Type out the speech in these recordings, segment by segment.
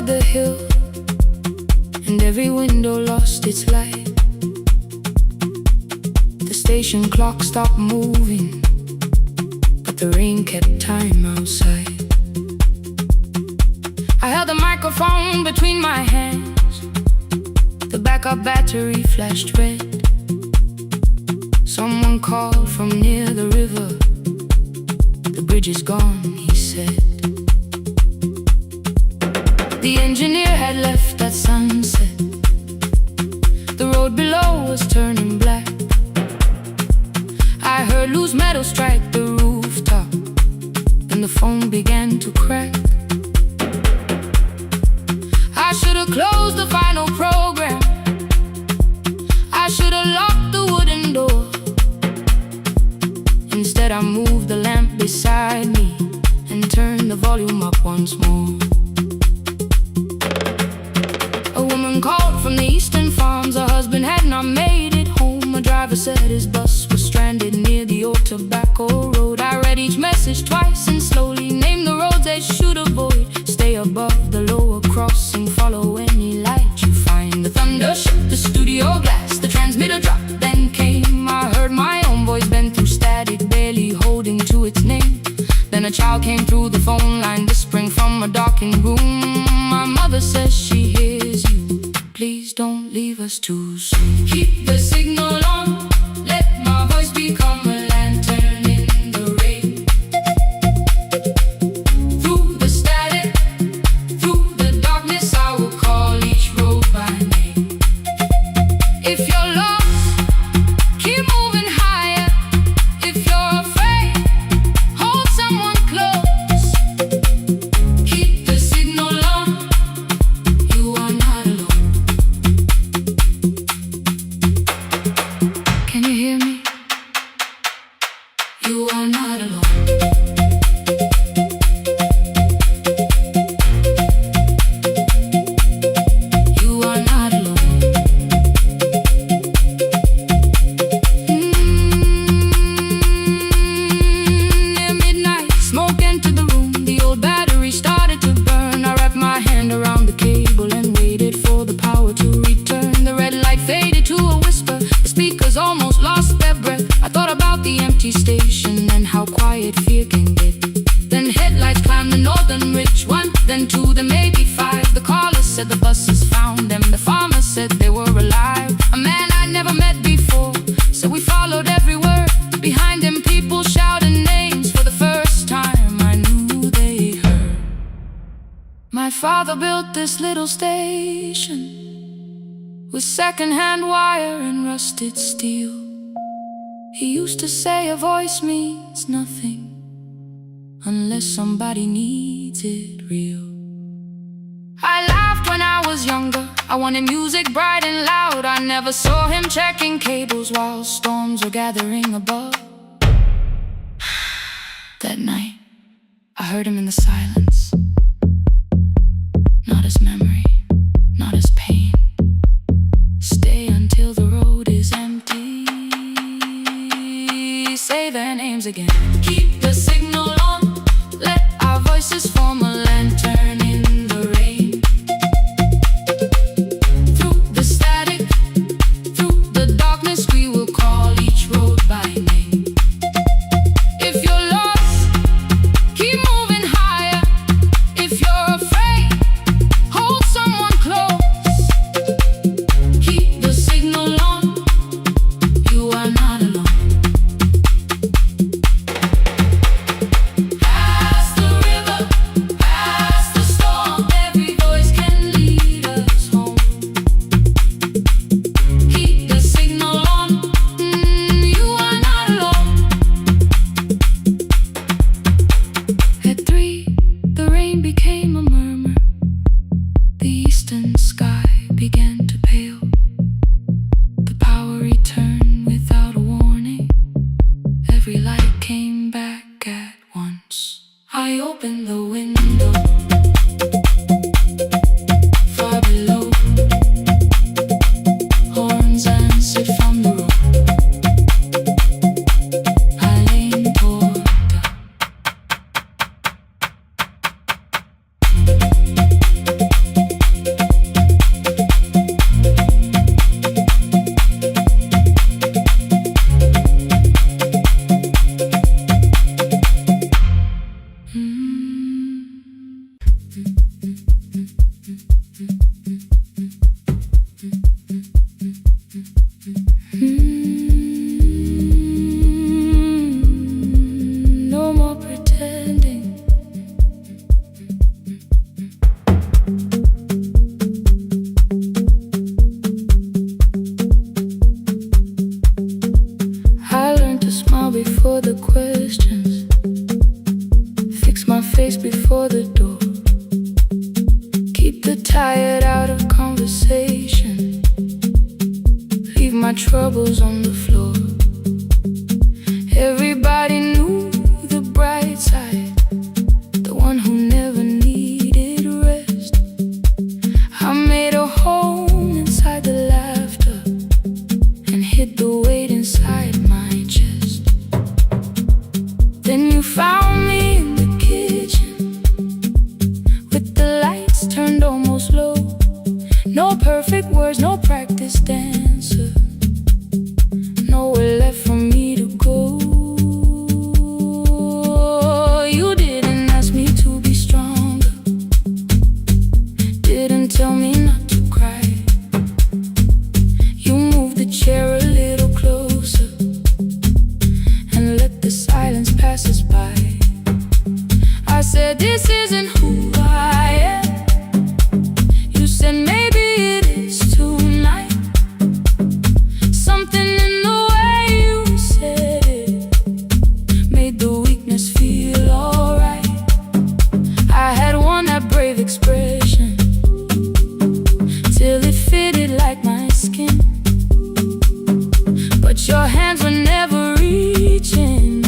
covered the hill, and every window lost its light. The station clock stopped moving, but the rain kept time outside. I held the microphone between my hands. The backup battery flashed red. Someone called from near the river. The bridge is gone, he said. The engineer had left at sunset. The road below was turning black. I heard loose metal strike the rooftop, and the phone began to crack. I should have closed the final program. I should have locked the wooden door. Instead I moved the lamp beside me and turned the volume up once more. A woman called from the eastern farms. Her husband had not made it home. A driver said his bus was stranded near the old tobacco road. I read each message twice and slowly named the roads they should avoid. Stay above the lower crossing, follow any light you find. The thunder shook the studio glass, the transmitter dropped, then came. I heard my own voice bend through static, barely holding to its name. Then a child came through the phone line, whispering from a darkened room. My mother says she hears you. Please don't leave us too soon. Keep the signal on, let my voice become a lantern in the rain. Through the static, through the darkness, I will call each road by name. If you're lost, keep moving higher. If you're afraid, hold someone close. Keep the signal on, you are not alone. Can you hear me? You are not alone. You are not alone. Near midnight, smoke entered the room. The old battery started to burn. I wrapped my hand around the cable and waited for the power to return. The red light faded to a whisper. The speakers almost lost their breath. I thought about the empty station and how quiet fear can get. Then headlights climbed the northern ridge. One, then two, then maybe five. The caller said the buses found them. The farmer said they were alive. A man I'd never met before, so we followed every word. Behind him people shouted names. For the first time I knew they heard. My father built this little station with second-hand wire and rusted steel. He used to say a voice means nothing unless somebody needs it real. I laughed when I was younger. I wanted music bright and loud. I never saw him checking cables while storms were gathering above. That night, I heard him in the silence. Not as memory, not as pain. Stay until the road is empty. Say their names again. Keep the signal on, let our voices form a lantern in the rain. Through the static, through the darkness, we will call each road by name. If you're lost, keep moving higher. If you're afraid, hold someone close. Keep the signal on, you are not alone. the tired out of conversation. Leave my troubles on the floor. Everybody knew the bright side, the one who never needed rest. I made a home inside the laughter and hid the weight inside my chest. Then you found me in the kitchen with the lights turned almost low. No perfect words, no practice dancer, nowhere left for me to go. You didn't ask me to be stronger, didn't tell me not to cry. You moved the chair a little closer and let the silence pass us by. I said, this isn't who I am. You said, maybe it is tonight. Something in the way you said it made the weakness feel alright. I had worn that brave expression till it fitted like my skin, but your hands were never reaching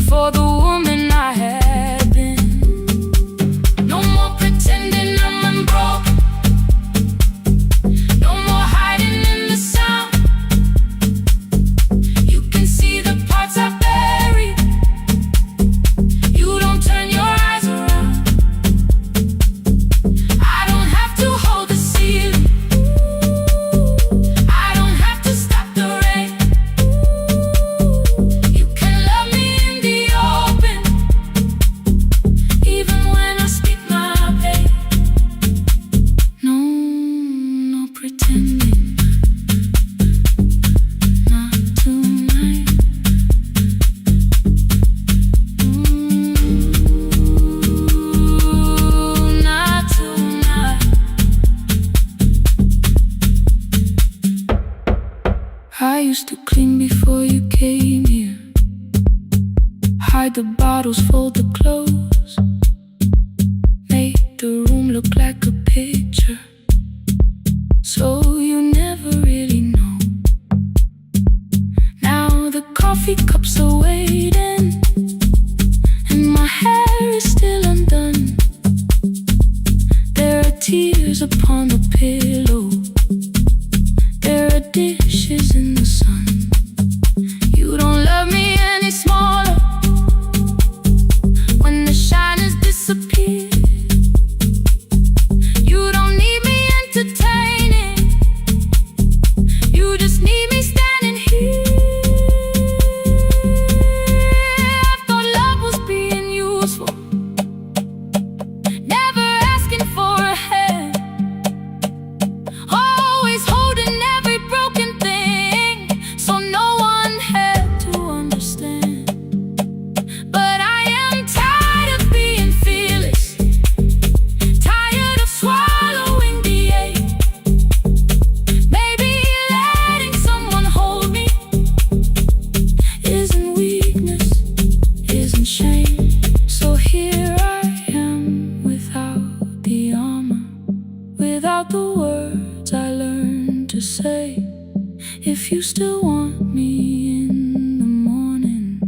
for the woman I had been. No more pretending I'm unbroken, no more hiding in the sound. You can see the parts I buried. You don't turn your eyes around. I don't have to hold the ceiling, I don't have to stop the rain. You can love me in the open, even when I speak my pain. No, no pretending, not tonight. Not tonight. I used to clean before you came here, hide the bottles, fold the clothes, make the room look like a picture, so you never really know. Now the coffee cups are waiting and my hair is still undone. There are tears upon the pillow, there are dishes in the sun. You don't love me any smaller when the shine has disappeared. You don't need me entertaining, you just need me standing here. I thought love was being useful, never asking for a hand, always holding every broken thing, so no one had to understand. But I am tired of being fearless, tired of swallowing the ache. Maybe letting someone hold me isn't weakness, isn't shame. So here I am without the armor, without the words I learned to say. If you still want me in the morning,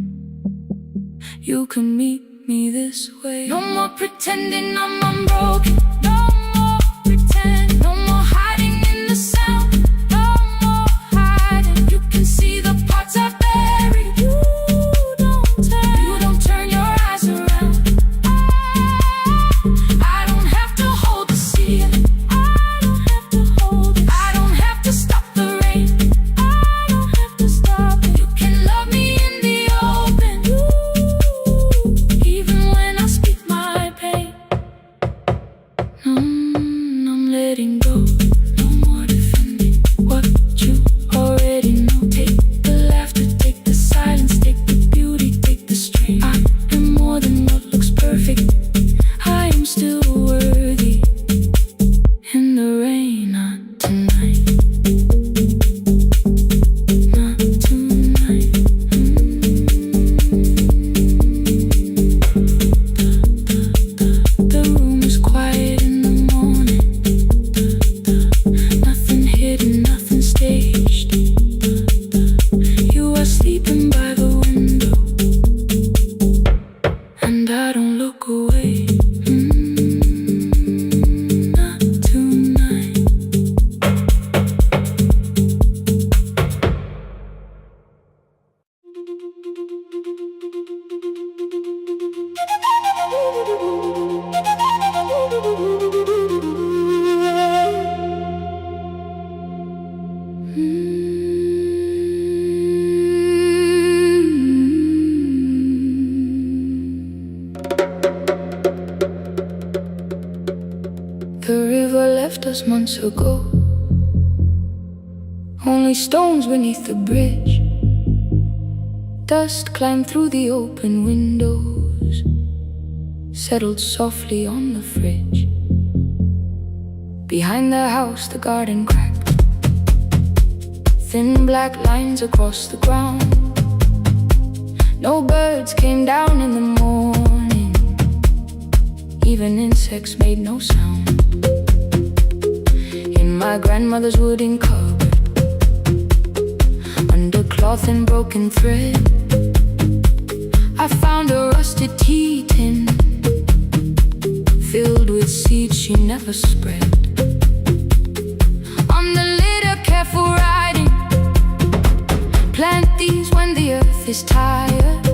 you can meet me this way. No more pretending I'm unbroken, no more pretend, no more hiding in the sound, no more hiding. You can see the parts I buried. You don't turn your eyes around. I don't have to hold the ceiling, I don't have to hold it, I don't have to stop the rain, I don't have to stop it. You can love me in the open, even when I speak my pain. I'm letting go, no more defending what you already know. Take the laughter, take the silence, take the beauty, take the strain. I am more than what looks perfect, I am still worthy. In the rain, not tonight, not tonight. The room is quiet in the morning. The river left us months ago. Only stones beneath the bridge. Dust climbed through the open windows, settled softly on the fridge. Behind the house the garden cracked, thin black lines across the ground. No birds came down in the morning, even insects made no sound. In my grandmother's wooden cupboard, under cloth and broken thread, I found a rusted tea tin filled with seeds she never spread. On the lid a careful writing, plant these when the earth is tired.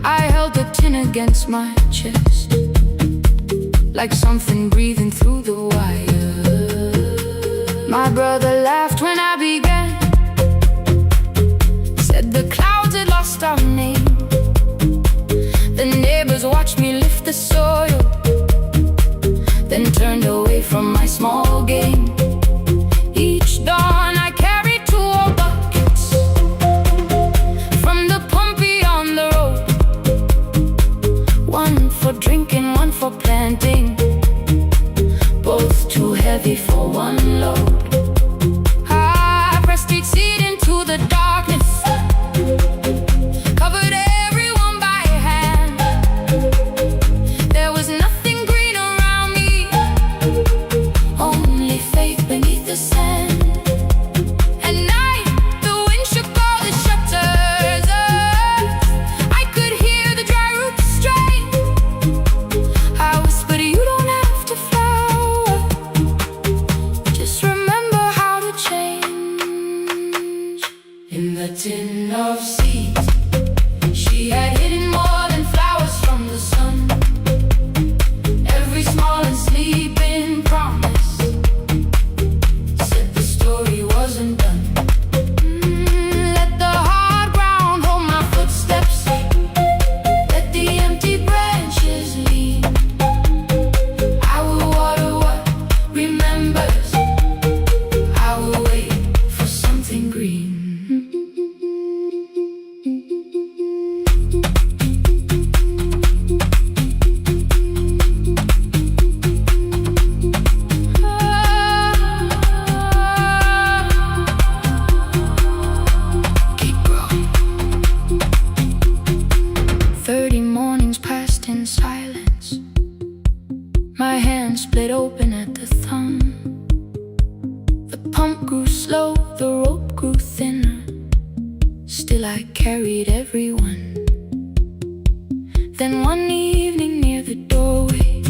I held the tin against my chest, like something breathing through the wire. My brother laughed when I began, said the clouds had lost our name. The neighbors watched me lift the soil, then turned away from my small game. Each dawn I carried 2 old buckets from the pump beyond the road, one for drinking, one for planting, both too heavy for one load. I pressed each seed into the darkness, covered everyone by hand. There was nothing green around me, only faith beneath the sand. At night the wind shook all the shutters up. I could hear the dry roots strain. I whispered, you don't have to flower, just remember how to change. In the tin of seeds, she had hidden more than flowers from the sun. Every small and sleeping promise said the story wasn't done. Let the hard ground hold my footsteps, let the empty branches lean. I will water what remembers, I will wait for something green. Keep growing. 30 mornings passed in silence. My hand split open at the thumb. The pump grew slow, the rope grew thinner. Still I carried everyone. Then one evening near the doorway,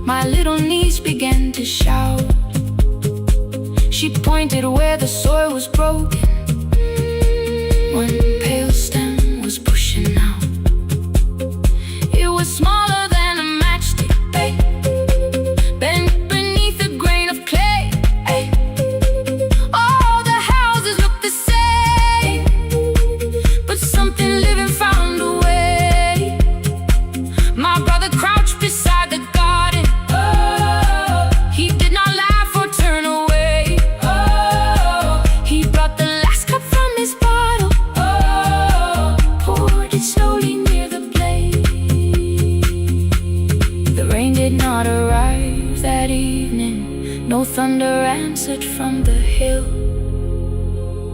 my little niece began to shout. She pointed where the soil was broken. One pale stem was pushing out. It was smaller than a matchstick, babe, bent beneath a grain of clay. Ay. All the houses looked the same, but something living found a way. My brother crouched beside the garden. He did not laugh or turn away. He brought the last cup from his bottle, poured it slowly near the blaze. The rain did not arrive that evening, no thunder answered from the hill.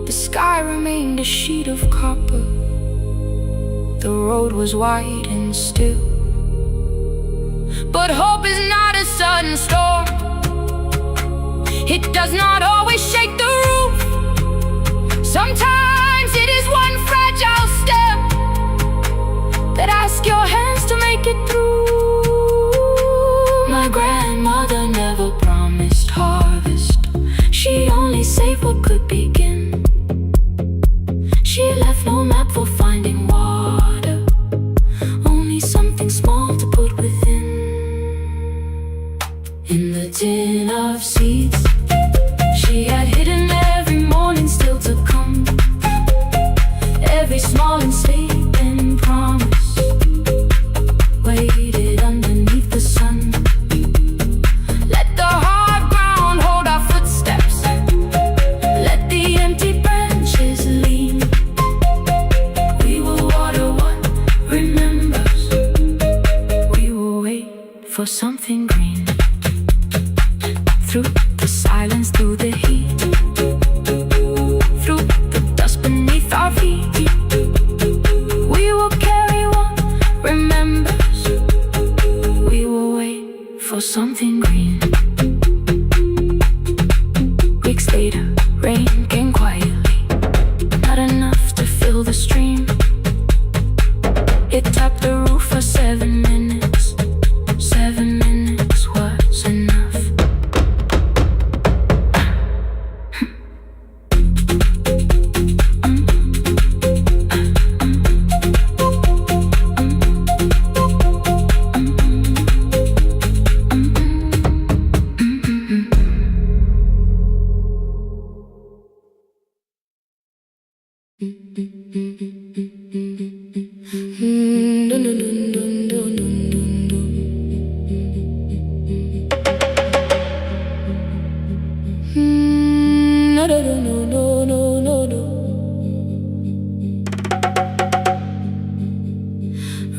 The sky remained a sheet of copper, the road was wide and still. But hope is not a sudden storm, it does not always shake the roof. Sometimes it is one fragile step that asks your hands to make it through. My grandmother never promised harvest, she only saved what could begin. She left no map for finding water, only something small to put within. In the tin of seeds, she had hidden every morning still to come. Every small and sleeping promise waited underneath the sun. something green. Through the silence, through the heat, through the dust beneath our feet, we will carry what remembers. We will wait for something green. Weeks later, rain came quietly, not enough to fill the stream. It tapped the roof for 7 minutes. 7 minutes was enough.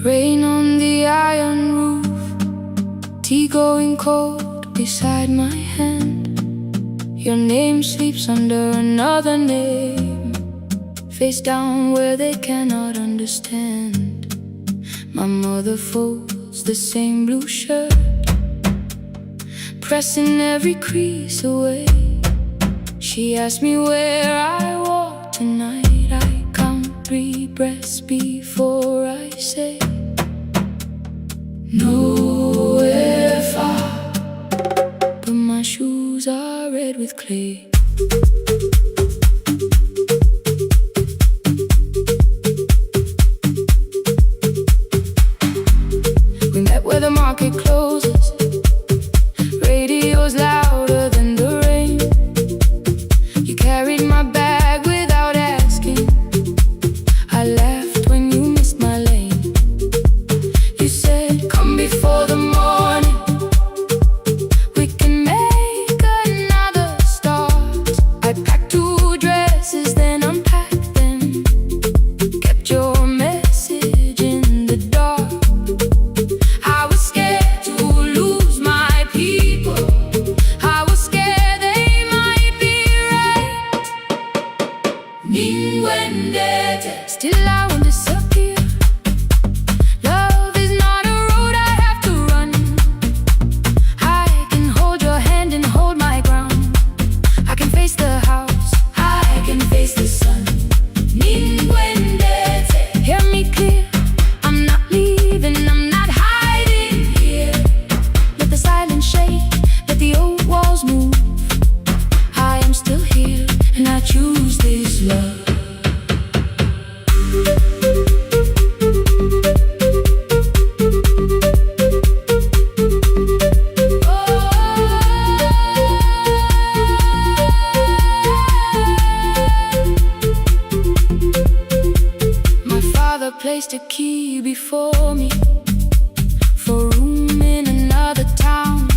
Rain on the iron roof, tea going cold beside my hand. Your name sleeps under another name, face down where they cannot understand. My mother folds the same blue shirt, pressing every crease away. She asked me where I walk tonight. I count 3 breaths before I say nowhere far, but my shoes are red with clay. We met where the market closes, radio's louder than the rain. You carried my bag without asking. I laughed when you missed my lane. You said, come before the morning, we can make another start. I packed 2 dresses, then unpacked them, kept your message in the dark. I was scared to lose my people, I was scared they might be right. Ninguendete, still I won't disappear. Love is not a road I have to run. I can hold your hand and hold my ground. I can face the house, I can face the sun. Ninguendete, hear me clear, I'm not leaving, I'm not hiding here. Let the silence shake, let the old walls move. I am still here, and I choose this love. My father placed a key before me for room in another town,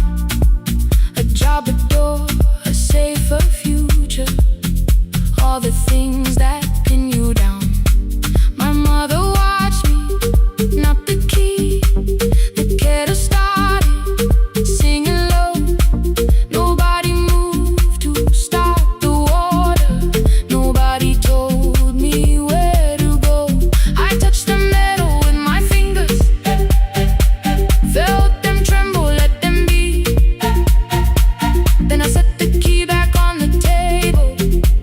a job, a door, a safer future, all the things that pin you down. My mother watched me, not the key, the kettle started singing low. Nobody moved to stop the water, nobody told me where to go. I touched the metal with my fingers, felt them tremble, let them be. Then I set the key back on the table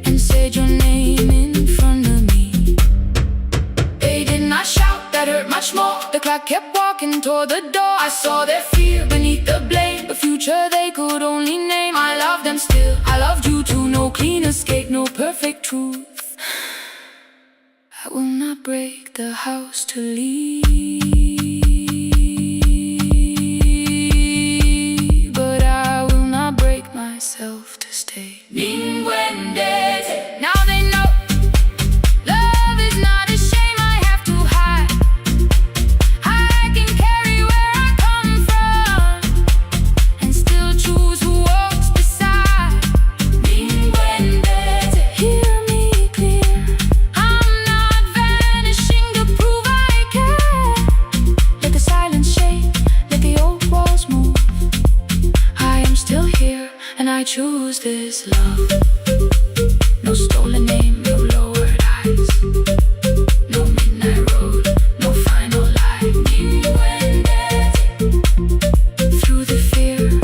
and said your name in front of me. They did not shout, that hurt much more. The clock kept walking toward the door. I saw their fear beneath the blame, a future they could only name. I loved them still, I loved you too. No clean escape, no perfect truth. I will not break the house to leave, but I will not break myself to stay. Ninguendete, now they know love is not a shame I have to hide. I can carry where I come from and still choose who walks beside. Ninguendete, hear me clear, I'm not vanishing to prove I care. choose this love. No stolen name, no lowered eyes, no midnight road, no final lie. Through the fear,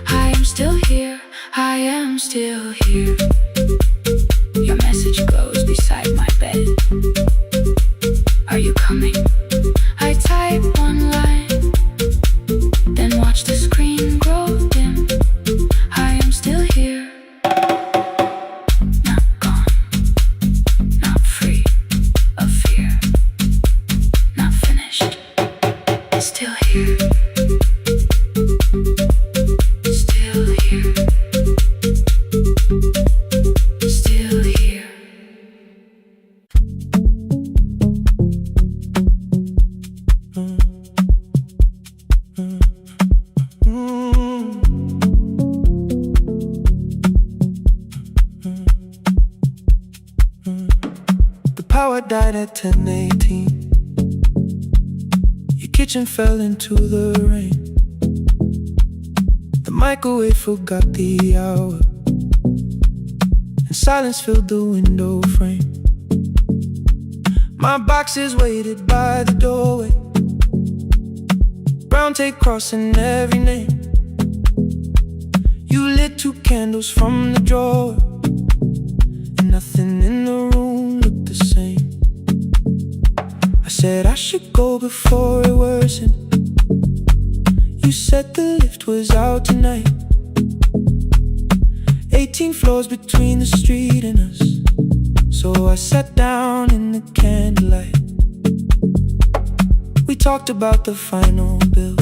I am still here, I am still here. Your message glows beside my bed. Are you coming? I type one line, then watch the screen grow dim. I am still here, not gone, not free of fear, not finished, still here, still here, still here. The power died at 10:18. Your kitchen fell into the rain. The microwave forgot the hour, and silence filled the window frame. My boxes waited by the doorway, brown tape crossing every name. You lit 2 candles from the drawer, and nothing in the room looked the same. I said I should go before it worsened. You said the lift was out tonight. 18 floors between the street and us, so I sat down in the candlelight. We talked about the final bill,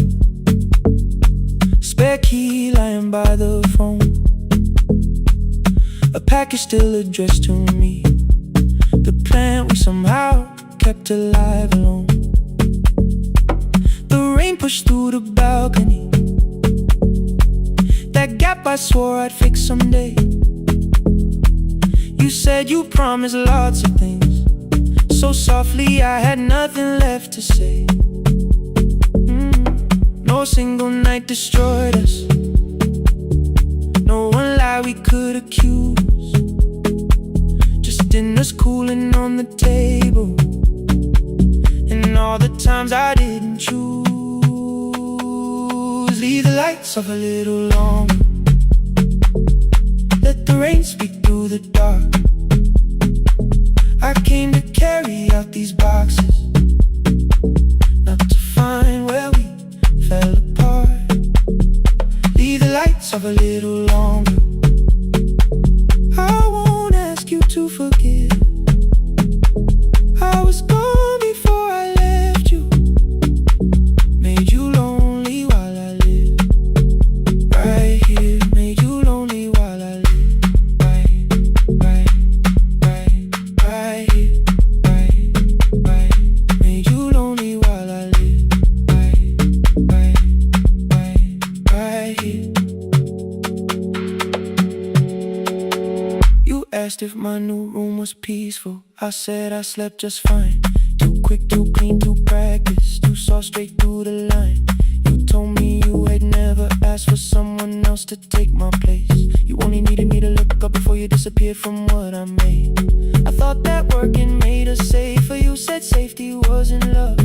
spare key lying by the phone, a package still addressed to me, the plant we somehow kept alive alone. The rain pushed through the balcony, that gap I swore I'd fix someday. You said you promised lots of things, so softly I had nothing left to say. No single night destroyed us, no one lie we could accuse, just dinners cooling on the table, and all the times I didn't choose. Leave the lights off a little longer, let the rain speak through the dark. I came to carry out these boxes, not to find where we fell apart. Leave the lights off a little longer. I won't ask you to forgive. I was gone before I left you, made you lonely while I lived right here, made you lonely while I lived right here, made you lonely while I lived right here. You asked if my new room was peaceful. I said I slept just fine. Too quick, too clean, too practiced, too saw straight through the line. You told me you had never asked for someone else to take my place. You only needed me to look up before you disappeared from what I made. I thought that working made us safer. You said safety wasn't love.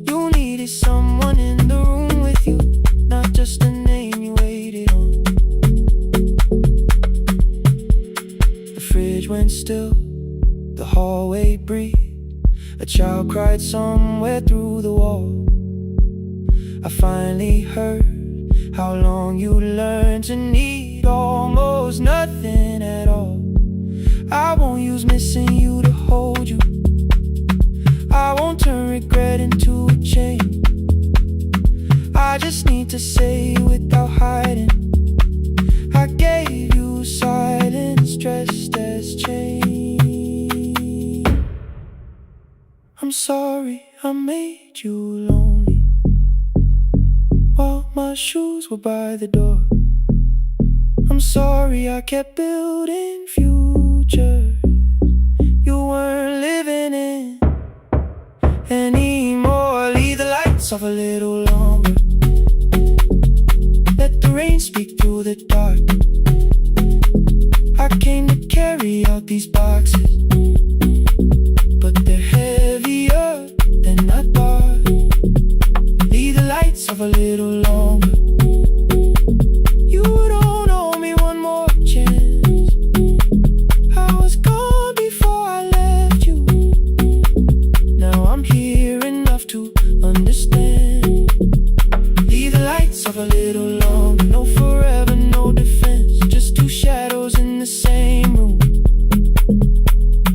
You needed someone in the room with you, not just a name you waited on. The fridge went still, the hallway breathed, a child cried somewhere through the wall. I finally heard how long you learned to need almost nothing at all. I won't use missing you to hold you, I won't turn regret into a chain. I just need to say without hiding, I gave you silence dressed as change. I'm sorry I made you lonely while my shoes were by the door. I'm sorry I kept building futures you weren't living in anymore. Leave the lights off a little longer, let rain speak through the dark. I came to carry out these boxes, but they're heavier than I thought. Leave the lights off a little longer. You don't owe me one more chance. I was gone before I left you. Now I'm here enough to understand. Leave the lights off a little longer. No forever, no defense. Just two shadows in the same room,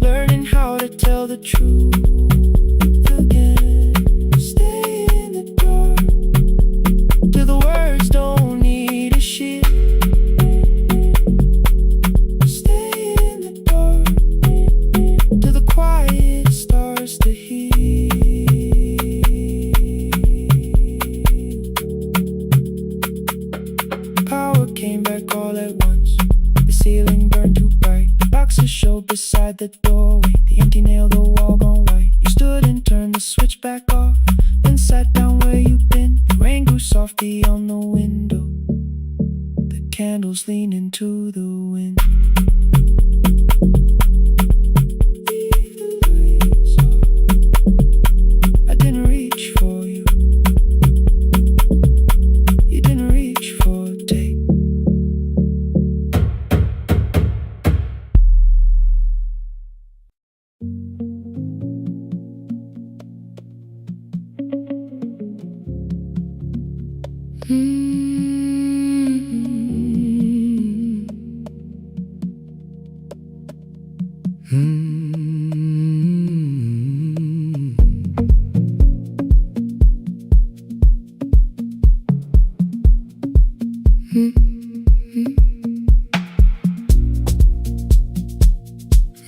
learning how to tell the truth again. Stay in the dark till the words don't need a shield. Stay in the dark till the quiet starts to heal. Power came back all at once. The ceiling burned too bright. The boxes showed beside the doorway. The empty nail, the wall gone white. You stood and turned the switch back off, then sat down where you'd been. The rain grew soft beyond the window. The candles leaned into the wind. Leave the lights off. I didn't reach for you. You didn't reach for a take.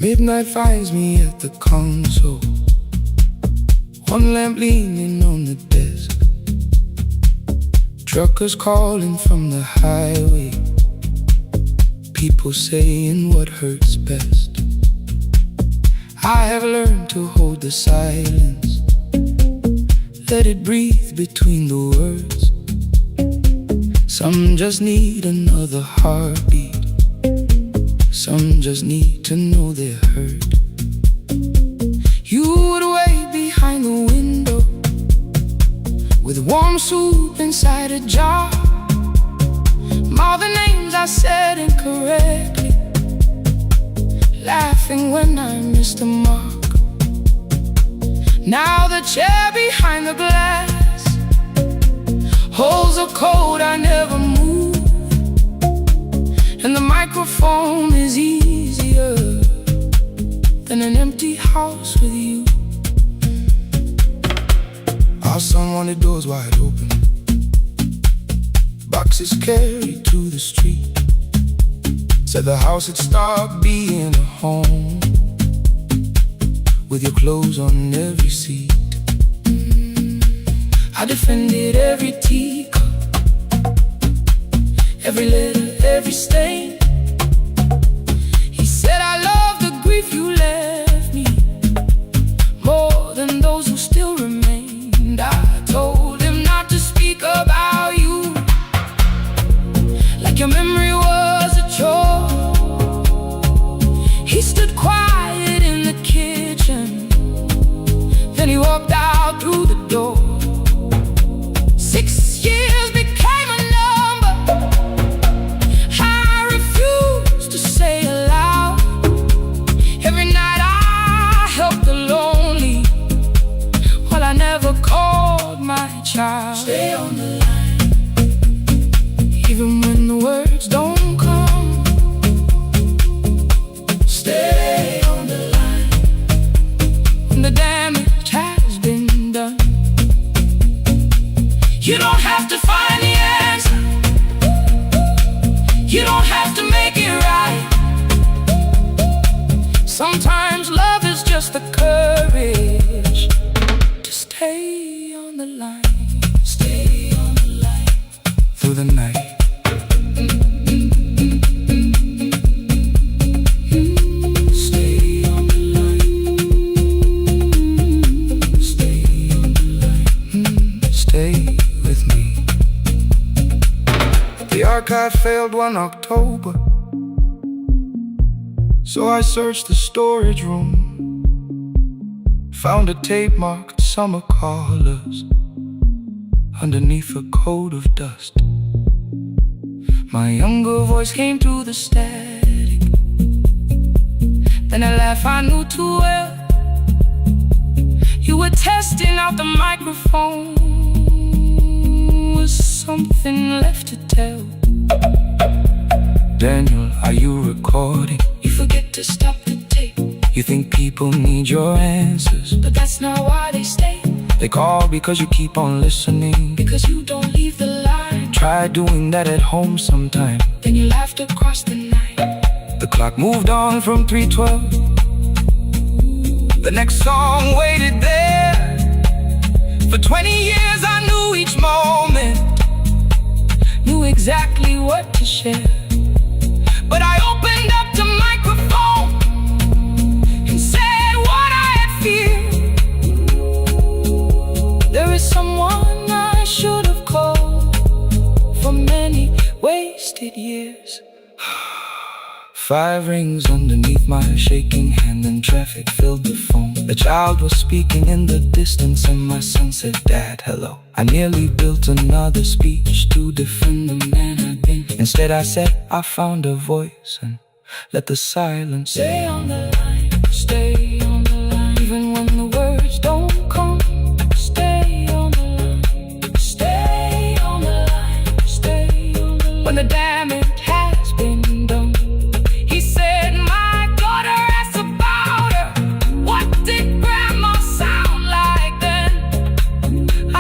Midnight finds me at the console, one lamp leaning on the desk. Truckers calling from the highway, people saying what hurts best. I have learned to hold the silence, let it breathe between the words. Some just need another heartbeat, some just need to know they're hurt. You would wait behind the window with warm soup inside a jar. All the names I said incorrectly, laughing when I missed the mark. Now the chair behind the glass holds a code I never moved, and the microphone is easier than an empty house with you. Our son wanted doors wide open, boxes carried to the street. Said the house had stopped being a home, with your clothes on every seat. I defended every teacup, every letter, every stain. He said I love the grief you left me more than those who still remained. I told him not to speak about you like your memory was a chore. He stood quiet in the kitchen, then he walked out through the door. 6 years became a number I refused to say aloud. Every night I helped the lonely, while I never called my child. Stay on the line, even when the words don't come. Stay on the line, when the damage has been done. You don't have to find the answer, you don't have to make it right. Sometimes love is just the courage to stay on the line. Stay on the line through the night. Stay on the line. Stay on the line. Stay with me. The The archive failed one October, so I searched the storage room, found a tape marked Summer Callers underneath a coat of dust. My younger voice came through the static, then a laugh I knew too well. You were testing out the microphone, was something left to tell? Daniel, are you recording? You forget to stop the tape. You think people need your answers, but that's not why they stay. They call because you keep on listening, because you don't leave the line. Try doing that at home sometime, then you laughed across the night. The clock moved on from 3:12. The next song waited there. For 20 years I knew each moment, knew exactly what to share. But I opened up the microphone and said what I had feared. There is someone I should have called for many wasted years. 5 rings underneath my shaking hand, and traffic filled the phone. The child was speaking in the distance, and my son said, "Dad, hello." I nearly built another speech to defend the man I'd been. Instead I said, I found a voice, and let the silence stay on the line, stay on the line. Even when the words don't come, stay on the line, stay on the line, stay on the line. When the damage has been done, he said, my daughter asked about her. What did grandma sound like then?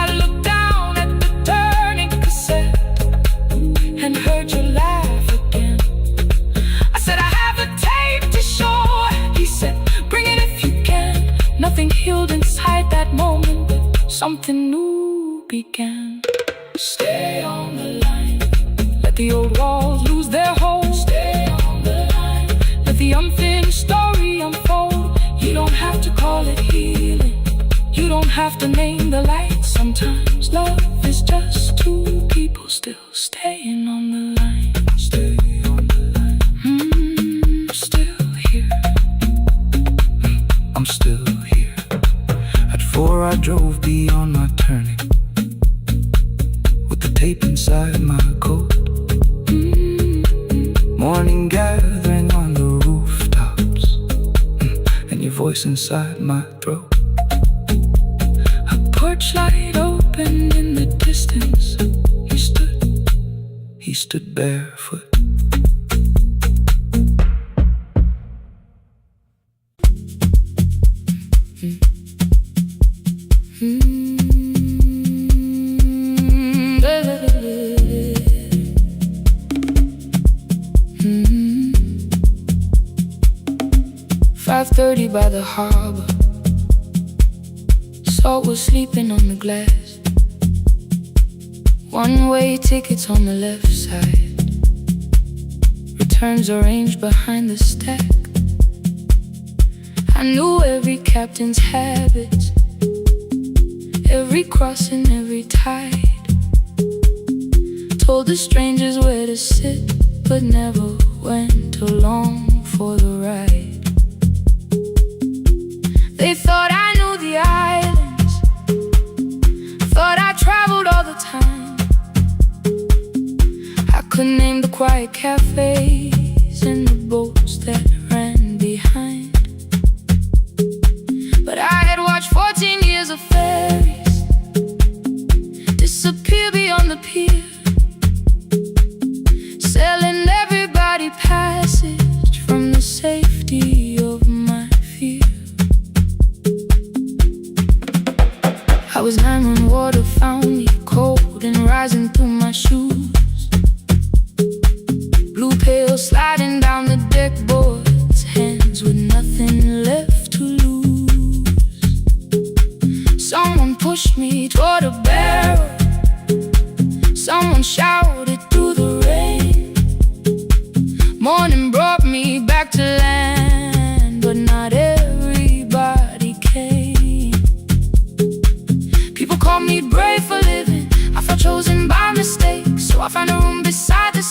I looked down at the turning cassette and heard you laugh again. I said, I have a tape to show. He said, bring it if you can. Nothing healed inside that moment, but something new began. Stay on the line, let the old walls lose their hold. Stay on the line, let the unfinished story unfold. You don't have to call it healing, you don't have to name the light. Sometimes love is just 2 people still staying on the line. Stay on the line. Still here. I'm still here. At 4 I drove beyond my turning, with the tape inside my coat. Morning gathering on the rooftops, and your voice inside my throat. A porch light opened in the distance. He stood barefoot. By the harbor, Salt was sleeping on the glass. One-way tickets on the left side, returns arranged behind the stack. I knew every captain's habits, every crossing, every tide. Told the strangers where to sit, but never went along for the ride. They thought I knew the islands, thought I traveled all the time. I could name the quiet cafes and the boats that ran behind. But I had watched 14 years of ferries disappear beyond the pier, selling everybody passage from the safety of my fear. I was 9 when water found me, cold and rising through my shoes. Blue pail sliding down the deck boards, hands with nothing left to lose. Someone pushed me toward a barrel, someone shouted through the rain. Morning brought me back to land, but not everybody came. People call me brave for living, I felt chosen by mistake, so I found a room beside the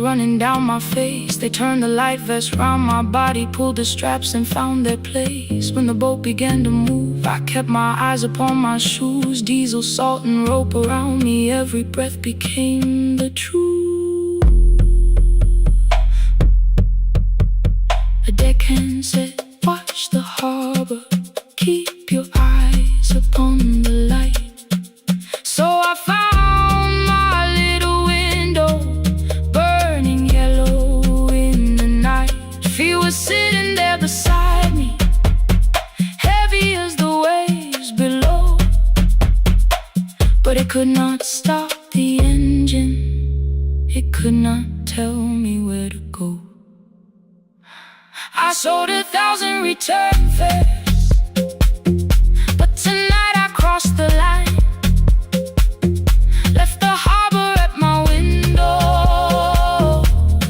running down my face. They turned the light vest round my body, pulled the straps and found their place. When the boat began to move, I kept my eyes upon my shoes. Diesel, salt and rope around me, every breath became the truth. A deckhand said, watch the harbor, keep your eyes upon the light. So I found my little window, burning yellow in the night. She was sitting there beside me, heavy as the waves below, but it could not stop the engine. It could not tell me where to go. I sold 1,000 return fares, but tonight I crossed the line. Left the harbor at my window,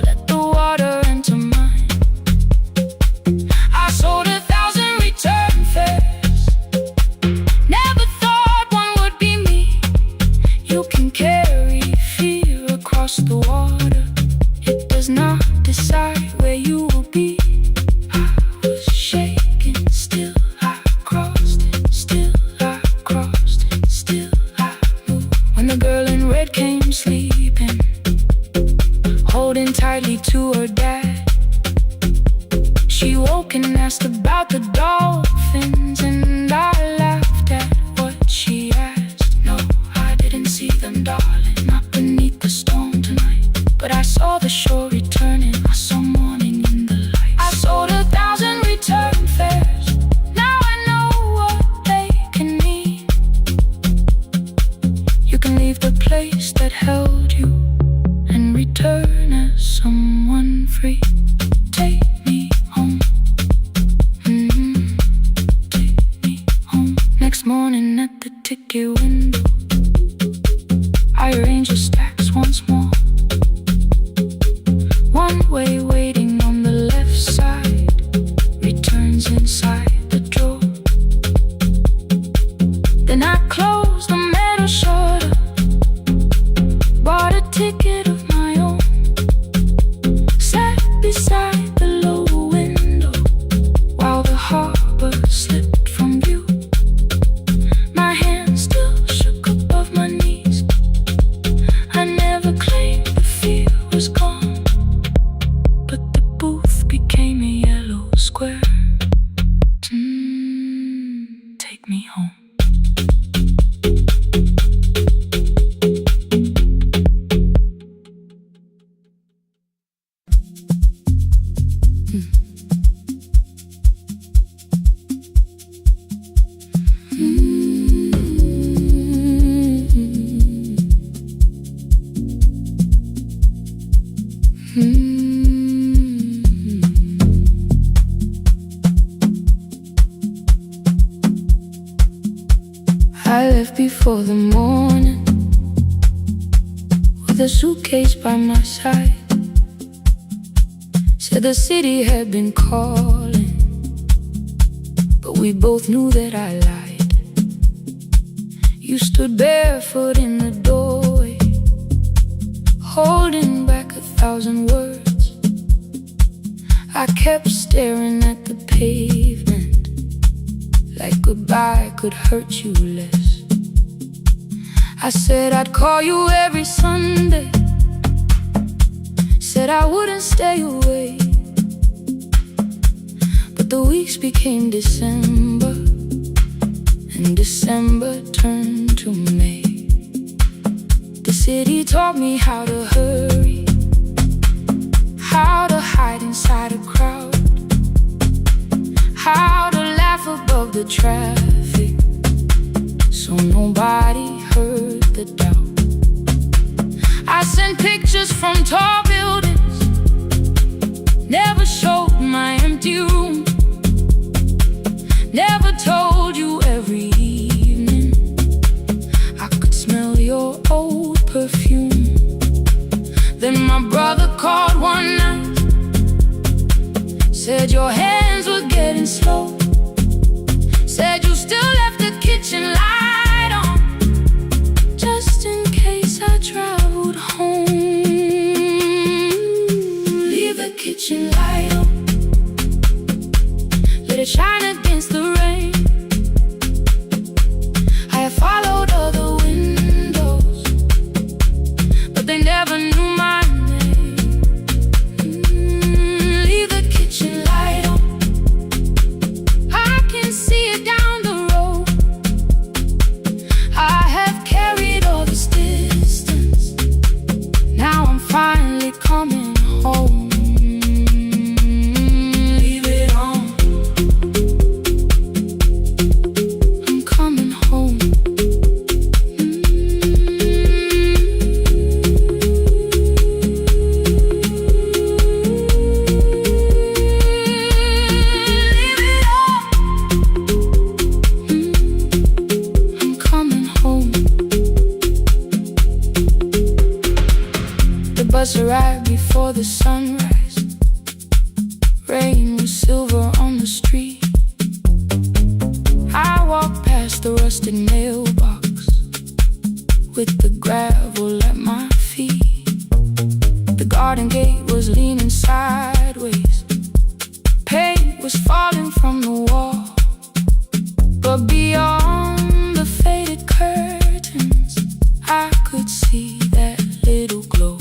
let the water enter mine. I sold 1,000 return fares, never thought one would be me. You can carry fear across the water, it does not decide where you will be. I was shaking, still I crossed it, still I crossed it, still I moved. When the girl in red came sleeping, holding tightly to her dad, she woke and asked about the dolphins, and I laughed at what she asked. No, I didn't see them, darling, not beneath the storm tonight, but I saw the shore returning, I saw morning in the light. I sold 1,000 return fares, now I know what they can mean. You can leave the place that held you and return as someone free. Take me home, take me home. Next morning at the ticket window, I arranged the stacks once more. One way waiting on the left side, returns inside the drawer. Then I closed the metal shutter, bought a ticket of my own, sat beside the low window while the harbor slipped from view. My hands still shook above my knees. I never claimed the fear was gone, but the booth became a yellow square. Take me home. I left before the morning, with a suitcase by my side. Said the city had been calling, but we both knew that I lied. You stood barefoot in the doorway, holding back 1,000 words. I kept staring at the pavement, like goodbye could hurt you less. I said I'd call you every Sunday, said I wouldn't stay away. But the weeks became December, and December turned to May. The city taught me how to hurry, how to hide inside a crowd, how to laugh above the traffic, so nobody heard the doubt. I sent pictures from tall buildings, never showed my empty room, never told you every evening I could smell your old perfume. Then my brother called one night, said your hands were getting slow, said you still left the kitchen light on, just in case I traveled home. right before the sunrise. Rain was silver on the street. I walked past the rusted mailbox with the gravel at my feet. The garden gate was leaning sideways. Paint was falling from the wall. But beyond the faded curtains, I could see that little glow.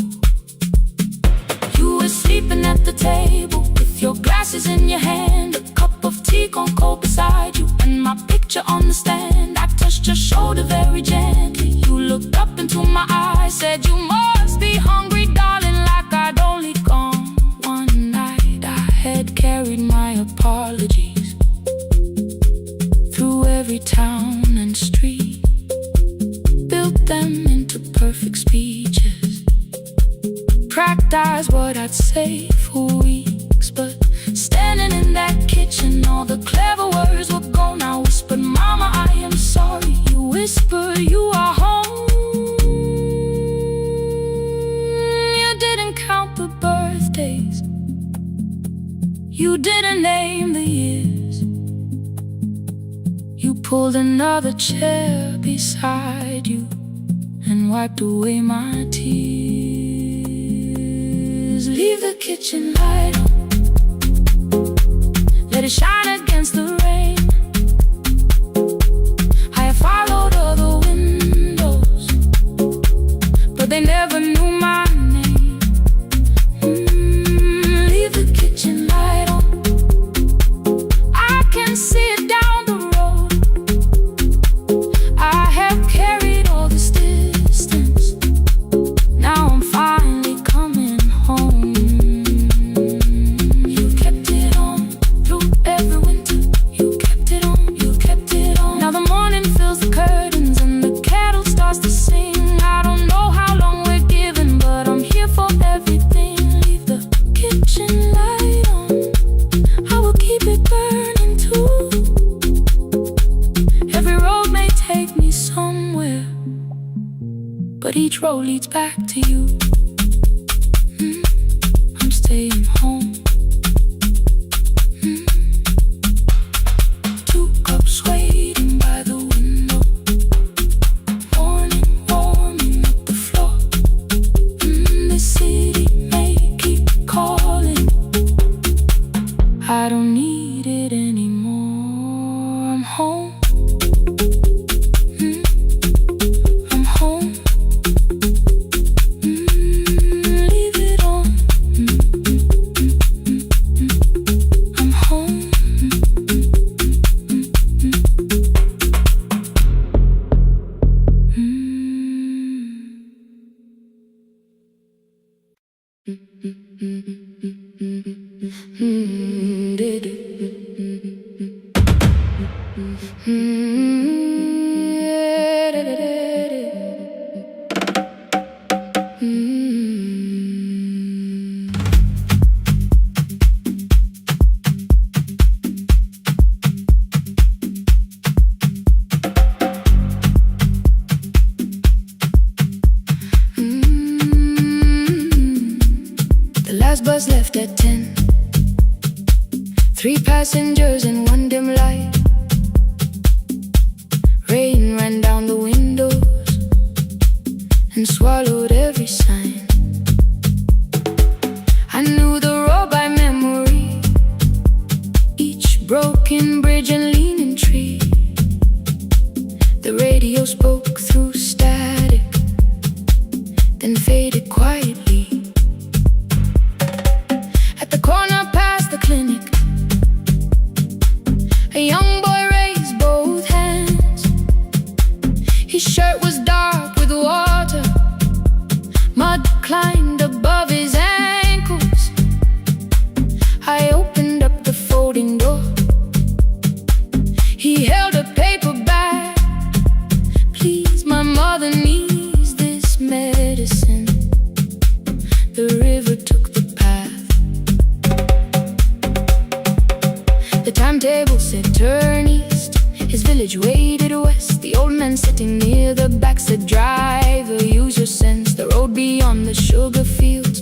You were sleeping at the table with your glasses in your hand, a cup of tea gone cold beside you, and my picture on the stand. I touched your shoulder very gently. You looked up into my eyes, said you must be hungry, darling, like I'd only gone one night. I had carried my apologies through every town and street, built them into perfect speeches, practiced what I'd say for weeks. But standing in that kitchen, all the clever words were gone. I whispered, Mama, I am sorry. You whispered, you are home. You didn't count the birthdays, you didn't name the years. You pulled another chair beside you and wiped away my tears. Leave the kitchen light on, let it shine against the rain. I have followed other windows, but they never knew my name. Leave the kitchen light on, I can see it down the road. I have carried all this distance, now I'm finally coming home. You kept it on through every winter. You kept it on, you kept it on. Now the morning fills the curtains and the kettle starts to sing. I don't know how long we're given, but I'm here for everything. Leave the kitchen light on, I will keep it burning too. Every road may take me somewhere, but each road leads back to you. I'm staying home. 2 cups waiting by the window, morning warming up the floor. This city may keep calling, I don't need it anymore. I'm home. I'm home. Leave it on. I'm home. The last bus left at 10. 3 passengers and 1 dim light. Rain ran down the windows and swallowed every sign. I knew the road by memory, each broken bridge and leaning tree. The radio spoke through static, then faded quietly. At the corner past the clinic, a young boy raised both hands. His shirt was dark with water, mud climbed above his ankles. I opened up the folding door. He held a paper bag. Please, my mother needs this medicine. The river took the path. The timetable said turn east. His village waded west. The old man sitting near the back said, driver, use your sense. The road beyond the sugar fields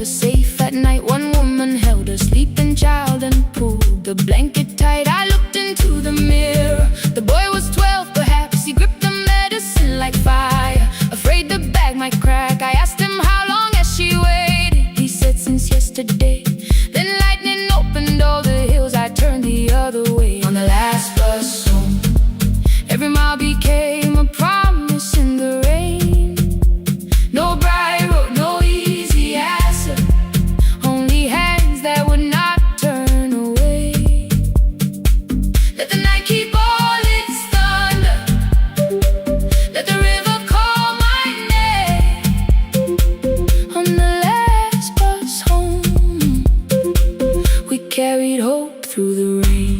never safe at night. One woman held a sleeping child and pulled the blanket tight. I looked into the mirror. The boy was 12, perhaps. He gripped the medicine like fire, afraid the bag might crack. I asked him how long has she waited. He said since yesterday. Then lightning opened all the hills. I turned the other way. On the last bus home, every mile became a promise in the rain. No bright road, no easy answer, only hands that would not turn away. Let the night keep all its thunder, let the river call my name. On the last bus home, we carried hope through the rain.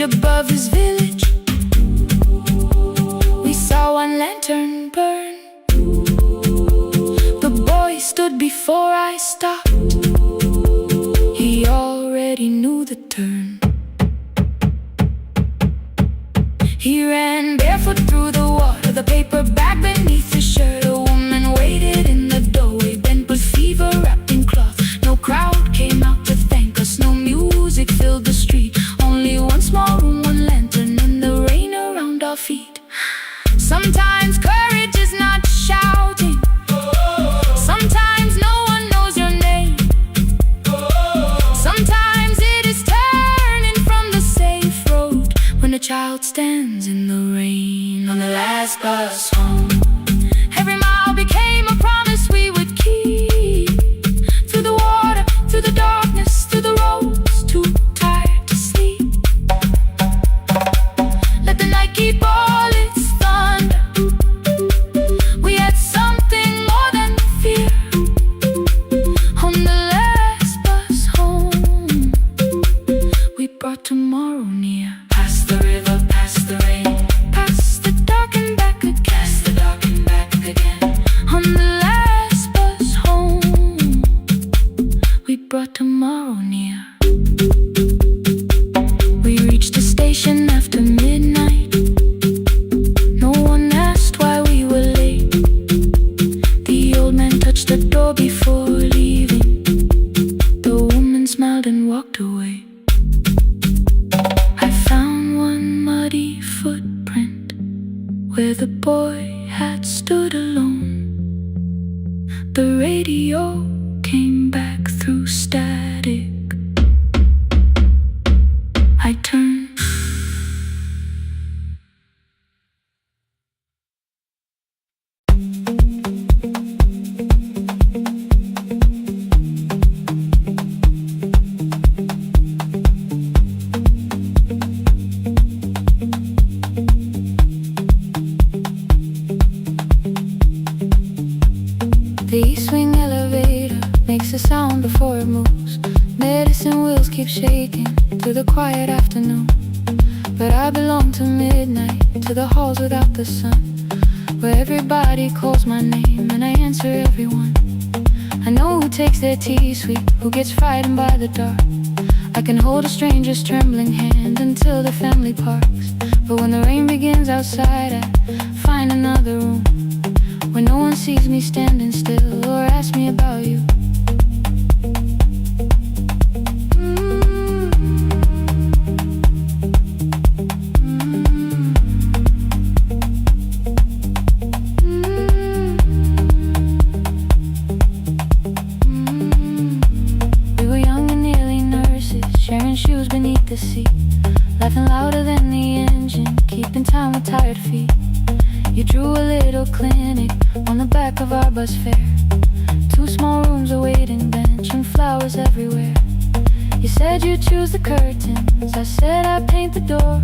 Above his village, we saw one lantern burn. The boy stood before I stopped. He already knew the turn. He ran barefoot through the water, the paper bag beneath his shirt. A woman waited in the doorway, bent with fever, wrapped in cloth. No crowd came out to thank us, no music filled the street. Only one small room, one lantern, and the rain around our feet. Sometimes courage is not shouting, sometimes no one knows your name, sometimes it is turning from the safe road when a child stands in the rain. On the last bus home, every mile became a promise we would keep. Through the water, through the darkness, through the roads too tired to sleep. Let the night keep all its thunder. We had something more than fear. On the last bus home, we brought tomorrow near. Past the river, past the rain, past the dark and back again, past the dark and back again. On the last bus home, we brought tomorrow near. We reached the station after midnight. No one asked why we were late. The old man touched the door before leaving. The woman smiled and walked away. I found one muddy footprint where the boy had stood alone. The radio came back through static. I turned. The E-swing elevator makes a sound before it moves. Medicine wheels keep shaking through the quiet afternoon. But I belong to midnight, to the halls without the sun, where everybody calls my name and I answer everyone. I know who takes their tea sweet, who gets frightened by the dark. I can hold a stranger's trembling hand until the family parks. But when the rain begins outside, I find another room where no one sees me standing still or asks me about you. Shoes beneath the seat, laughing louder than the engine, keeping time with tired feet. You drew a little clinic on the back of our bus fare. 2 small rooms, a waiting bench, and flowers everywhere. You said you'd choose the curtains, I said I'd paint the door.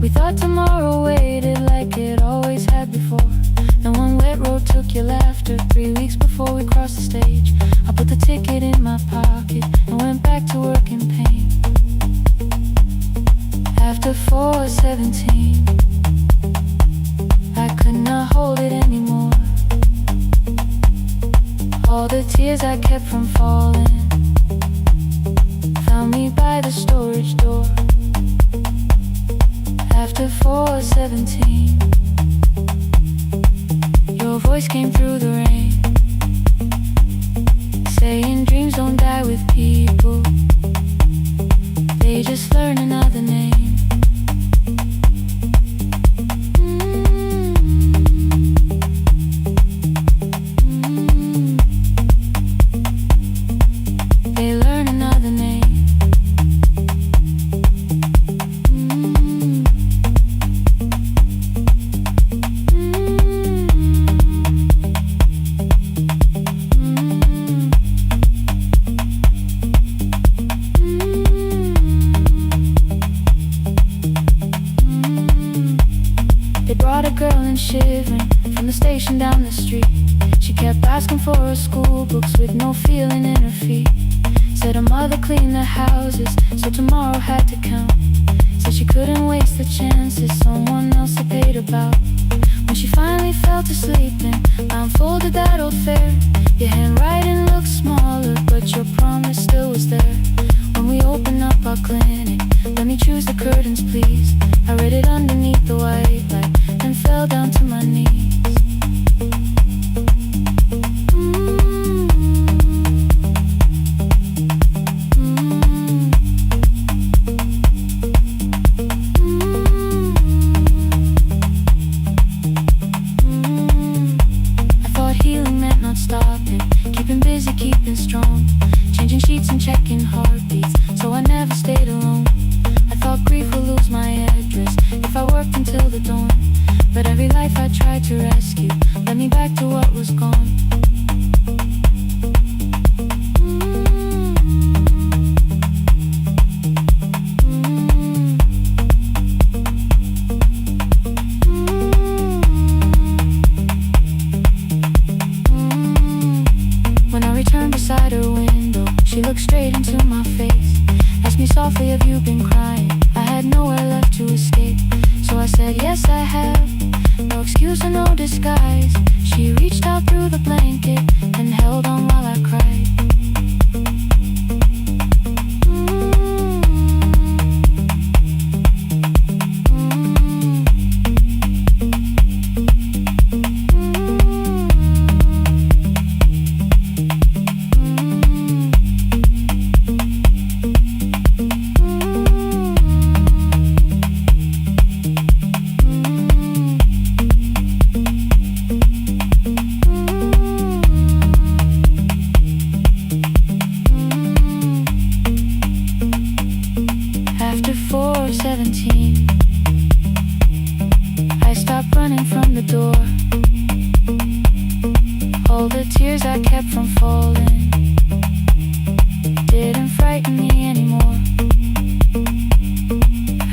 We thought tomorrow waited like it always had before. Then one wet road took your laughter. 3 weeks before we crossed the stage, I put the ticket in my pocket and went back to work in pain. After 4:17, I could not hold it anymore. All the tears I kept from falling found me by the storage door. After 4:17, your voice came through the rain, saying dreams don't die with people, they just learn another name. Shivering from the station down the street, she kept asking for her school books with no feeling in her feet. Said her mother cleaned the houses, so tomorrow had to count. Said she couldn't waste the chances someone else had paid about. When she finally fell to sleeping, I unfolded that old fare. Your handwriting looked smaller, but your promise still was there. When we opened up our clinic, let me choose the curtains please. I read it underneath the white light, then fell down to my knees. I thought healing meant not stopping, keeping busy, keeping strong, changing sheets and checking heartbeats, so I never stayed alone. I thought grief would lose my address if I worked until the dawn. But every life I tried to rescue led me back to what was gone. When I returned beside her window, she looked straight into my face, asked me softly, have you been crying? I had nowhere left to escape, so I said, yes I have. No excuse or no disguise. She reached out through the blanket and held on while I cried. I stopped running from the door. All the tears I kept from falling didn't frighten me anymore.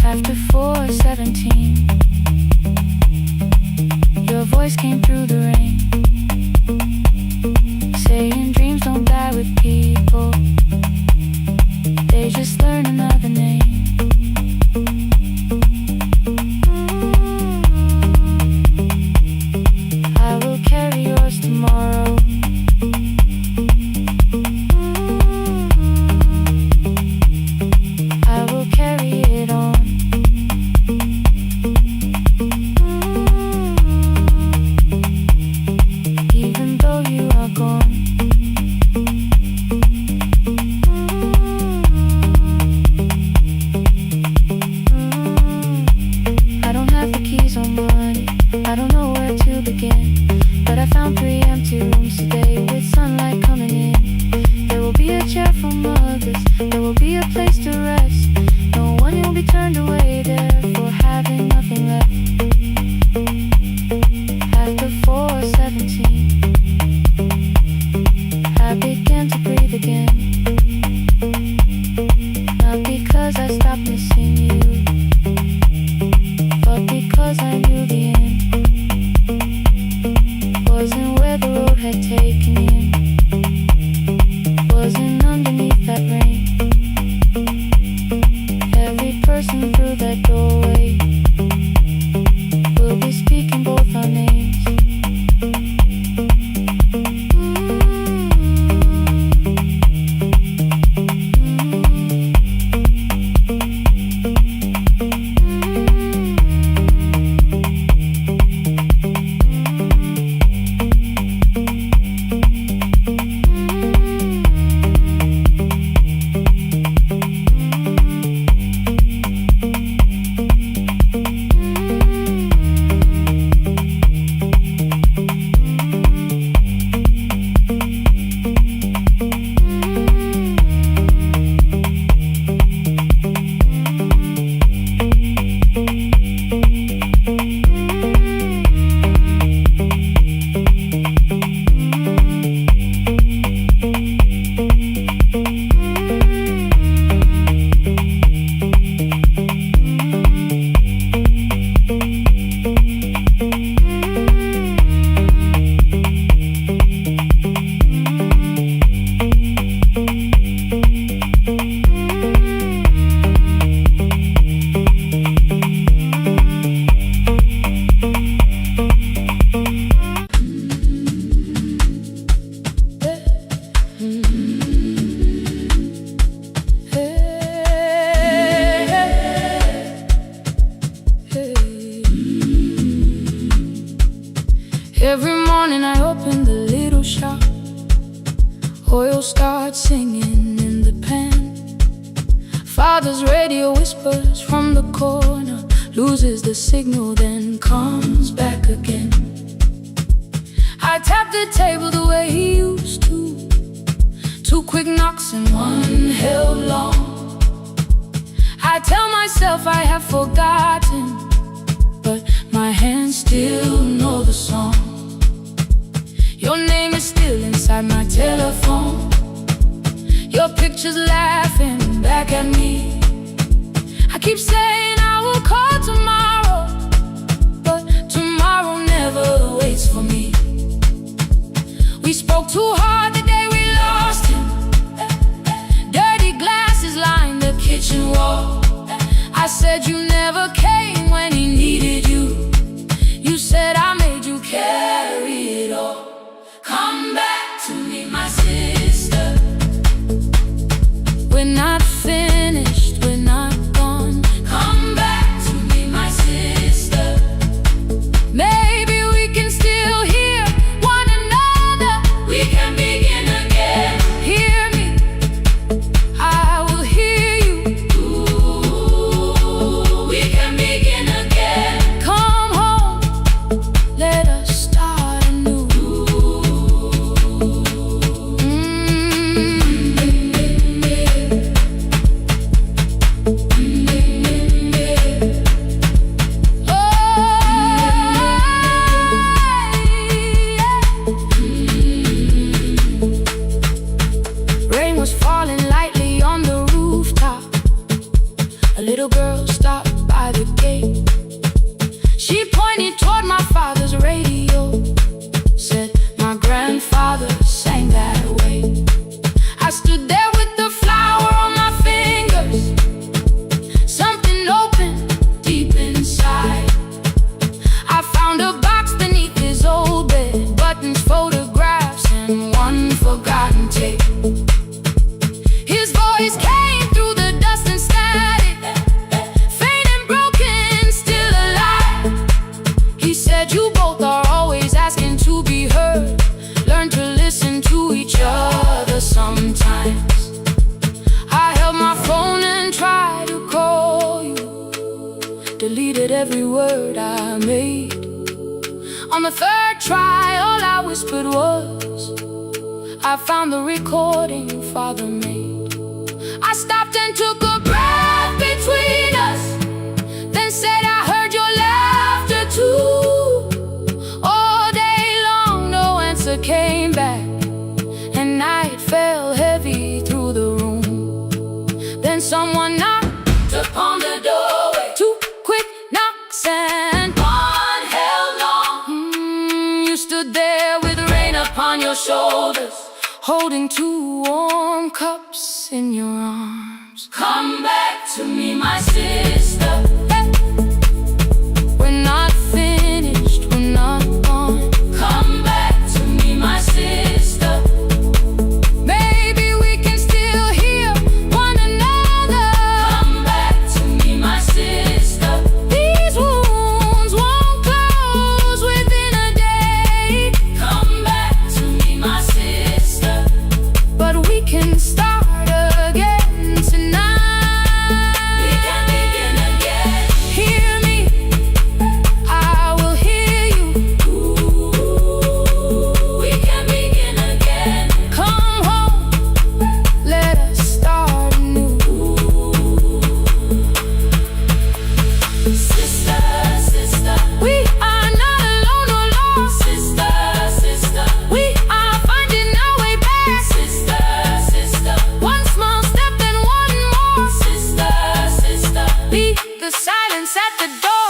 After 4:17, your voice came through the rain, saying dreams don't die with people, they just learn another name. I will carry yours tomorrow. found 3 empty rooms today with sunlight coming in. There will be a chair for mothers, there will be a place to rest. No one will be turned away there for having nothing left. After 4:17, I began to breathe again. Not because I stopped missing you, but because I knew the end wasn't where the road had taken him, wasn't underneath that rain. Every person through that doorway will be speaking both our names. Every morning I open the little shop. Oil starts singing in the pan. Father's radio whispers from the corner, loses the signal, then comes back again. I tap the table the way he used to. 2 quick knocks and 1 held long. I tell myself I have forgotten, but my hands still know the song. Your name is still inside my telephone. Your picture's laughing back at me. I keep saying I will call tomorrow, but tomorrow never waits for me. We spoke too hard the day we lost him. Dirty glasses line the kitchen wall. I said you never came when he needed you. You said I made you carry it all. Come back to me, my sister. We're not finished, we're not gone. Come back to me, my sister. Maybe we can still hear one another. We can begin again. Hear me, I will hear you. Ooh, we can begin again. Come home, let us start anew. Rain was falling lightly on the rooftop. A little girl stopped by the gate. She pointed toward my father's radio, said my grandfather sang that way. I stood there with the flower on my fingers. Something opened deep inside. I found a box beneath his old bed, buttons, photographs, and 1 forgotten tape. His voice came through the dust and static, faint and broken, still alive. He said you both are always asking to be heard. Learn to listen to each other sometimes. I held my phone and tried to call you, deleted every word I made. On the 3rd try, all I whispered was, I found the recording Father made. I stopped and took a breath between us, then said I heard your laughter too. All day long no answer came back, and night fell heavy through the room. Then someone knocked upon the doorway, 2 quick knocks and one held long. You stood there with rain upon your shoulders, holding 2 warm cups in your arms. Come back to me, my sister. Hey. We're not finished, we're not gone. Come back to me, my sister. Maybe we can still hear one another. Come back to me, my sister. These wounds won't close within a day. Come back to me, my sister. But we can start again tonight. We can begin again. Hear me, I will hear you. Ooh, we can begin again. Come home, let us start anew. Sister, sister, we are not alone or lost. Sister, sister, we are finding our way back. Sister, sister, one small step and one more. Sister, sister, beat the silence at the door.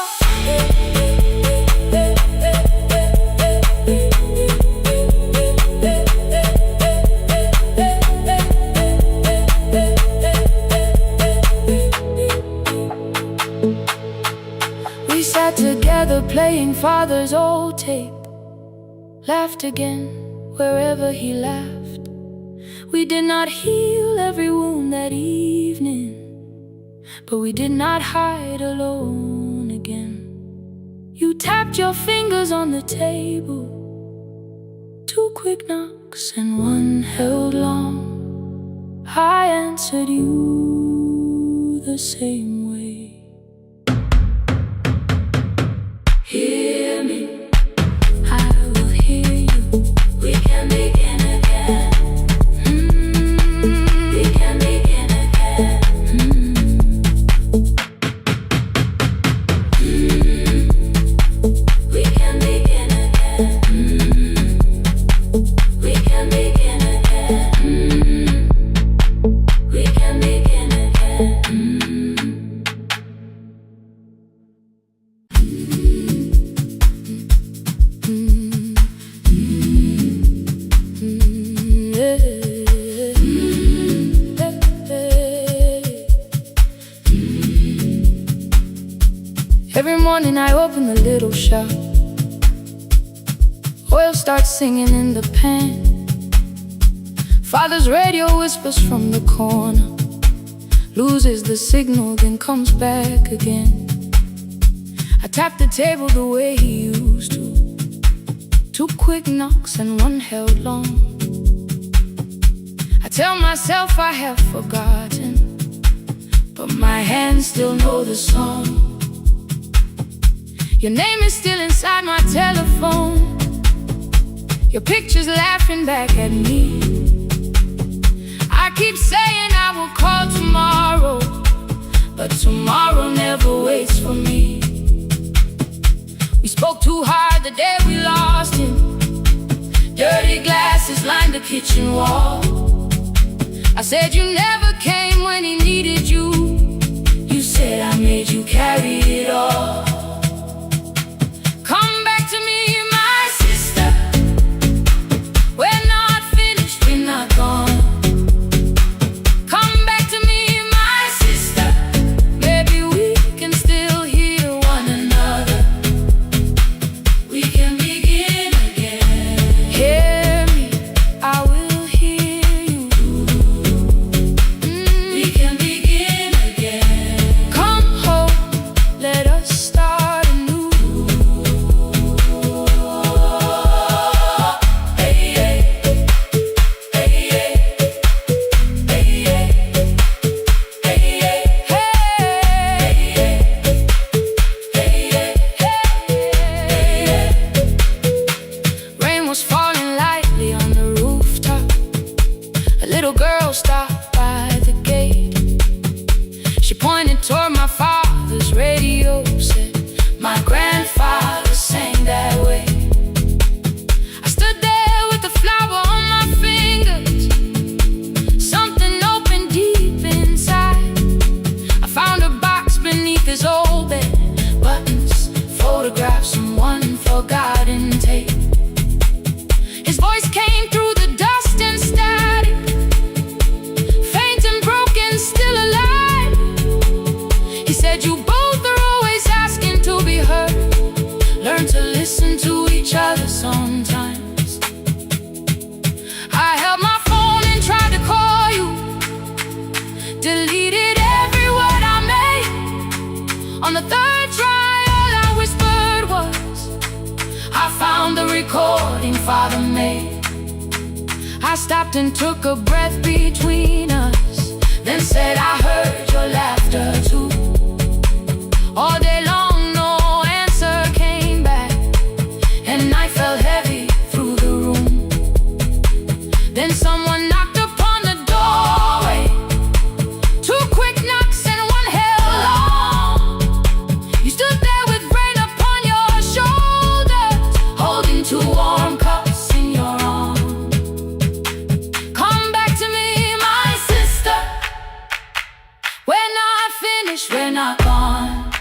We sat together playing Father's old tape, laughed again wherever he laughed. We did not heal every wound that evening, but we did not hide alone again. You tapped your fingers on the table, 2 quick knocks and one held long. I answered you the same way. Hear me, I will hear you. We can begin again. We can begin again. We can begin again. We can begin again. We can begin again. Every morning I open the little shop, oil starts singing in the pan. Father's radio whispers from the corner, loses the signal then comes back again. I tap the table the way he used to, 2 quick knocks and one held long. I tell myself I have forgotten, but my hands still know the song. Your name is still inside my telephone, your picture's laughing back at me. I keep saying I will call tomorrow, but tomorrow never waits for me. We spoke too hard the day we lost him. Dirty glasses lined the kitchen wall. I said you never came when he needed you. You said I made you carry it all. Come back to me, my sister. We're not finished, we're not gone. Come back to me, my sister. Maybe we can still hear one another. We can begin again. Hear me, I will hear you. We can begin again. Come home, let us start. I stopped and took a breath between us, then said I heard your laughter too. All day long no answer came back, and I felt heavy through the room. Then someone knocked upon the doorway. Two quick knocks and one held long. You stood there with rain upon your shoulders, holding two warm cups in your arms. Come back to me, my sister. We're not finished, we're not gone.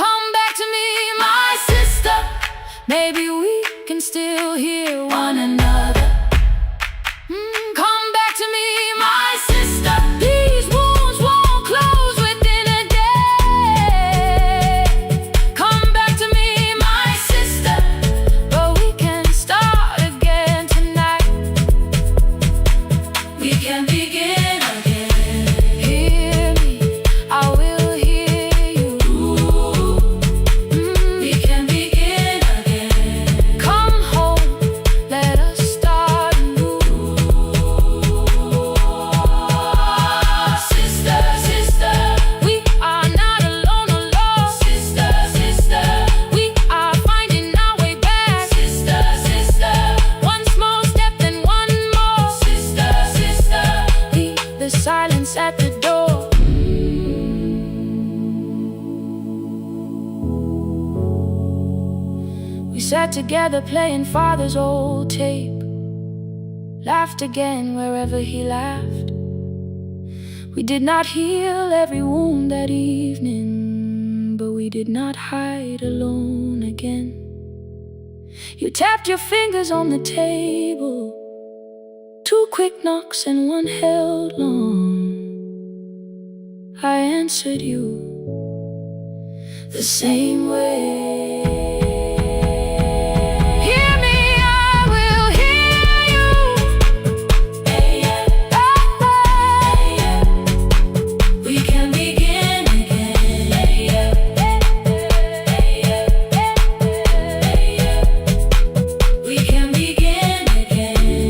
Come back to me, my sister. Maybe we can still hear one another. Come back to me, my sister. These wounds won't close within a day. Come back to me, my sister. But we can start again tonight. We can begin again. Hear me, I will hear you. We can begin again. Come home, let us start anew. Sister, sister, we are not alone, alone. Sister, sister, we are finding our way back. Sister, sister, one small step then one more. Sister, sister, leave the silence at the door. We sat together playing father's old tape, laughed again wherever he laughed. We did not heal every wound that evening, but we did not hide alone again. You tapped your fingers on the table, two quick knocks and one held long. I answered you the same way. Hear me, I will hear you. We can begin again. We can begin again.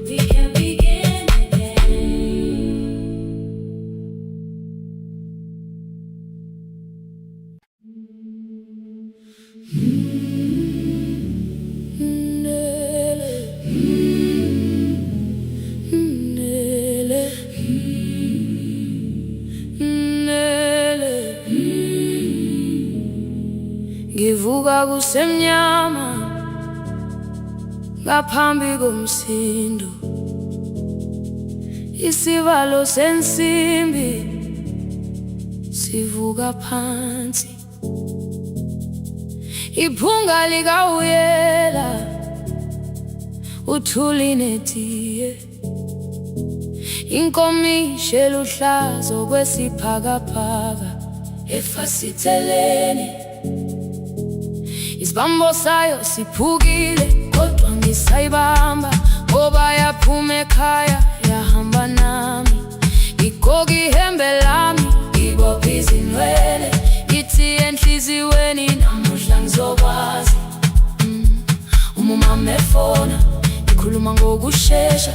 We can begin Ngivuka kusemnyama ngaphambi komsindo, isivalo sensimbi sivuka phansi, iphunga likawuyela uthuli netiye, inkomishi eluhlaza okwesiphakapaka efasiteleni. Isibambo sayo siphukile kodwa ngisayibamba, ngoba yaphuma ekhaya yahamba nami. Igoga ihembe lami, ibophe izinwele, ithi enhliziyweni namuhla ngizokwazi. Umama efona, ikhuluma ngokushesha,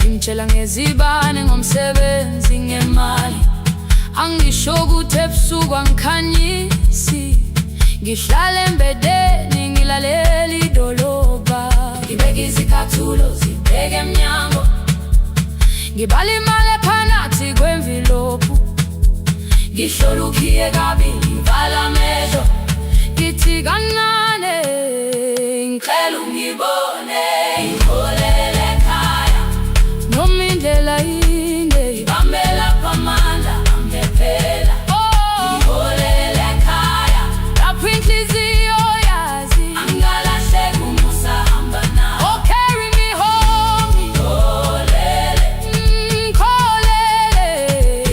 ingitshela ngezibane, ngomsebenzi, ngemali. Angisho ukuthi ebusuku angikhanyisi, ngihlala embedeni ngilalela idolobha. Ngibeka izicathulo zibheke emnyango, ngibala imali ephakathi kwemvilophu, ngihlola ukhiye kabili, ngivala amehlo, ngithi kancane ngicela ungibone, ngiholele ekhaya noma indlela inde, ngibambela phamandla angephela. Ngiholele ekhaya lapho inhliziyo yazi angalahleki uma usahamba nawe. Oh, carry me home, ngiholele, ngiholele,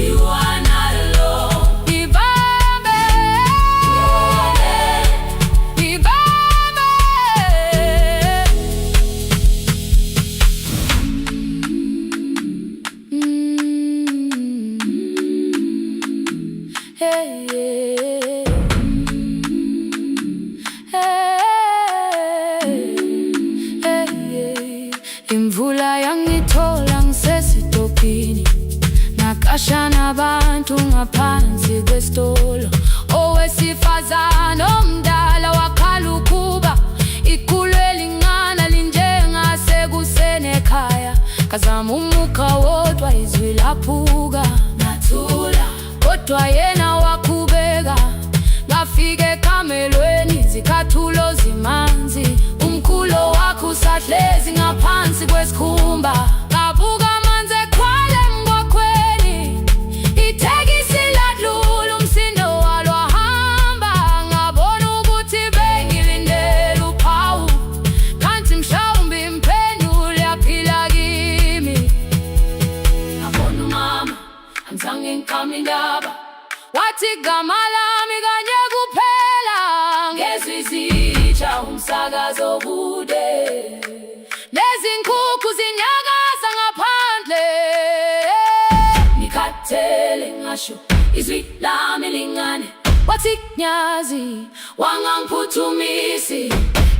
you are not alone. Ngibambe, ngiholele, ngibambe. kunabantu ngaphansi kwesitolo, owesifazane omdala wakhala ukuba ikhulu elingana linjengasekuseni ekhaya. Kazama umukha wodwa izwi laphuka, nathula kodwa yena wakhubeka. Ngafika ekamelweni zikathulo zimanzi, umkhulo wakhe usahlezi ngaphansi kwesikhumba. Ngabuka amanzi ekhwale mgwaqweni, itekisi ladlula umsindo walo wahamba. Ngabona ukuthi bengilindele uphawu, kanti mhlawumbe impendulo yaphila kimi. Ngabona umama angizange ngikame indaba, wathi igama lami kanye kuphela. Ngezwi zitsha umsakazo kude, nezinkukhu zinyakaza ngaphandle. Ngikhathele ngasho izwi lami lingane, wathi nyazi wangangiphuthumisi.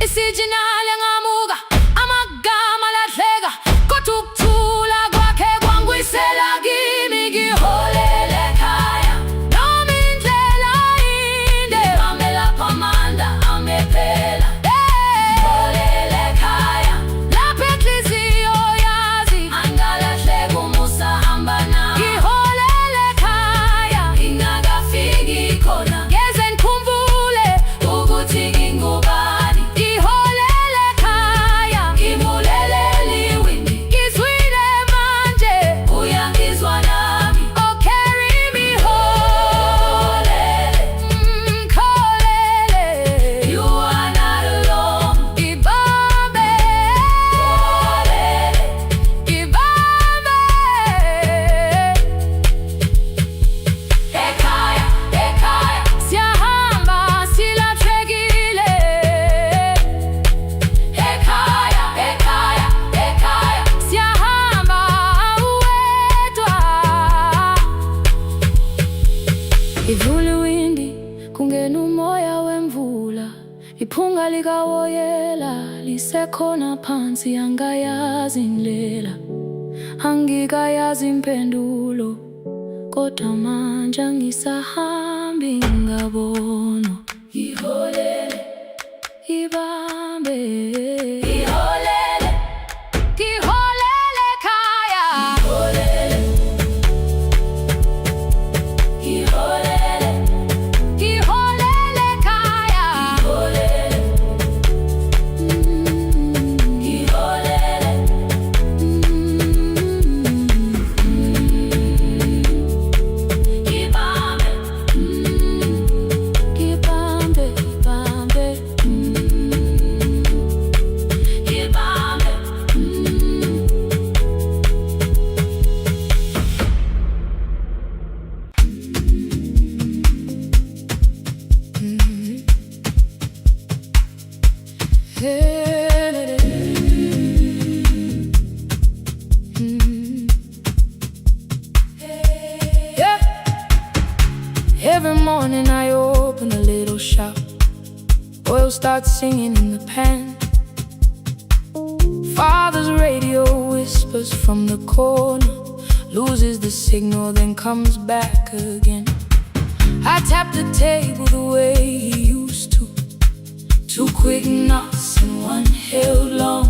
Isijinali ngamuka, amagama lahleka, kodwa ukuthula kwakhe kwangwisela kimi. Ngiholele ekhaya noma indlela inde, ngihame lapho amandla amephela. Ngiholele ekhaya lapho inhliziyo yazi angalahleka umusa hamba nami. Ngiholele ekhaya ingakafiki khona, ngeze ngikhumbule ukuthi ngingubani. Ngiholele ekhaya ngivulelele iwindi, ngizwile manje uyangizwa nami. Oh carry me holele, kholele, you are not alone. Ibambe holele, ibambe. Ekhaya, ekhaya siyahamba silahlekile. Ekhaya, ekhaya, ekhaya siyahamba uwedwa. Ivule iwindi kungena umoya wemvula, iphunga likawoyela lisekhona phansi. Angayazi indlela, angikayazi impendulo, kodwa manje angisahambi ngabona. Ngiholele, ibambe, ngiholele, ngiholele ekhaya. Ngiholele, ngiholele, ngiholele ekhaya. Ngiholele, ngiholele, ibambe, ibambe, ibambe, ibambe. Yeah. Every morning I open a little shop, oil starts singing in the pan. Father's radio whispers from the corner, loses the signal then comes back again. I tap the table the way he used to, 2 quick knocks and 1 held long.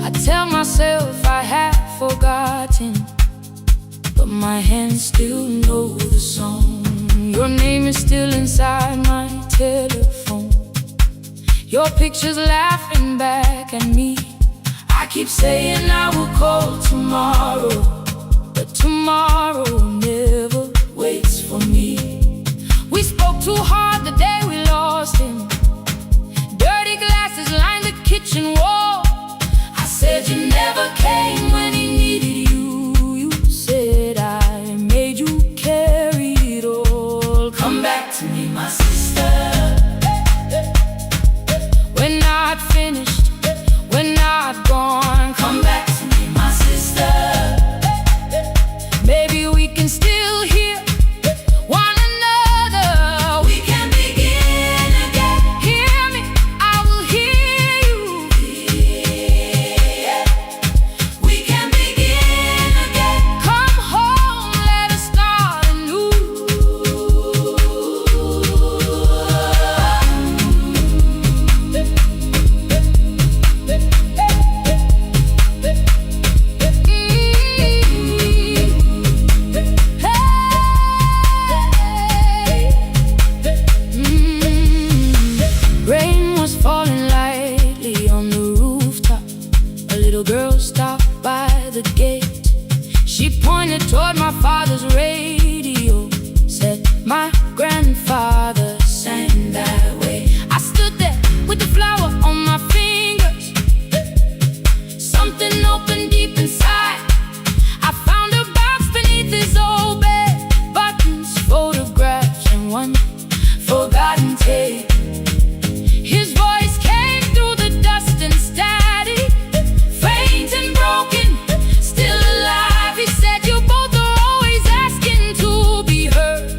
I tell myself I have forgotten, but my hands still know the song. Your name is still inside my telephone, your picture's laughing back at me. I keep saying I will call tomorrow, but tomorrow never waits for me. We spoke too hard the day we lost him, dirty glasses lined the kitchen wall. I said you never came when he needed you. You said I made you carry it all. Come back to me, my sister, we're not finished, we're not gone. Come back to me, my sister, maybe we can still hear one another. We can begin again. Hear me, I will hear you. Yeah. We can begin again. Come home, let us start forgotten tape. His voice came through the dust and static, faint and broken, still alive. He said, you both are always asking to be heard.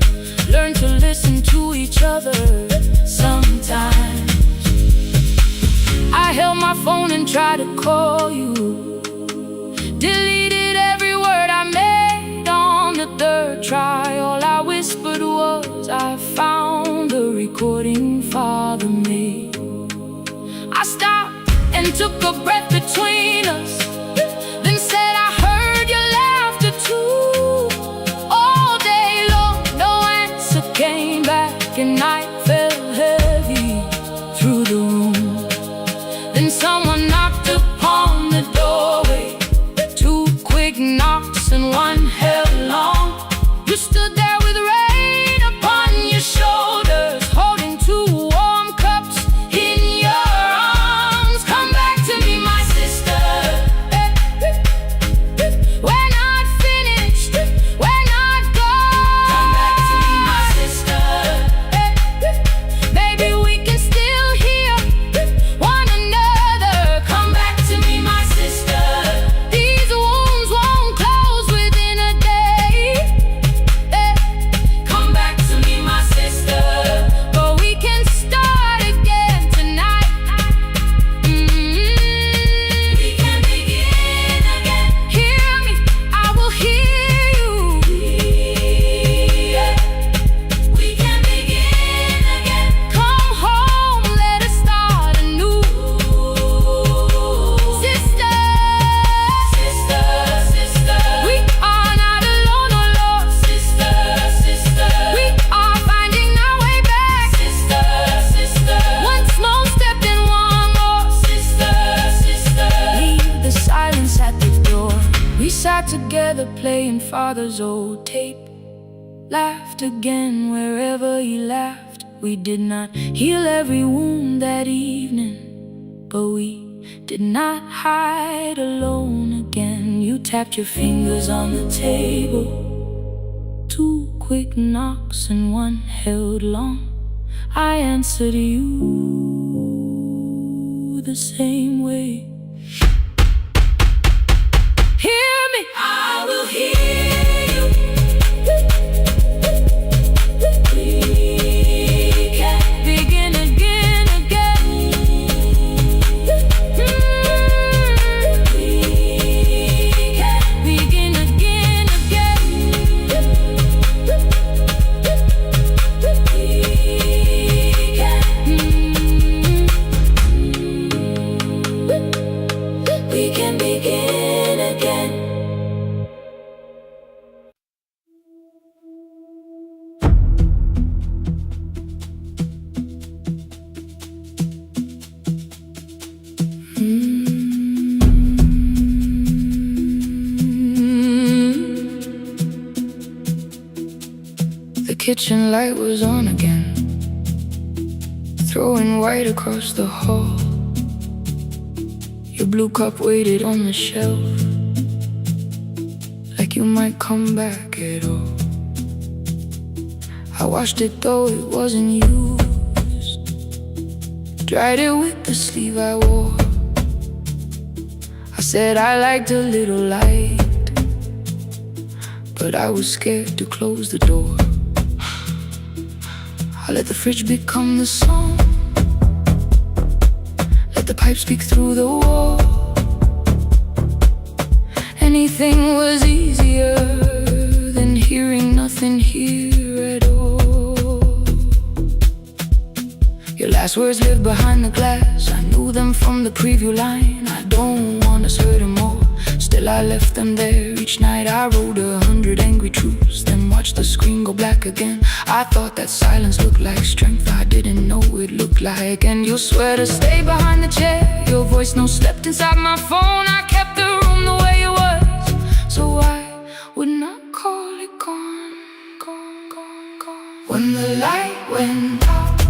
Learn to listen to each other sometimes. I held my phone and tried to call you, deleted every word I made on the third try. All I whispered was, I found the recording Father made. I stopped and took a breath between us, then said, I heard your laughter too. All day long, no answer came back, and night fell heavy through the room. Then someone knocked upon the doorway, 2 quick knocks and one held long. You stood there with rain upon your shoulders, holding 2 warm cups in your arms. Come back to me, my sister. We're not finished, we're not gone. Come back to me, my sister. Baby, we can still hear one another. Come back to me, my sister. These wounds won't close within a day. Come back to me, my sister. But we can start again tonight. We can begin again. Hear me, I will hear you. We can begin again. Come home, let us start anew. Sister, sister, sister, we are not alone, oh Lord. Sister, sister, we are finding our way back. Sister, sister, one small step and one more. Sister, sister, leave the silence at the door. We sat together playing Father's old tape, laughed again wherever he laughed. We did not heal every wound that evening, but we did not hide alone again. You tapped your fingers on the table, 2 quick knocks and one held long. I answered you the same way. Hear me, I will hear you. We can begin again, again. We can begin again, again. We can begin again. The kitchen light was on again, throwing white across the hall. Your blue cup waited on the shelf, like you might come back at all. I washed it though it wasn't used, dried it with the sleeve I wore. I said I liked a little light, but I was scared to close the door. I let the fridge become the song, let the pipe speak through the wall. Anything was easier than hearing nothing here at all. Your last words live behind the glass, I knew them from the preview line. I don't wanna hurt them more, still I left them there. Each night I wrote 100 angry truths, then watched the screen go black again. I thought that silence looked like strength, I didn't know it looked like. And you swear to stay behind the chair, your voice no slept inside my phone. I kept the room the way it was, so I would not call it gone, gone, gone, gone. When the light went out,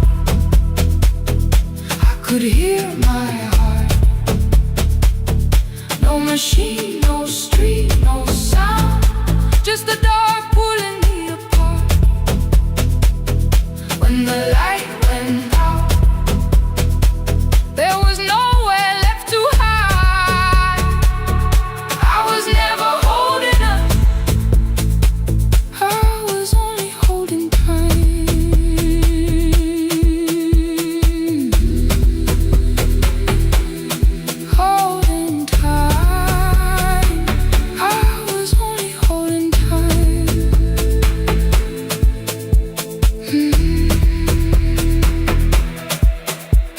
I could hear my heart. No machine, no street, no sound, just the dark pulling me apart. When When the light went out, there was nowhere left to hide. I was never holding us, I was only holding time. Holding time, I was only holding time.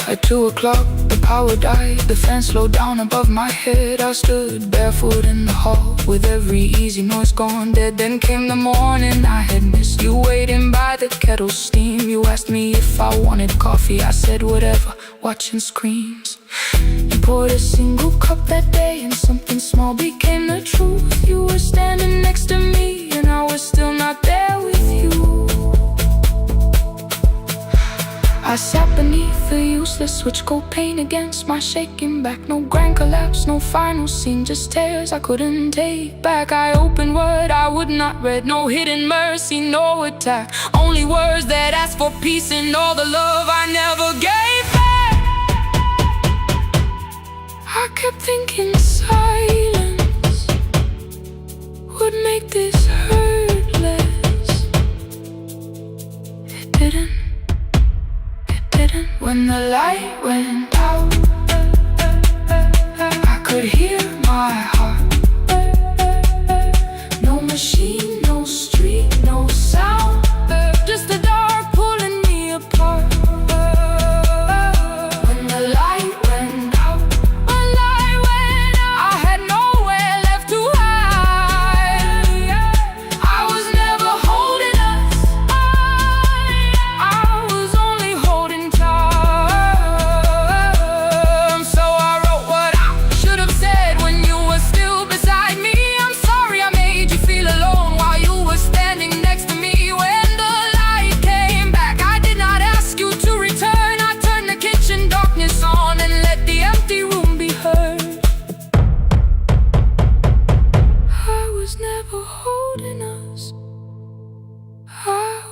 At 2 o'clock, the power died. The fan slowed down above my head. I stood barefoot in the hall with every easy noise gone dead. Then came the morning I had missed. You waiting by the kettle steam. You asked me if I wanted coffee. I said whatever, watching screens. You poured a single cup that day, and something small became the truth. You were standing next to me, and I was still not there with you. I sat beneath the useless switch, cold pain against my shaking back. No grand collapse, no final scene, just tears I couldn't take back. I opened what I would not read, no hidden mercy, no attack. Only words that asked for peace and all the love I never gave back. I kept thinking silence would make this hurt less. It didn't. When the light went out, I could hear my heart. No machine, no street, no sound, just the dark pulling me apart. When the light went out, I had nowhere left to hide. I was never holding us, I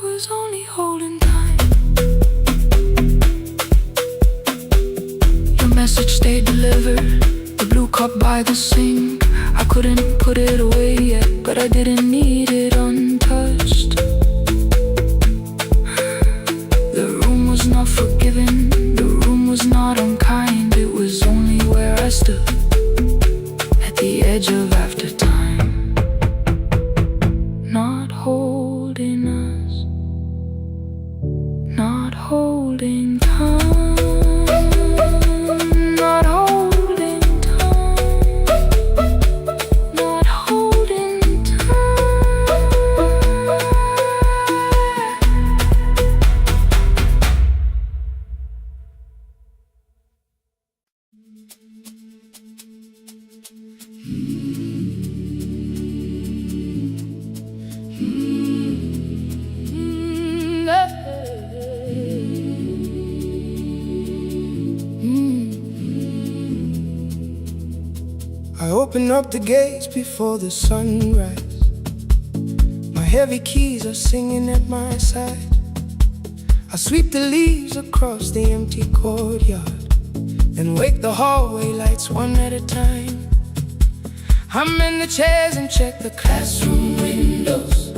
was only holding time. Message stayed delivered, the blue cup by the sink. I couldn't put it away yet, but I didn't need it untouched. The room was not forgiving, the room was not unkind. It was only where I stood, at the edge of after time. Not holding us, not holding time. I open up the gates before the sunrise. My heavy keys are singing at my side. I sweep the leaves across the empty courtyard and wake the hallway lights one at a time. I'm in the chairs and check the classroom windows,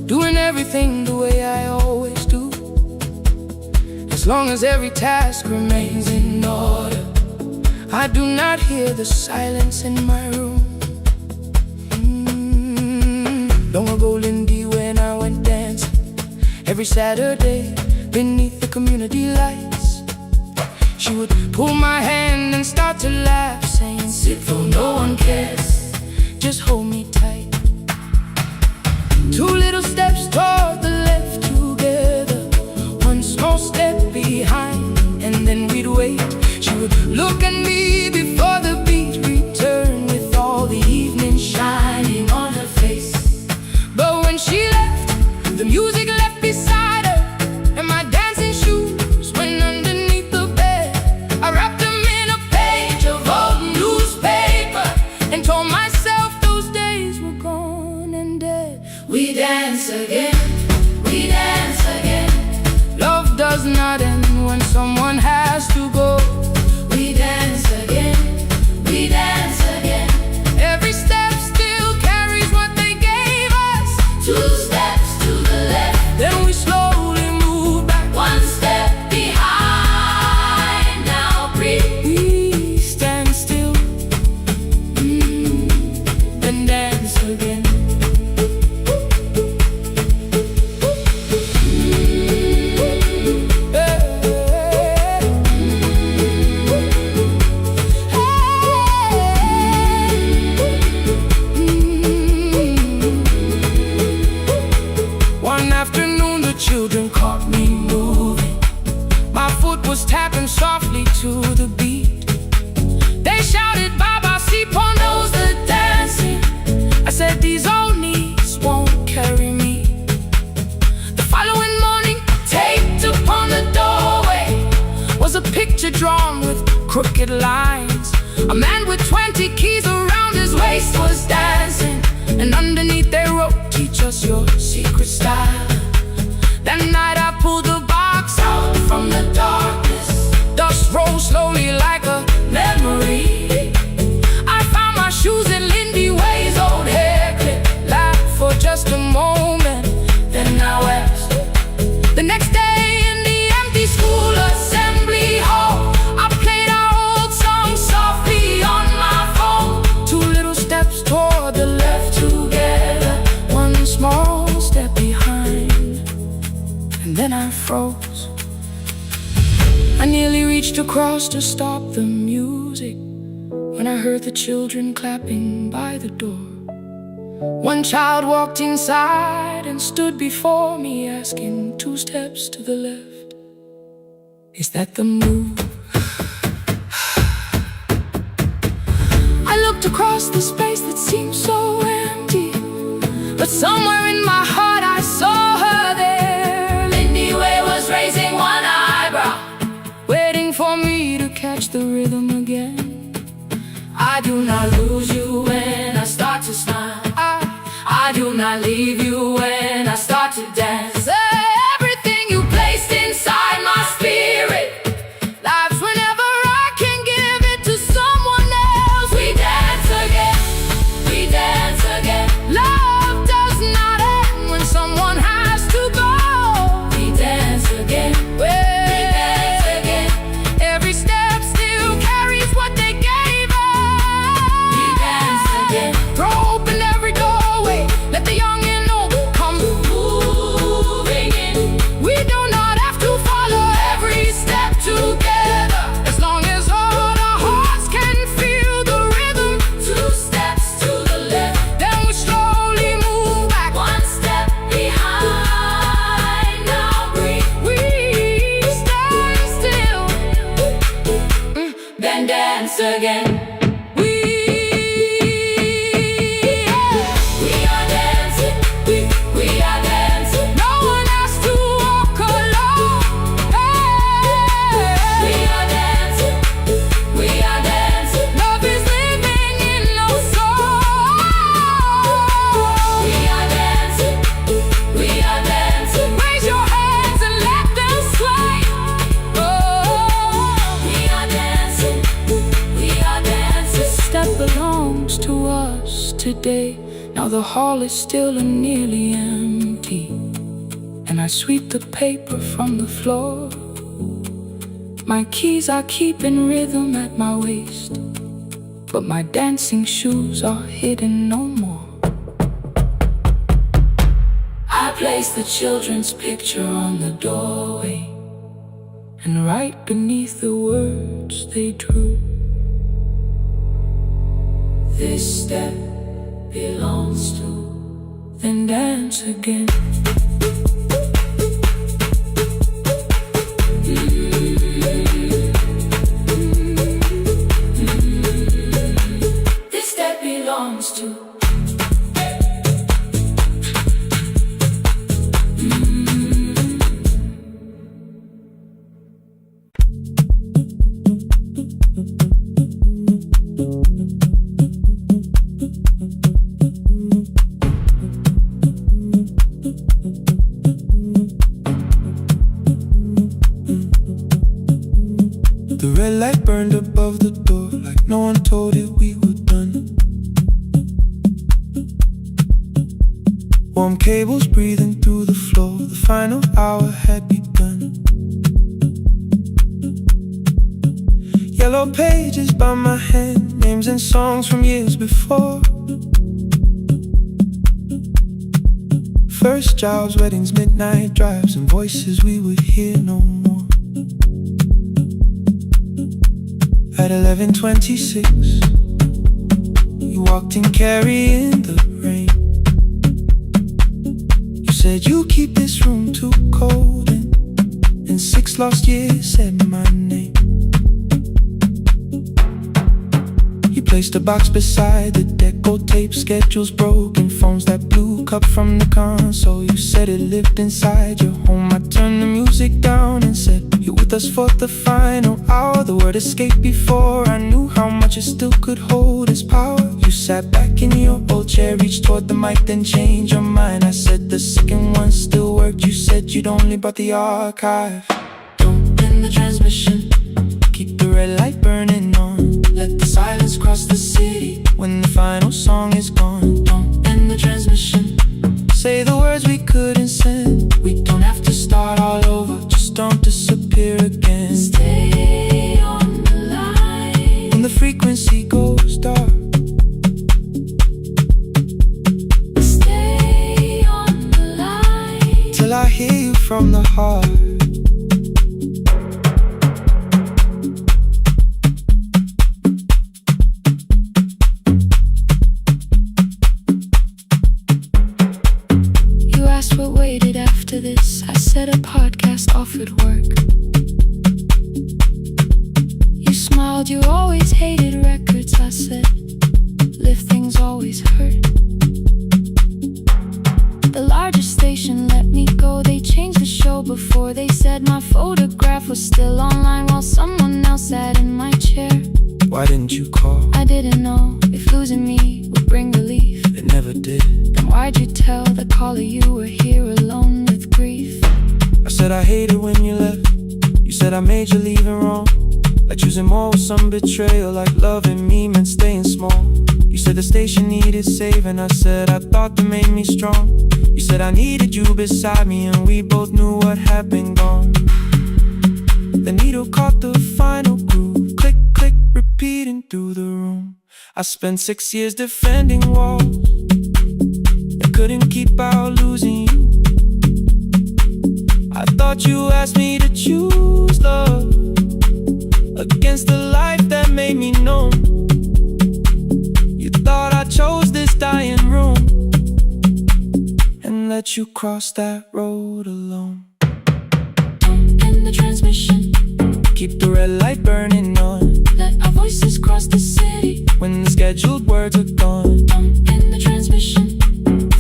doing everything the way I always do. As long as every task remains in order, I do not hear the silence in my room. Long ago, Lindy, when I went dancing every Saturday beneath the community lights, she would pull my hand and start to laugh, saying, "Sit for no one cares, just hold me tight." 2 little steps toward the left together, 1 small step behind, and then we'd wait. She would look at me before the beat returned, with all the evening shining on her face. But when she left, the music left beside her, and my dancing shoes went underneath the bed. I wrapped them in a page of old newspaper and told myself those days were gone and dead. We dance again, we dance again. Love does not end when someone has to go. We dance again, we dance again. Every step still carries what they gave us. 2 steps to the left, Then we slowly move back. 1 step behind. Now breathe. We stand still, then dance again. One afternoon the children caught me moving. My foot was tapping softly to the beat. They shouted, Baba, Sipo knows the dancing. I said, these old knees won't carry me. The following morning, taped upon the doorway was a picture drawn with crooked lines. A man with 20 keys around his waist was dancing, and underneath they wrote, teach us your secret style. That night I pulled the box out from the darkness. Dust rose slowly like a memory. I found my shoes in Lindy Way's old hair clip. Laughed for just a moment, then I wept. The next day in the empty school assembly hall, I played our old song softly on my phone. 2 little steps toward the left together, 1 small step behind. And then I froze. I nearly reached across to stop the music when I heard the children clapping by the door. One child walked inside and stood before me asking, 2 steps to the left, is that the move? I looked across the space that seemed so empty, but somewhere in my heart I saw her there. Lindy Way was raising 1 eyebrow, Waiting for me to catch the rhythm again. I do not lose you when I start to smile. I do not leave you when I start to dance. Everything you placed inside my spirit Lives whenever I can give it to someone else. We dance again, we dance again. Love does not end when someone has to go. We dance again, we dance again. Every step still carries what they gave us. We dance again. Throw open every doorway, let the young and old come Moving in, We do not have to follow every step together, as long as all our hearts can feel the rhythm. 2 steps to the left, Then we slowly move back. 1 step behind. Now breathe, We stand still, then dance again. we We are dancing, we are dancing. No one has to walk alone. We are dancing, we are dancing. Love is living in no soul. We are dancing, we are dancing. Raise your hands and let them sway. We are dancing, we are dancing. That belongs to us today. Now the hall is still and nearly empty, and I sweep the paper from the floor. My keys I keep in rhythm at my waist, but my dancing shoes are hidden no more. I place the children's picture on the doorway, and right beneath the words they drew, this step belongs to, then dance again. This step belongs to. The red light burned above the door, like no one told it we were done. Warm cables breathing through the floor, the final hour had begun. Yellow pages by my hand, names and songs from years before. First jobs, weddings, midnight drives, and voices we would hear no more. At 11:26, you walked in carrying the rain. You said you keep this room too cold, and in 6 lost years said my name. You placed a box beside the deco tape, schedules broken, phones that blew, cup from the console. You said it lived inside your home. I turned the music down and said, you're with us for the final hour. The word escaped before I knew how much it still could hold its power. You sat back in your old chair, reached toward the mic, then changed your mind. I said the second one still worked. You said you'd only brought the archive. Don't end the transmission, keep the red light burning on. Let the silence cross the city when the final song is gone. Don't end the transmission, say the words we couldn't send. We don't have to start all over, just don't disappear again. Stay on the line when the frequency goes dark. Stay on the line till I hear you from the heart. What waited after this? I said a podcast offered work. You smiled, you always hated records. I said, live things always hurt. The largest station let me go. They changed the show before they said my photograph was still online while someone else sat in my chair. Why didn't you call? I didn't know if losing me would bring relief. It never did. Then why'd you tell the caller you were here alone with grief? I said I hated when you left. You said I made you leaving wrong, like choosing more with some betrayal, like loving me meant staying small. You said the station needed saving. I said I thought that made me strong. You said I needed you beside me, and we both knew what had been gone. The needle caught the final groove, click, click, repeating through the room. I spent 6 years defending walls that couldn't keep out losing you. I thought you asked me to choose love against the life that made me numb. You thought I chose this dying room and let you cross that road alone. Don't end the transmission, keep the red light burning on. let our voices cross the city when the scheduled words are gone. Don't end the transmission,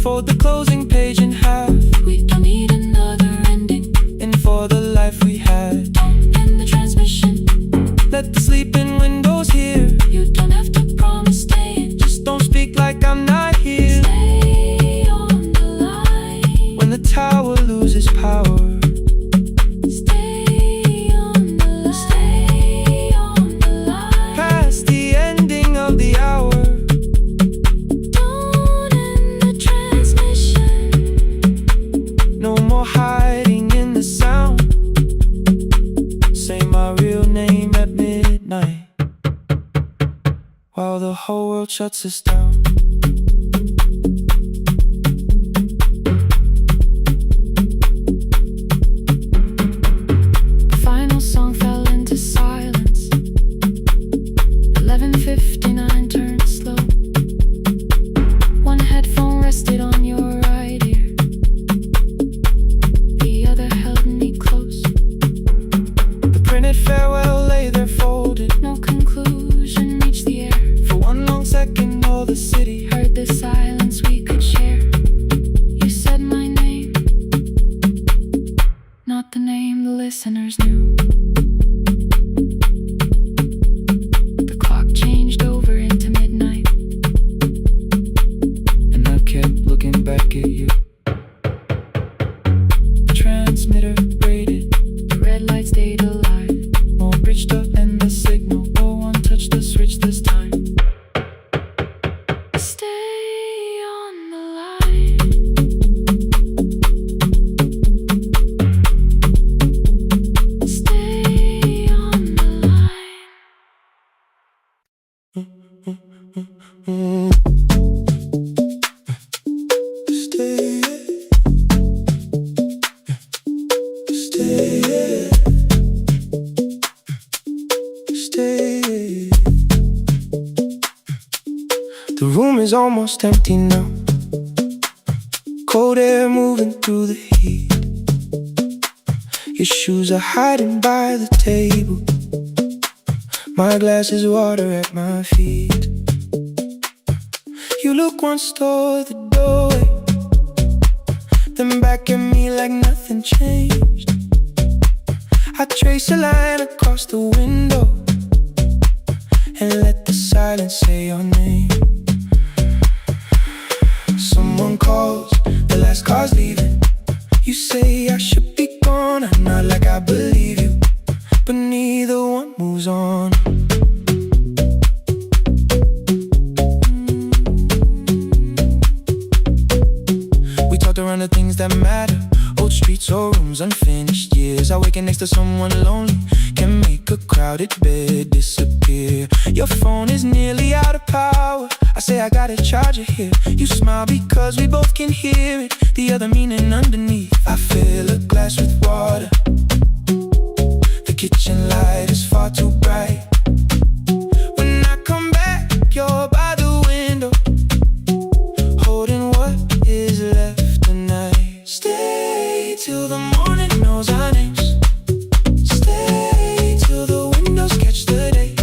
fold the closing page in half. we don't need another ending. And for the life we had, Don't end the transmission, let the sleeping windows hear. you don't have to promise staying. Just don't speak like I'm not here. Stay on the line When the tower loses power, stay on the line, stay on the line. past the ending of the hour. Don't end the transmission, No more hiding in the sound. Say my real name at midnight while the whole world shuts us down. the final song fell into silence. 11:59 turned slow. One headphone rested on your right ear, the other held me close. The printed farewell lay there folded. No conclusion reached the air. For one long second all the city Heard the silence we could share. You said my name, not the name the listeners knew. The clock changed over into midnight, and I kept looking back at you. The transmitter braided, the red light stayed alive. more bridged up and is almost empty now. Cold air moving through the heat. Your shoes are hiding by the table. My glass is water at my feet. You look once toward the doorway, then back at me like nothing changed. I trace a line across the window and let the silence say your name. Someone calls, the last car's leaving. You say I should be gone, I nod like I believe you, but neither one moves on. We talked around the things that matter, old streets or rooms, unfinished years. Awaken next to someone lonely can make a crowded bed disappear. Your phone is nearly out of power. I say I got a charger here. You smile because we both can hear it, the other meaning underneath. I fill a glass with water. The kitchen light is far too bright. When I come back, you're by the window, holding what is left tonight. Stay till the morning knows our names. Stay till the windows catch the day.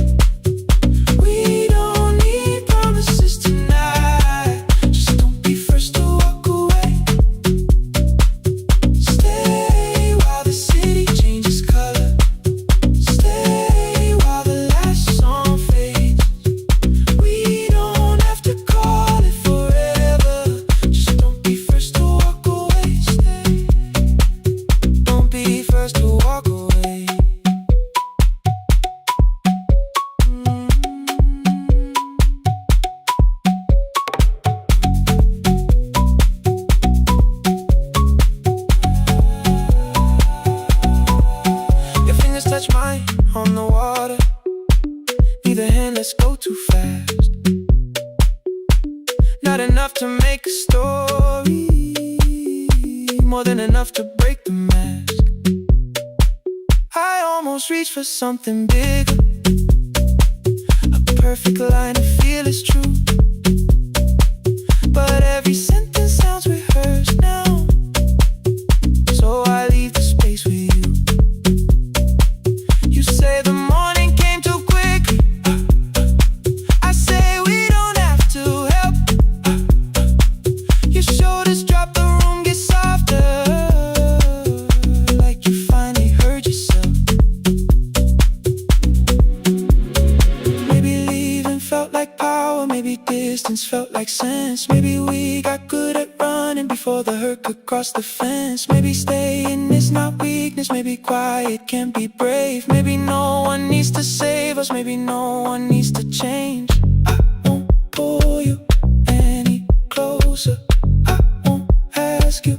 We don't need promises tonight. Just don't be first to walk away. Stay while the city changes color. Stay while the last song fades. We don't have to call it forever. Just don't be first to walk away. Stay. Don't be first to walk away. Your fingers touch mine on the water. Neither hand, let's go too fast. Not enough to make a story, more than enough to break the mask. I almost reach for something bigger, a perfect line of feel is true. But every sentence sounds rehearsed now, so I leave the space with you. You say the morning came too quickly. I say we don't have to help. Your shoulders drop, the room gets softer, like you finally heard yourself. Maybe leaving felt like power, maybe distance felt like sense. Maybe we got good at running before the hurt could cross the fence. Maybe staying is not weakness, maybe quiet can be brave. Maybe no one needs to save us, maybe no one needs to change. I won't pull you any closer. I won't ask you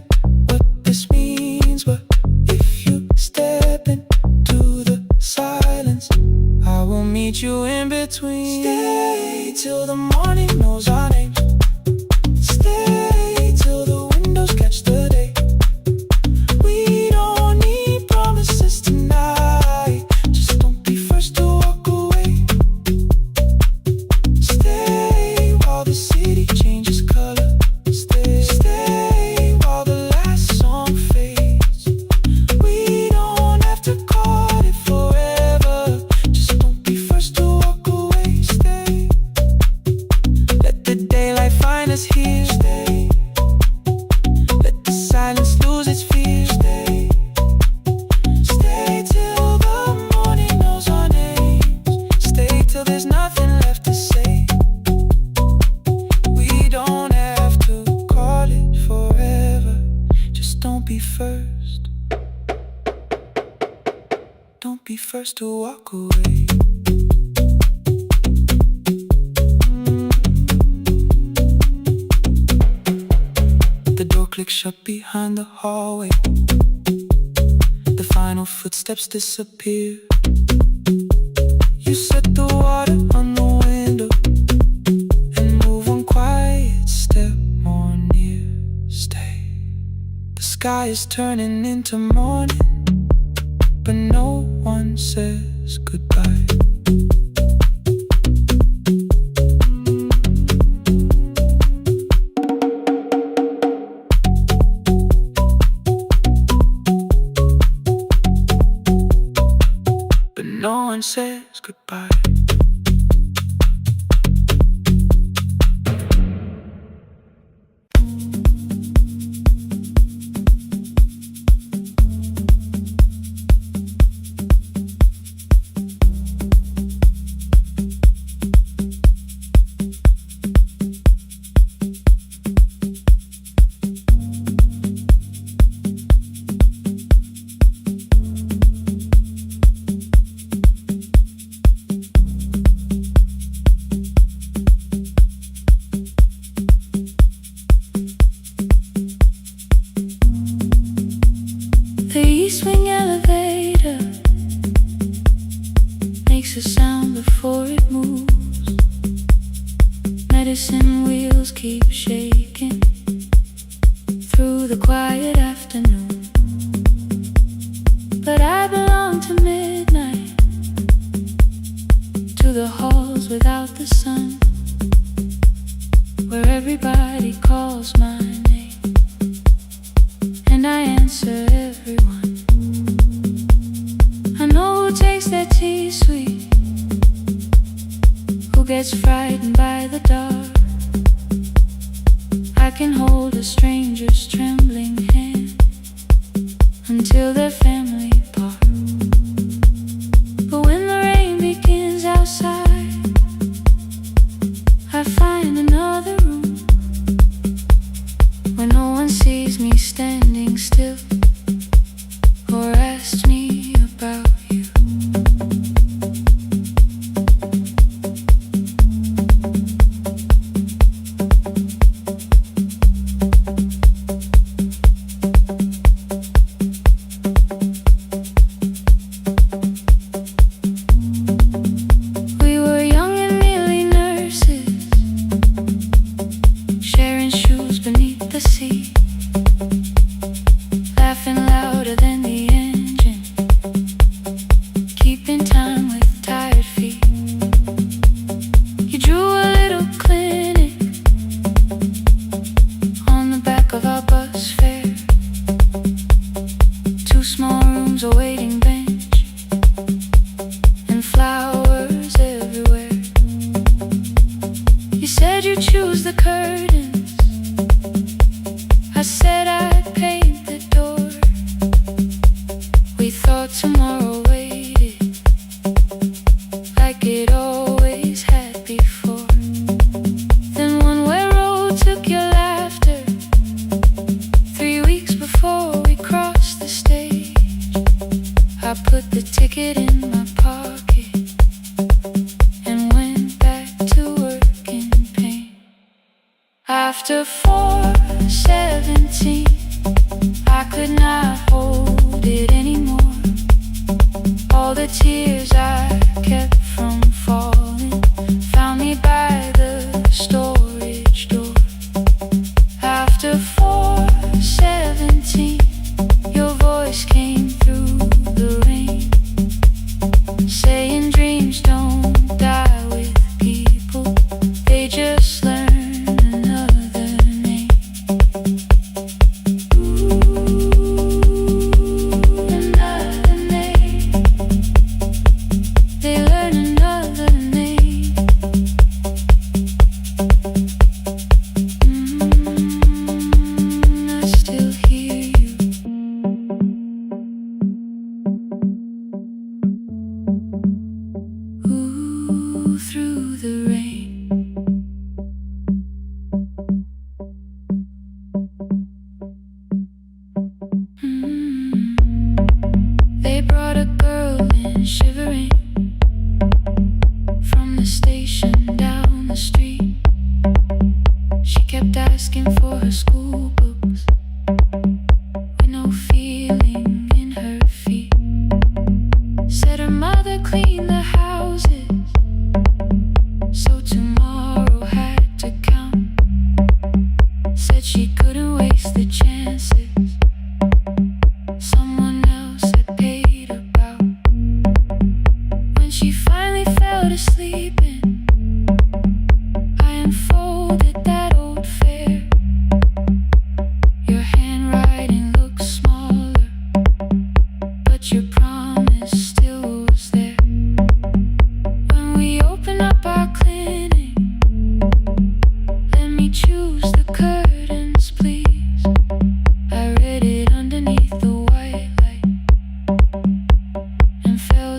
what this means, but if you step into the silence, I will meet you in between. Stay till the morning knows our names. Stay till the windows catch the day. We don't need promises tonight. Just don't be first to walk away. Stay while the city changes color. Stay while the last song fades. We don't have to call it forever. Just don't be first to walk away. Stay. Let the daylight find us here. Stay. Let the silence lose its fear. Stay. Stay till the morning knows our names. Stay till there's nothing left to say. We don't have to call it forever. Just don't be first. Don't be first to walk away. The door clicks shut behind the hallway. The final footsteps disappear. You set the water on the window and move one quiet step more near. Stay. The sky is turning into morning, but no one says goodbye. but no one says goodbye. The east wing elevator makes a sound before it moves. Medicine wheels keep shaking through the quiet afternoon. But I belong to midnight, to the halls without the sun, where everybody calls my name and I answer everyone. I know who takes their tea sweet, who gets frightened by the dark. I can hold a stranger's trembling hand until their family part. But when the rain begins outside, I find another room where no one sees me standing still or asks me about you. We were young and nearly nurses, sharing shoes beneath the sea, laughing louder than the engine, keeping time with tired feet. You drew a little clinic on the back of our bus fare, 2 small rooms, a waiting bench, and flowers everywhere. You said you'd choose the curtains, I said I'd paint the door. We thought tomorrow waited like it always had before. Then one way road took your laughter, 3 weeks before we crossed the stage. I put the ticket in my pocket and went back to work in pain. After 4:17, I could not hold it anymore. All the tears I kept from falling found me by the storage door. After 4:17, your voice came through the rain, saying dreams don't die with people, they just learn another name. Another name. They learn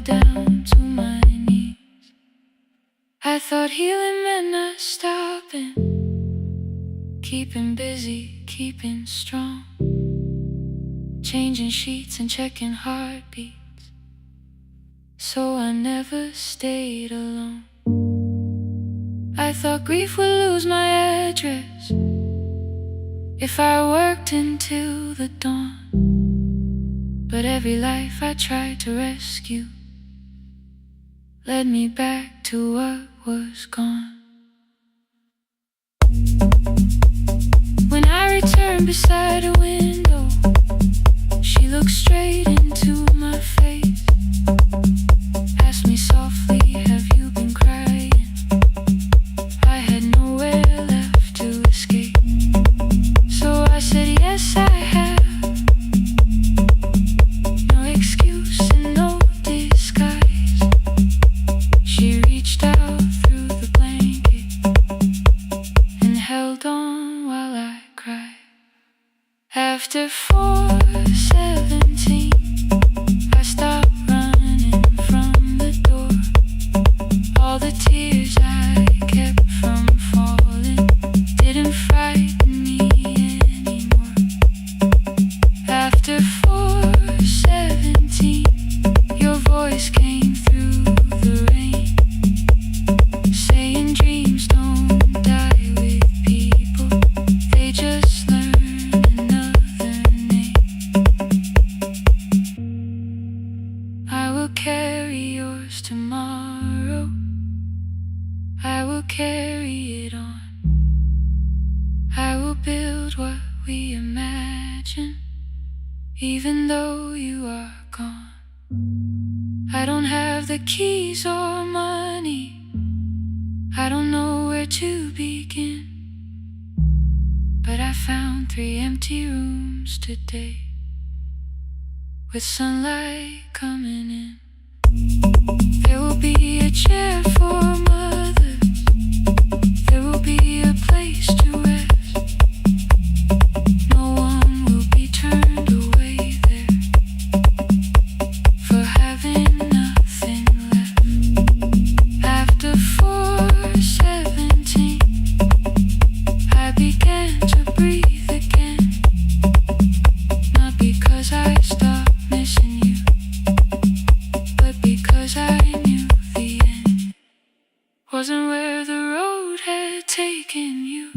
down to my knees. I thought healing meant not stopping, keeping busy, keeping strong, changing sheets and checking heartbeats, so I never stayed alone. I thought grief would lose my address if I worked until the dawn, but every life I tried to rescue led me back to what was gone. When I returned beside a window, she looked straight into my face, asked me softly, have you been crying? I had nowhere left to escape, so I said yes I have. No excuse and no disguise. She reached out through the blanket and held on while I cried. After 4:17, I stopped running from the door. All the tears I kept from falling didn't frighten me anymore. After 4:17, your voice came through the rain, saying dreams don't die with people, they just learn another name. I will carry yours tomorrow, I will carry it on. I will build what we imagine, even though you are gone. I don't have the keys or money, I don't know where to begin, but I found 3 empty rooms today, with sunlight coming in. There will be a chair for mothers, there will be a place to rest. No one will be turned away there for having nothing left. After 4:17, I began to breathe again, not because I stopped missing you, but because I knew the end wasn't where the road had taken you.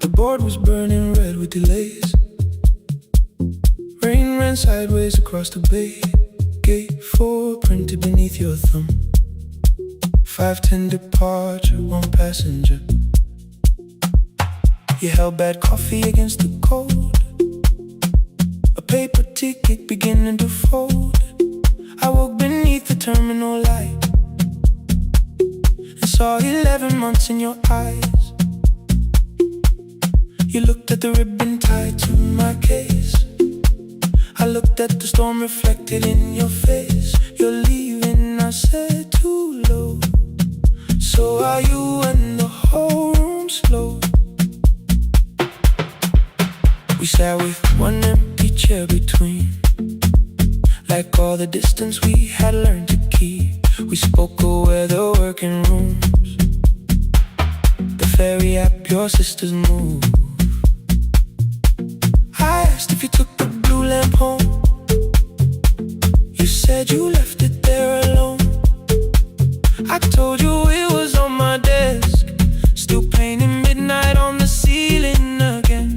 The board was burning red with delays. Rain ran sideways across the bay. Gate 4 printed beneath your thumb. 5:10 departure, 1 passenger. You held bad coffee against the cold, a paper ticket beginning to fold. I woke beneath the terminal light and saw 11 months in your eyes. You looked at the ribbon tied to my case. I looked at the storm reflected in your face. You're leaving, I said, too low. So are you, and the whole room slowed. We sat with 1 empty chair between, like all the distance we had learned to keep. We spoke of weather, working rooms, the ferry app your sisters move. I asked if you took the blue lamp home. You said you left it there alone. I told you it was on my desk, still painting midnight on the ceiling again.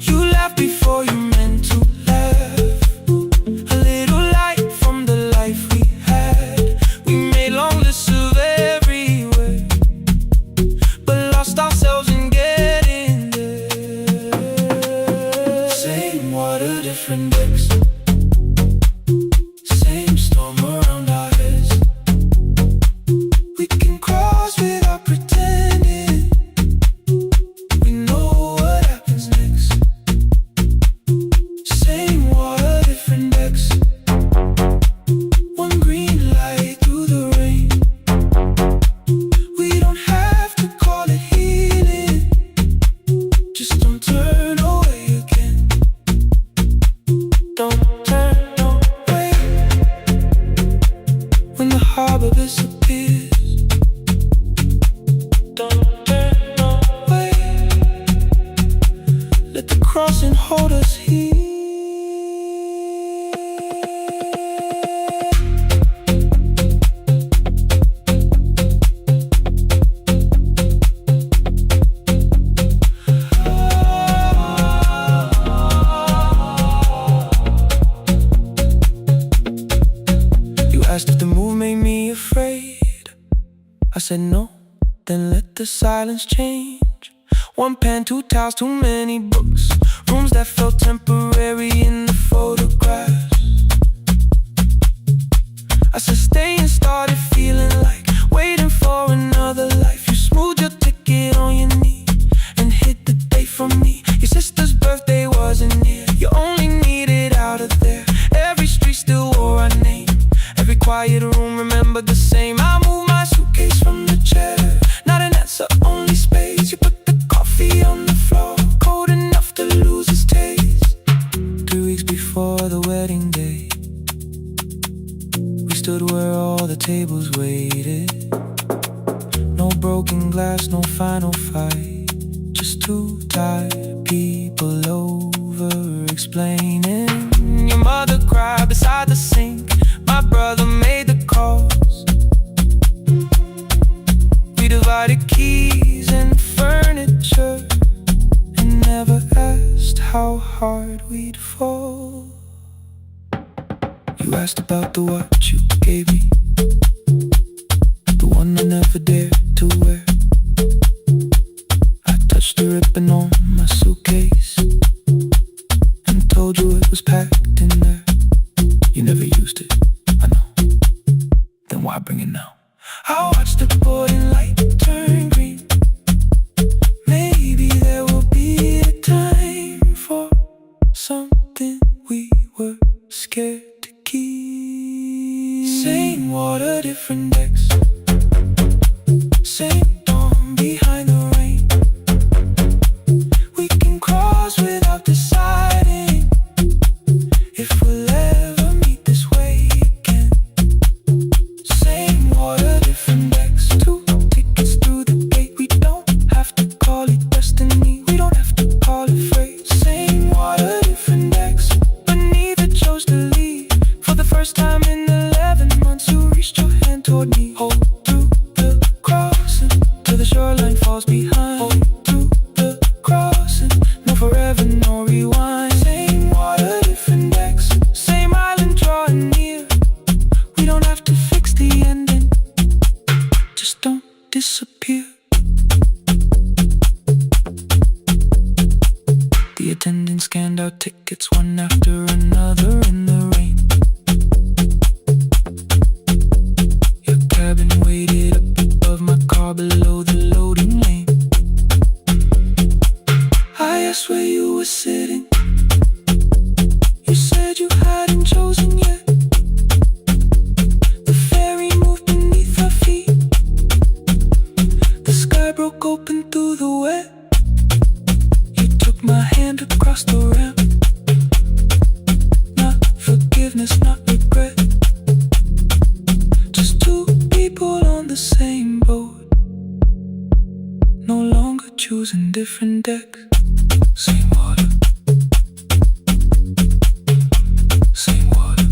You laughed before you meant to laugh, a little light from the life we had. We made long lists of everywhere, but lost ourselves in getting there. Same water, different decks, same storm around our heads. We can cross without pretending we know what happens next. Same said no, then let the silence change. One pen, two towels, too many books. Rooms that felt temporary in the photographs. I said stay and started feeling like waiting for another life. You smoothed your ticket on your knee and hit the date for me. Your sister's birthday wasn't near. You only needed out of there. Every street still wore our name. Every quiet room remembered the same. I moved my suitcase from the chair. Not an answer, only space. You put the coffee on the floor, cold enough to lose its taste. 3 weeks before the wedding day, we stood where all the tables waited. No broken glass, no final fight. Just two tired people over-explaining. Your mother cried beside the sink. My brother made the calls. We divided keys and furniture and never asked how hard we'd fall. You asked about the watch you gave me, the one I never dared to wear. I touched the ribbon on my suitcase and told you it was packed in there. You never used it, I know. Then why bring it now? I watched the boarding light turn green. Maybe there will be a time for something we were scared to keep. Same water, different decks. Same dawn behind the rain. We can cross without deciding if we'll ever meet this way again. Same water, different decks. 2 tickets through the gate. We don't have to call it destiny. We don't have to call it fate. Same water, different decks. But neither chose to leave. For the first time in 11 months, you reached your hand toward me. Hold through the crossing till the shoreline falls behind. Hold through the crossing. No forever, no rewind. Same water, different decks. Same island drawing near. We don't have to fix the ending. Just don't disappear. The attendant scanned our tickets one after another in the rain. Your cabin waited up above my car below the loading lane. I asked where you were sitting. You said you hadn't chosen yet. The ferry moved beneath our feet. The sky broke open through the wet. You took my hand across the ramp. Not forgiveness, not regret. Just two people on the same boat. No longer choosing different decks. Same water. Same water.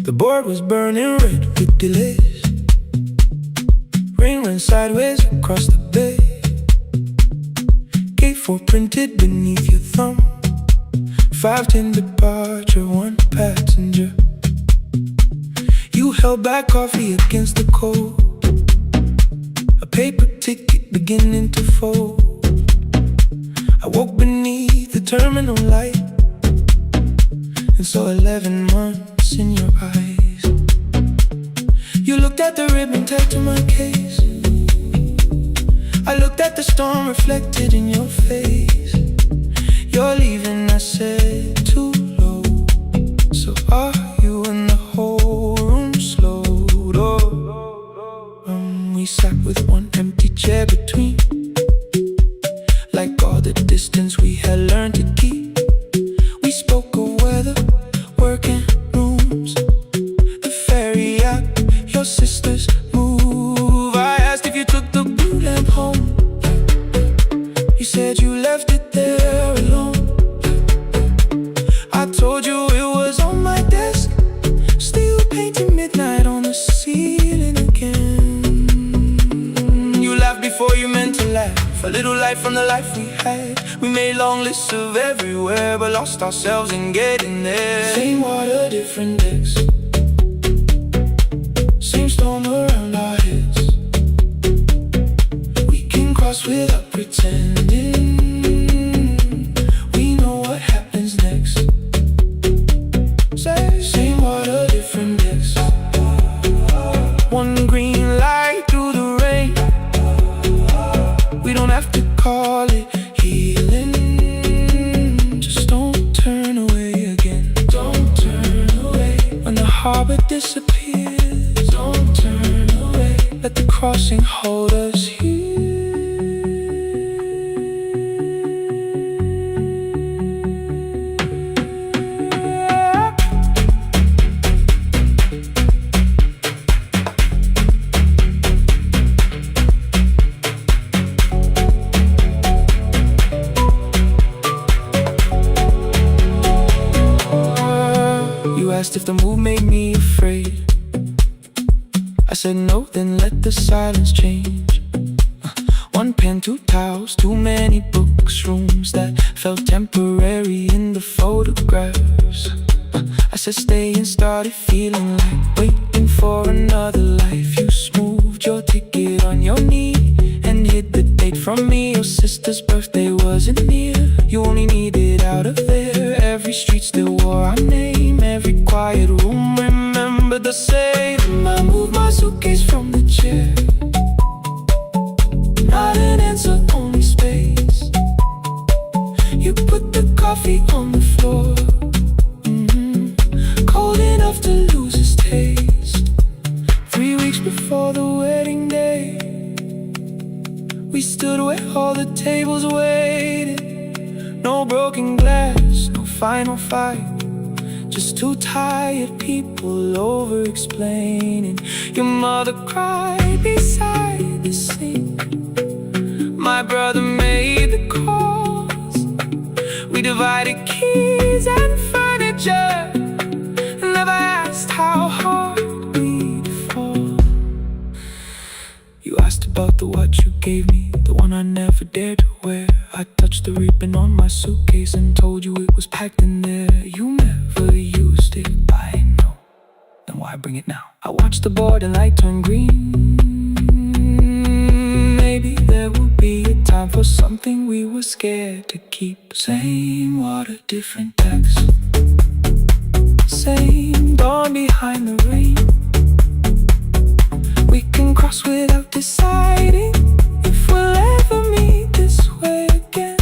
The board was burning red with delays. Rain ran sideways across the bay. Gate 4 printed beneath your thumb. 5:10 departure, 1 passenger. You held back coffee against the cold. A paper ticket beginning to fold. I woke beneath the terminal light and saw 11 months in your eyes. You looked at the ribbon tagged to my case. I looked at the storm reflected in your face. You're leaving, I said, too low. So are you? And the whole room slowed up. We sat with one empty chair between. distance we had learned to keep. We spoke of weather, work and rooms, the ferry out, your sister's move. I asked if you took the blue lamp home. You said you left it there alone. I told you it was on my desk, still painting midnight on the ceiling again. You laughed before you meant to laugh. A little light from the life we had. We made long lists of everywhere, but lost ourselves in getting there. Same water, different decks, same storm around our heads. We can cross without pretending. We know what happens next. Same water, different decks. One green light through the rain. We don't have to call it healing. Just don't turn away again. Don't turn away. When the harbor disappears, don't turn away. Let the crossing hold us here. Asked if the move made me afraid. I said no, then let the silence change. One pen, two towels, too many books, rooms that felt temporary in the photographs. I said stay and started feeling like waiting for another life. You smoothed your ticket on your knee and hid the date from me. Your sister's birthday wasn't near. You only needed out of there. Every street still wore our name. Every quiet room remembered the same. I moved my suitcase from the chair. Not an answer, only space. You put the coffee on the floor, cold enough to lose its taste. 3 weeks before the wedding day, we stood where all the tables waited. No broken glass, no final fight, just two tired people over-explaining. Your mother cried beside the sink. My brother made the calls. We divided keys and furniture, never asked how hard we'd fall. You asked about the watch you gave me, the one I never dared to wear. I touched the ribbon on my suitcase and told you it was packed in there. You never used it, I know. Then why bring it now? I watched the boarding light turn green. Maybe there will be a time for something we were scared to keep. Same water, different decks, same dawn behind the rain. We can cross without deciding if we'll ever meet this way again.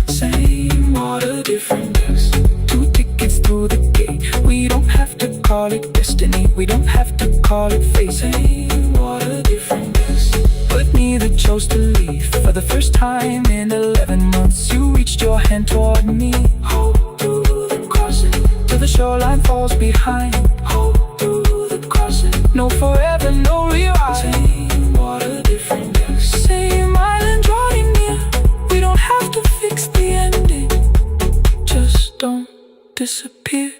Same water, different decks, 2 tickets through the gate. We don't have to call it destiny, we don't have to call it fate. Same water, different decks, but neither chose to leave. For the first time in 11 months, you reached your hand toward me. Hold through the crossing till the shoreline falls behind. Hold through the crossing, no forever, no rewrite. Same water, different decks, same island drawing near. We don't have to fix the ending, just don't disappear.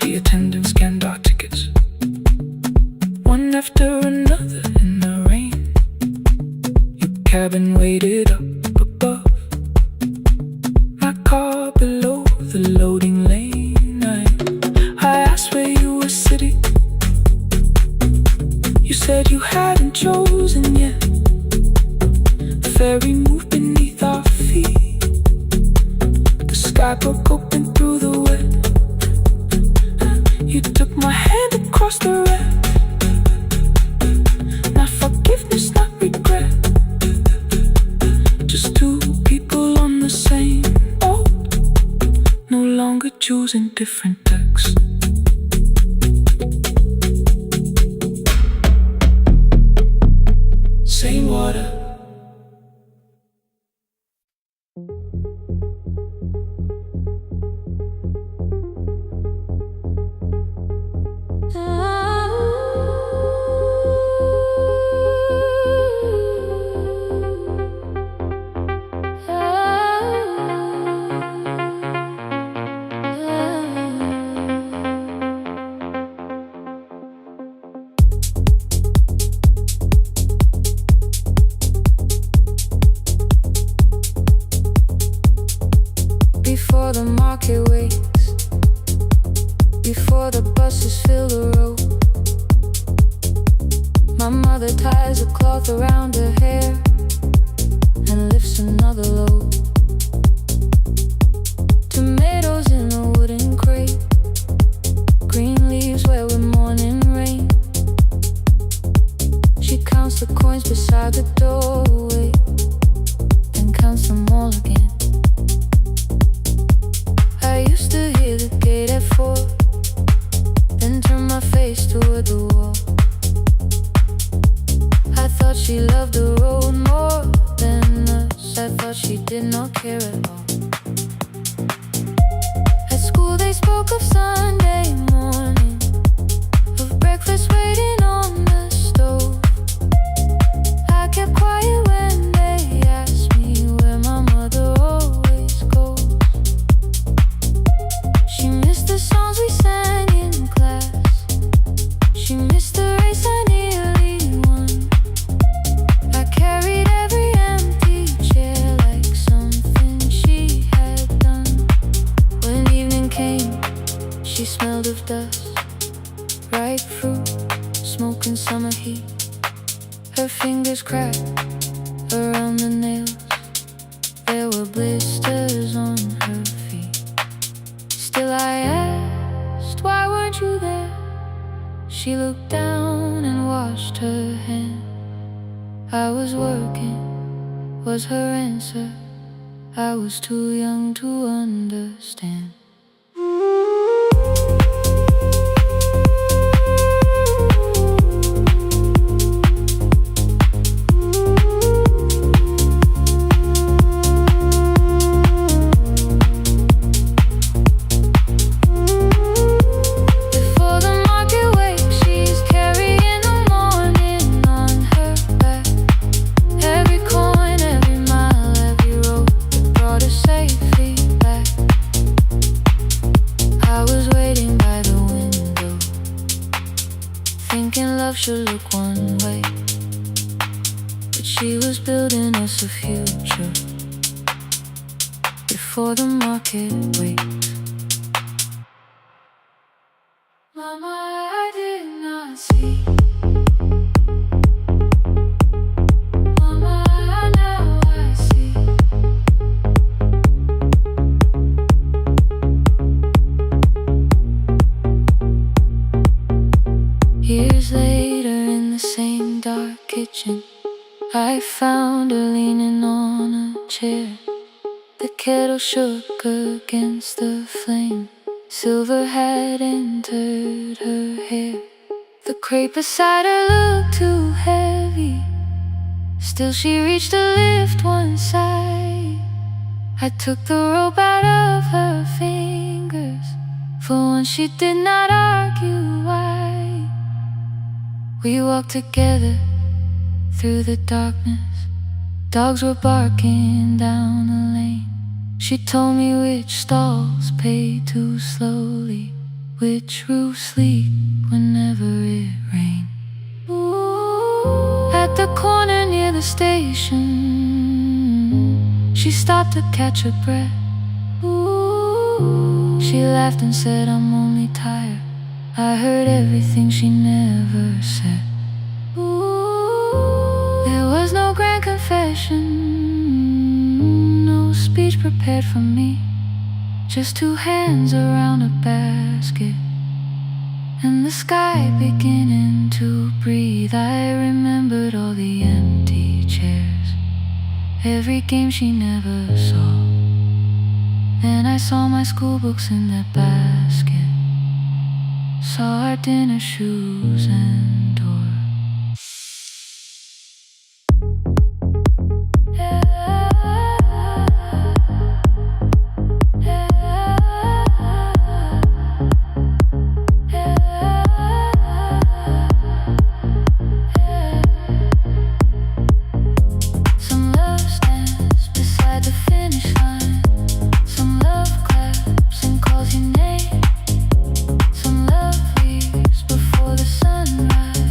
The attendant scanned our tickets, one after another in the rain. Your cabin waited up above, my car below the loading lane. I asked where you were sitting. You said you hadn't chosen yet. The ferry moved beneath our feet. The sky broke open through the wet. You took my hand across the red. Not forgiveness, not regret, just 2 people on the same boat, no longer choosing different decks. before the market wakes, before the buses fill the road. My mother ties a cloth around her hair and lifts another load. Tomatoes in a wooden crate, green leaves where we're morning rain. She counts the coins beside the doorway, then counts them all again. I used to hear the gate at 4, then turn my face toward the wall. I thought she loved the road more than us. I thought she did not care at all. At school they spoke of Sunday morning, of breakfast waiting on the stove. I kept quiet when they asked me where my mother always goes. She missed the songs we sang in class, she missed the race I nearly won. I carried every empty chair like something she had done. When evening came, she smelled of dust, ripe fruit, smoke and summer heat. Her fingers cracked around the nails, there were blisters on her feet. Still I asked, why weren't you there? She looked down and washed her hand. I was working, was her answer. I was too young to understand. Should look one way, but she was building us a future before the market waits. Mama, I did not see. Mama, now I see. Years later, in the same dark kitchen, I found her leaning on a chair. The kettle shook against the flame, silver had entered her hair. The crepe beside her looked too heavy, still she reached to lift one side. I took the rope out of her fingers, for once she did not argue why. We walked together through the darkness, dogs were barking down the lane. She told me which stalls pay too slowly, which roofs leak whenever it rained. At the corner near the station, she stopped to catch her breath. She laughed and said, I'm only tired. I heard everything she never said. There was no grand confession, no speech prepared for me, just two hands around a basket and the sky beginning to breathe. I remembered all the empty chairs, every game she never saw. Then I saw my school books in that basket, saw our dinner shoes and door. Some love stands beside the finish line, some love claps and calls your name, some love leaves before the sunrise.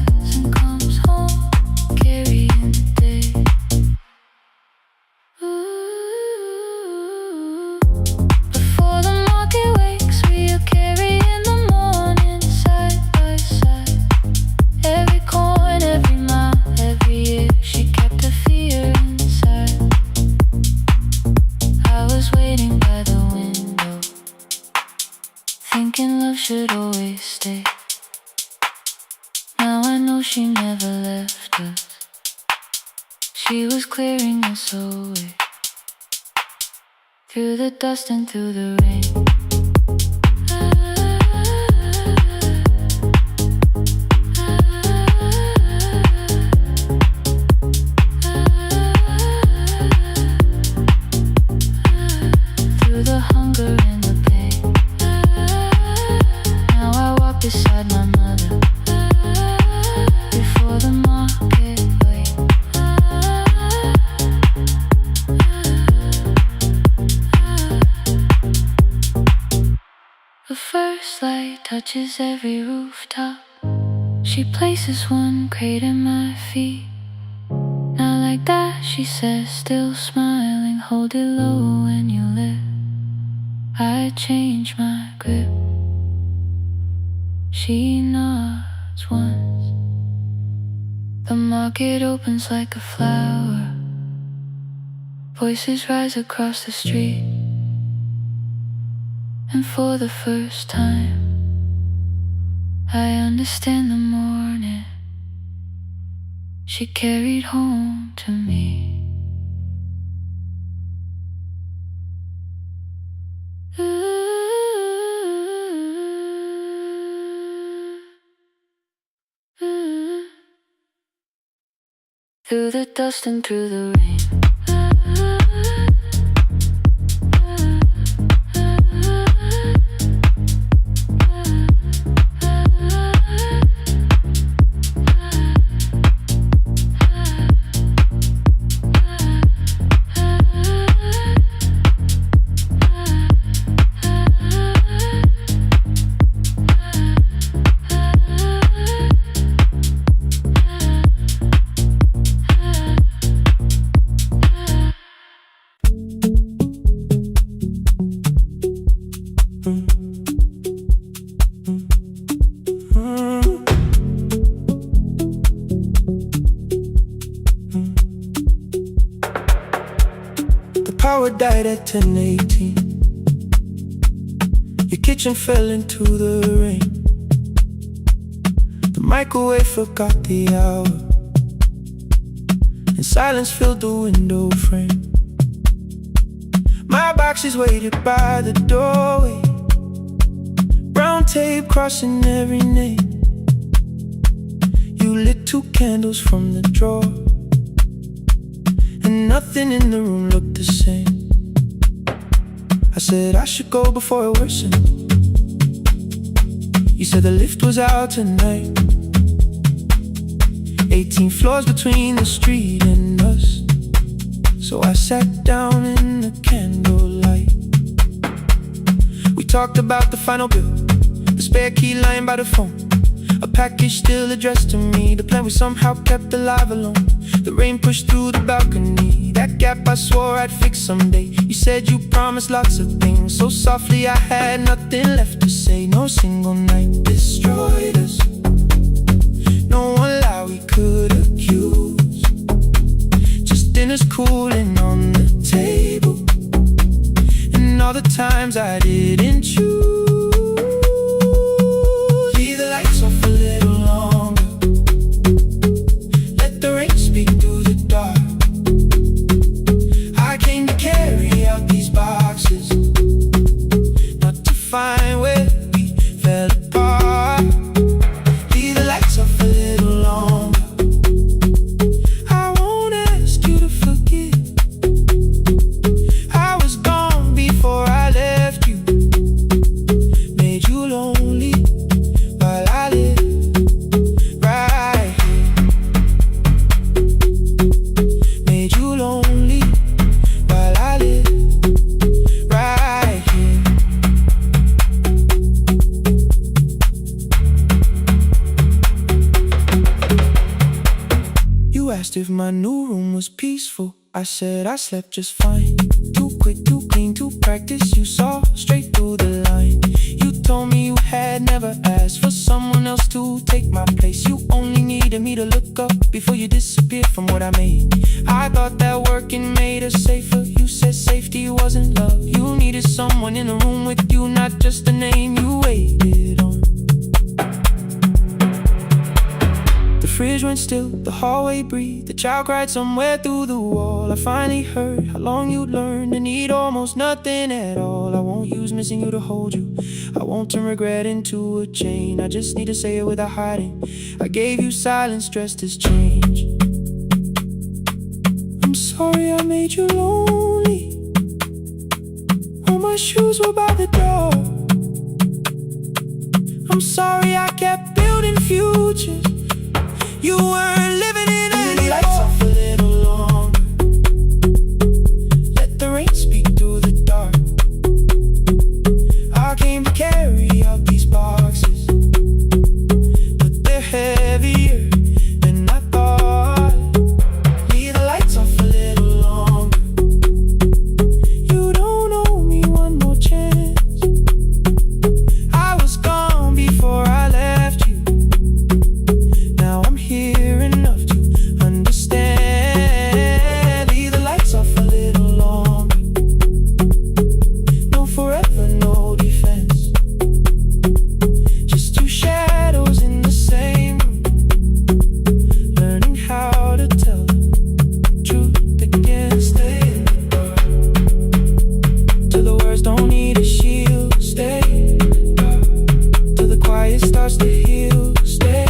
was waiting by the window, thinking love should always stay. Now I know she never left us. She was clearing us away, through the dust and through the rain. Through the hunger and the pain. Now I walk beside my mother, before the market wait. The first light touches every rooftop. She places one crate at my feet. Now like that, she says, still smiling, hold it low when you live. I change my grip. She nods once. The market opens like a flower. Voices rise across the street. And for the first time, I understand the morning she carried home to me. Through the dust and through the rain. Power died at 10:18. Your kitchen fell into the rain. The microwave forgot the hour, and silence filled the window frame. My boxes waited by the doorway, brown tape crossing every name. You lit 2 candles from the drawer, and nothing in the room looked the same. I said I should go before it worsened. You said the lift was out tonight. 18 floors between the street and us. So I sat down in the candlelight. We talked about the final bill, the spare key lying by the phone, a package still addressed to me, the plan we somehow kept alive alone. The rain pushed through the balcony, that gap I swore I'd fix someday. You said you promised lots of things, so softly I had nothing left to say. No single night destroyed us, no one lie we could accuse. Just dinners cooling on the table, and all the times I didn't choose. Leave the lights off a little longer, let the rain speak through the dark. I came to carry out these boxes, not to find where we fell apart. Leave the lights off a little longer. I won't ask you to forget. I was gone before I left you, made you lonely while I live right here. Made you lonely while I live right here. You asked if my new room was peaceful. I said I slept just fine. Too quick, too clean, too practiced. You saw straight through the line. You told me you had never asked for someone else to take my place. You only needed me to look up before you disappeared from what I made. I thought that working made us safer. You said safety wasn't love. someone in the room with you, not just the name you waited on. The fridge went still, the hallway breathed, the child cried somewhere through the wall. I finally heard how long you'd learned to need almost nothing at all. I won't use missing you to hold you, I won't turn regret into a chain. I just need to say it without hiding. I gave you silence dressed as change. I'm sorry I made you lonely. All my shoes were by the door. I'm sorry I kept building futures you weren't living in anymore. Lights off a little longer. Let the rain speak through the dark. I came to carry out these boxes, but they're heavier than I thought. Leave the lights off a little longer. You don't owe me one more chance. I was gone before I left you. Now I'm here enough to understand. Leave the lights off a little longer. No forever, no defense. Just two shadows in the same room, learning how to tell the truth against the till the words don't need a shield. Stay till the quiet starts to heal. Stay.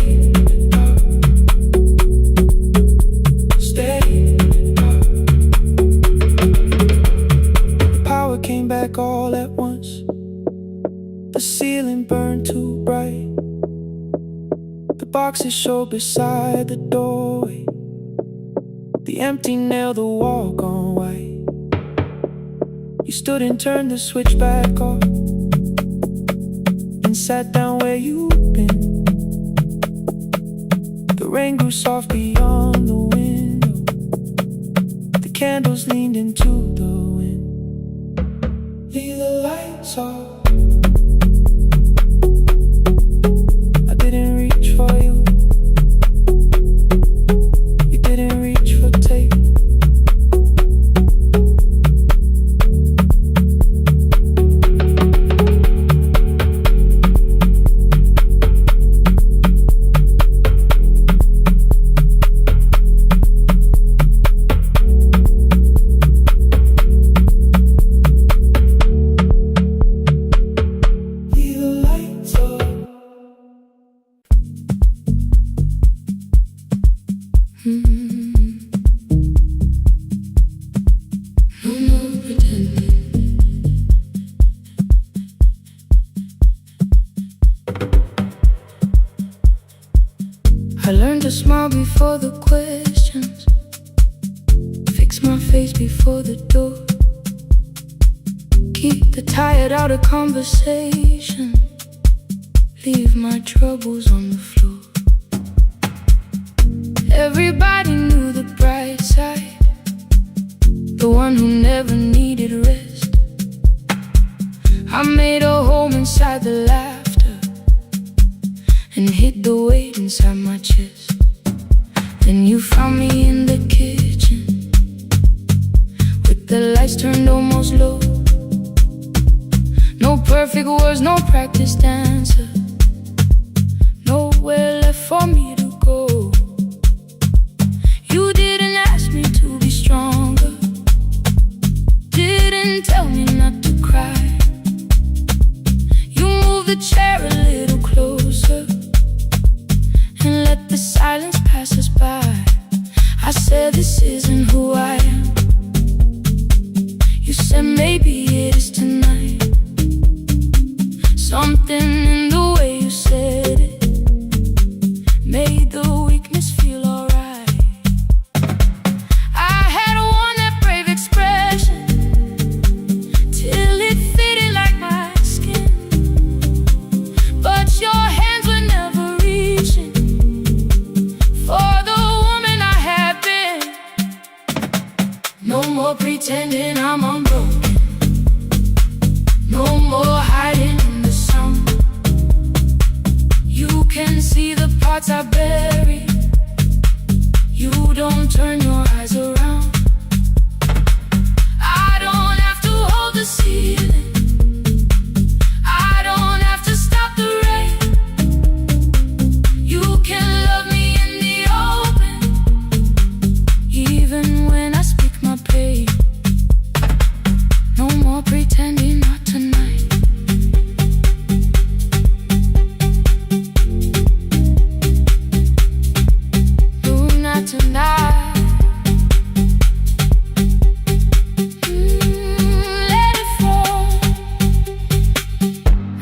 The power came back all at once. The ceiling burned too bright. The boxes showed beside the doorway. The empty nail, the wall gone white. You stood and turned the switch back off and sat down where you'd been. The rain grew soft beyond the window. The candles leaned into the wind. Leave the lights off. I didn't reach for you. You didn't reach for tape. Leave the lights off. No more pretending. I learned to smile before the questions, fix my face before the door, keep the tired out of conversation, leave my troubles on the floor. Everybody knew the bright side, the one who never needed rest. I made a home inside the laughter and hid the weight inside my chest. Then you found me in the kitchen with the lights turned almost low. No perfect words, no practiced answer, nowhere left for me to go. You didn't ask me to be stronger, didn't tell me not to cry. You moved the chair a little closer and let the silence pass us by. I said this isn't who I am. You said maybe it is tonight. Something in the way you said it made the weakness feel alright. I had worn that brave expression till it fitted like my skin, but your hands were never reaching for the woman I had been. No more pretending I'm unbroken, no more hiding in the sun. You can see the parts I bury. You don't turn your eyes around. I don't have to hold the ceiling more pretending, not tonight. No, not tonight. Let it fall.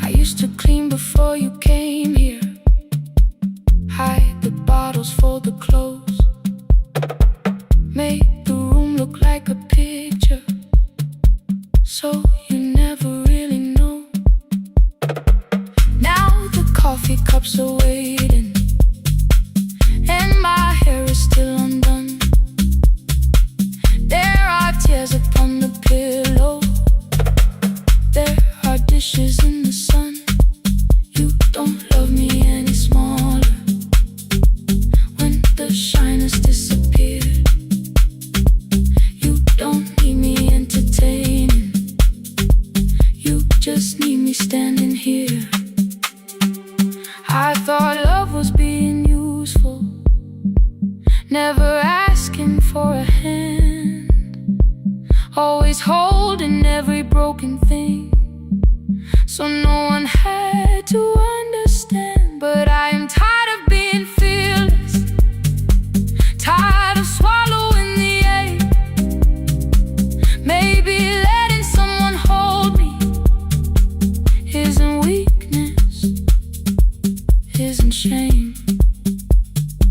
I used to clean before you came here. Hide the bottles, fold the clothes. Make the room look like a picture, so you never really know. Now the coffee cups are waiting, and my hair is still undone. There are tears upon the pillow. There are dishes in the sun. You don't love me any smaller when the shine has disappeared. You don't need me entertaining. You just need me standing here. I thought love was being useful, never asking for a hand, always holding every broken thing, so no one had to understand. But I am tired of being fearless, tired of swallowing the ache. Maybe letting someone hold me isn't weakness, isn't shame.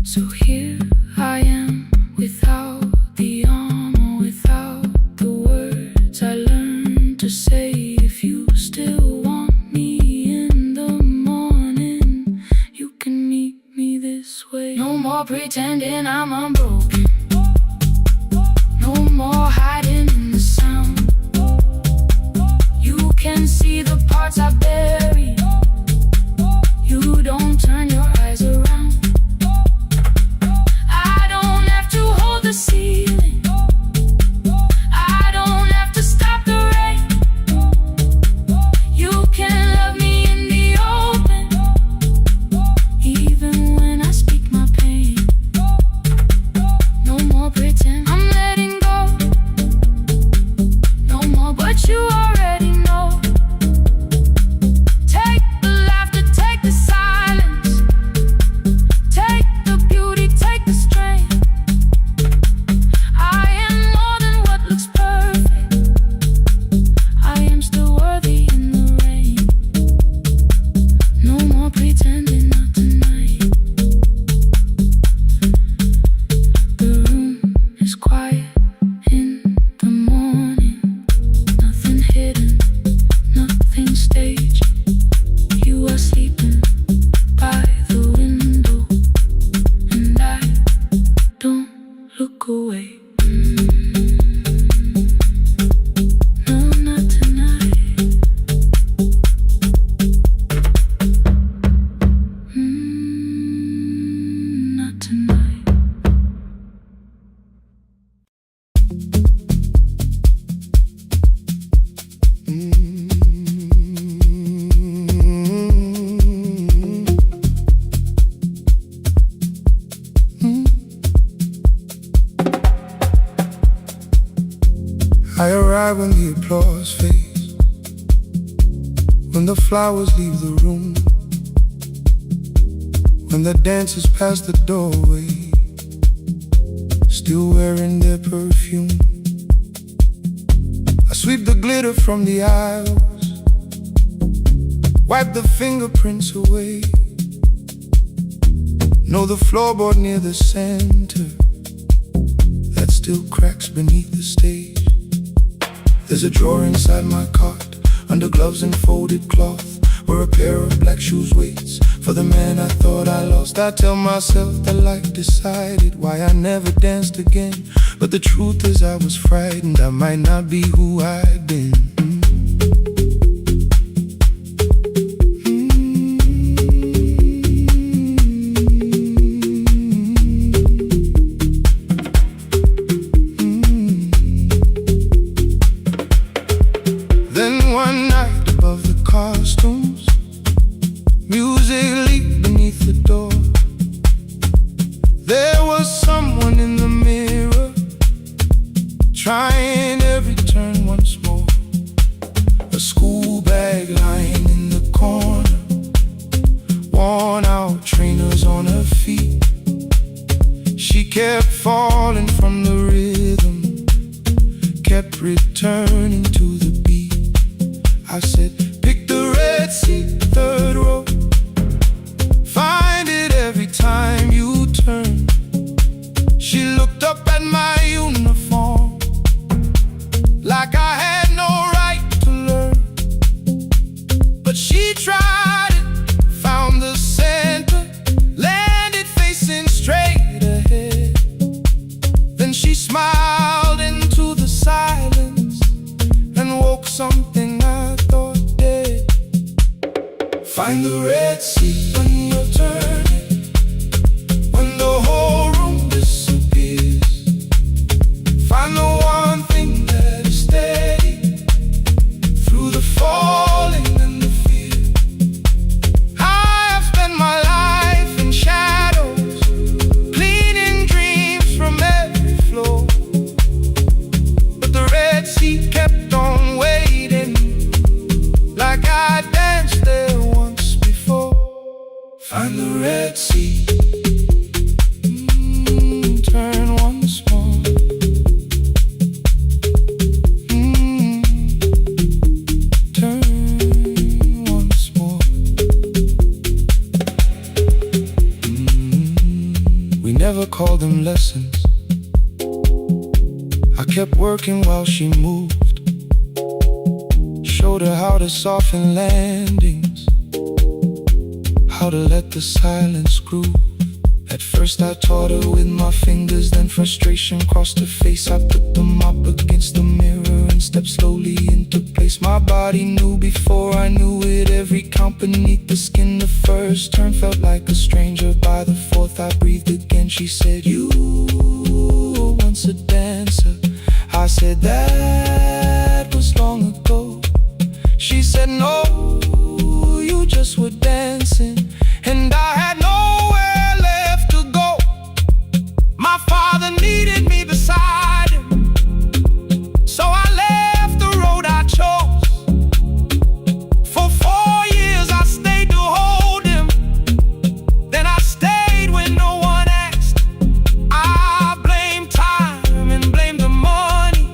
So here I am, without the armor, without the words I learned to say. If you still want me in the morning, you can meet me this way. No more pretending I'm unbroken. No more hiding in the sound. You can see the parts I buried. You don't turn your eyes around. I don't have to hold the ceiling. I don't have to stop the rain. You can love me in the open, even when I speak my pain. No more pretend, I'm letting go. No more, but you already know. Take the laughter, take the silence, take the beauty, take the strength. I am more than what looks perfect. I am still worthy in the rain. No more pretending, not tonight. The room is quiet in the morning. Nothing hidden, nothing staged. You are sleeping by the window, and I don't look away. No, not tonight. Not tonight. I arrive when the applause fades, when the flowers leave the room, when the dancers pass the doorway, still wearing their perfume. I sweep the glitter from the aisles, wipe the fingerprints away. Know the floorboard near the center that still cracks beneath the stage. There's a drawer inside my cart, under gloves and folded cloth, where a pair of black shoes waits for the man I thought I lost. I tell myself that life decided why I never danced again, but the truth is I was frightened I might not be who I'd been. Then one night above the costumes, music leaked beneath the door. There was someone in the mirror, trying every turn once more. turning to the beat. I said, pick the red seat, third row. Find it every time you turn. She looked up at my uniform like I had no right to learn. But she tried it, found the center, landed facing straight ahead. Then she smiled into the silence and woke something I thought dead. Find the red seat when you're turning, when the whole room disappears. Find the one thing that is steady through the falling and the fear. I have spent my life in shadows, cleaning dreams from every floor. But the red seat kept on waiting, like I danced there once before. Find the red seat, turn once more. Turn once more. We never called them lessons. I kept working while she moved. Showed her how to soften landings, how to let the silence groove. At first I taught her with my fingers, then frustration crossed her face. I put them up against the mirror and stepped slowly into place. My body knew before I knew it, every count beneath the skin. The first turn felt like a stranger, by the fourth I breathed again. She said, you were once a dancer. I said, that was long ago. She said, no, you just were dancing, and I had nowhere left to go. My father needed me beside him, so I left the road I chose. For 4 years I stayed to hold him, then I stayed when no one asked. I blamed time and blamed the money,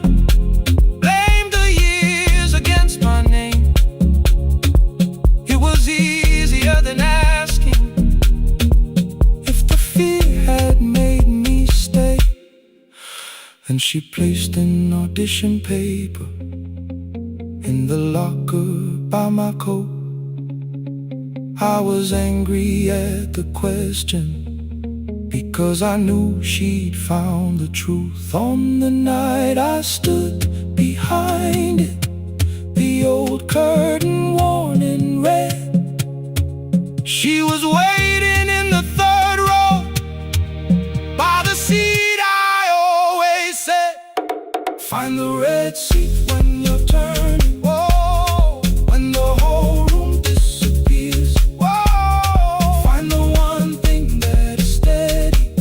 blamed the years against my name. It was easier than asking if the fear had made me stay. And she placed an audition paper in the locker by my coat. I was angry at the question, because I knew she'd found the truth. On the night I stood behind it, the old curtain worn in red. She was waiting in the third row, by the seat I always said. Find the red seat when you're turning. Whoa, when the whole room disappears. Whoa, find the one thing that is steady,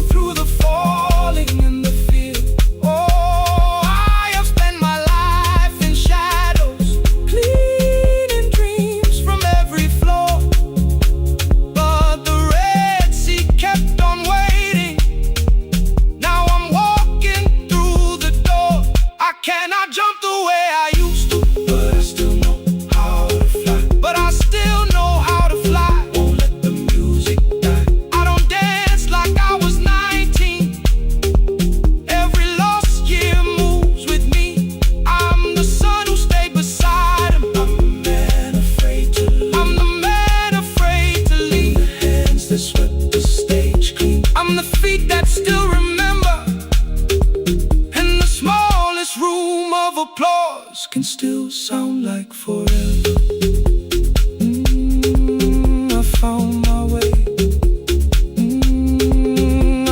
through the falling and the fear. Oh, I have spent my life in shadows, cleaning dreams from every floor. But the red seat kept on waiting. Now I'm walking through the door. I cannot jump the way I used to, but I still know how to fly. But I still know how to fly. Won't let the music die. I don't dance like I was 19. Every lost year moves with me. I'm the son who stayed beside him. I'm the man afraid to leave. I'm the man afraid to leave. The hands that swept the stage clean. I'm the feet that still remember. And the smallest room of applause can still sound like forever. I found my way.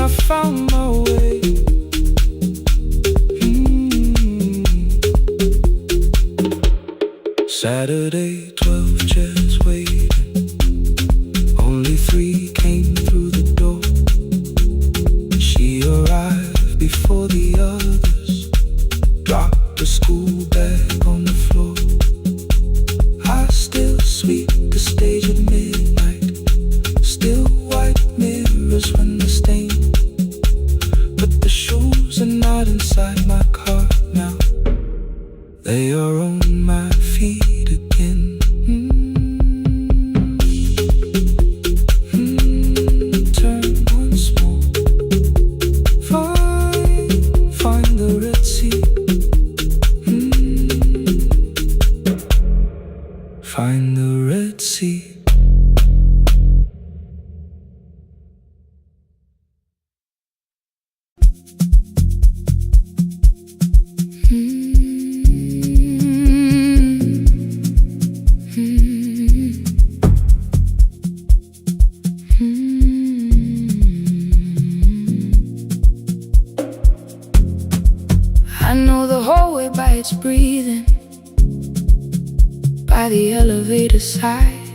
I found my way. Saturday, 12 chairs waiting. Only 3 came through the door. She arrived before the others, dropped the school bag on the floor. I still sweep the stage at midnight, still white mirrors when the stain. But the shoes are not inside my car now. find the Red Sea. I know the hallway by its breathing, by the elevator side,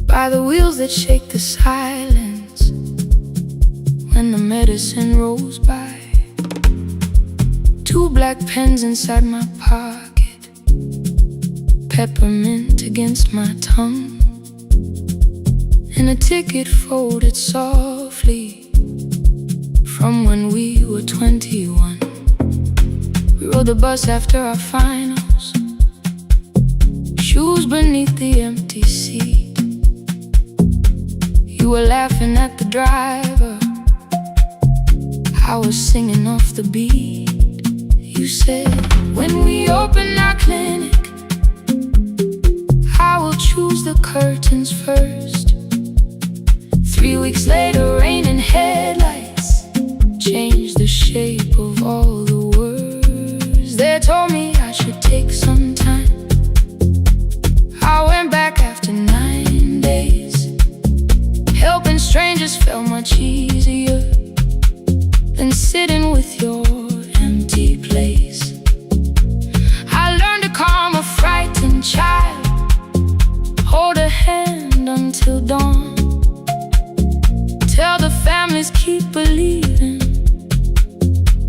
by the wheels that shake the silence when the medicine rolls by. 2 black pens inside my pocket, peppermint against my tongue, and a ticket folded softly from when we were 21. We rode the bus after our finals, shoes beneath the empty seat. You were laughing at the driver, I was singing off the beat. You said, when we open our clinic, I will choose the curtains first. 3 weeks later, rain and headlights changed the shape of all the words. They told me I should take some time. I went back after 9 days. Helping strangers felt much easier than sitting with your empty place. I learned to calm a frightened child, hold a hand until dawn, tell the families keep believing,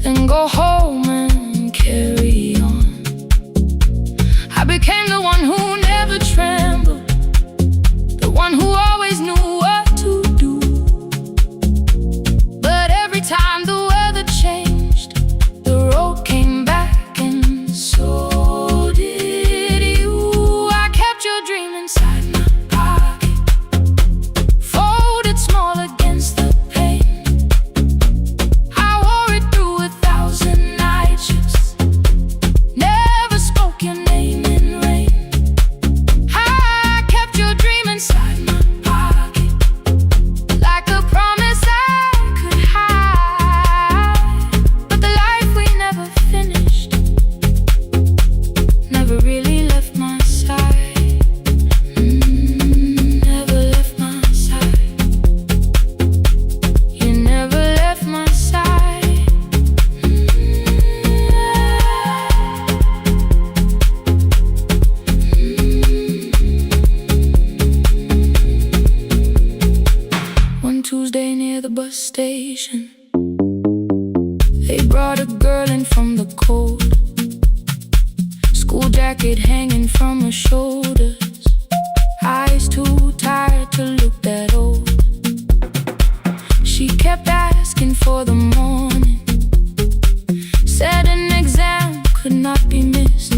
then go home and carry on. I became the one who never trembled, the one who always knew what to do. But every time the weather changed, the road came back, and so did you. I kept your dream inside my pocket, folded small against the pain. I wore it through 1,000 night shifts, never spoke your name in rain. I kept your dream inside my pocket, like a promise I could hide. But the life we never finished never really left my side. Never left my side. You never left my side. One Tuesday near the bus station, they brought a girl in from the cold, school jacket hanging from her shoulders, eyes too tired to look that old. She kept asking for the morning, said an exam could not be missed,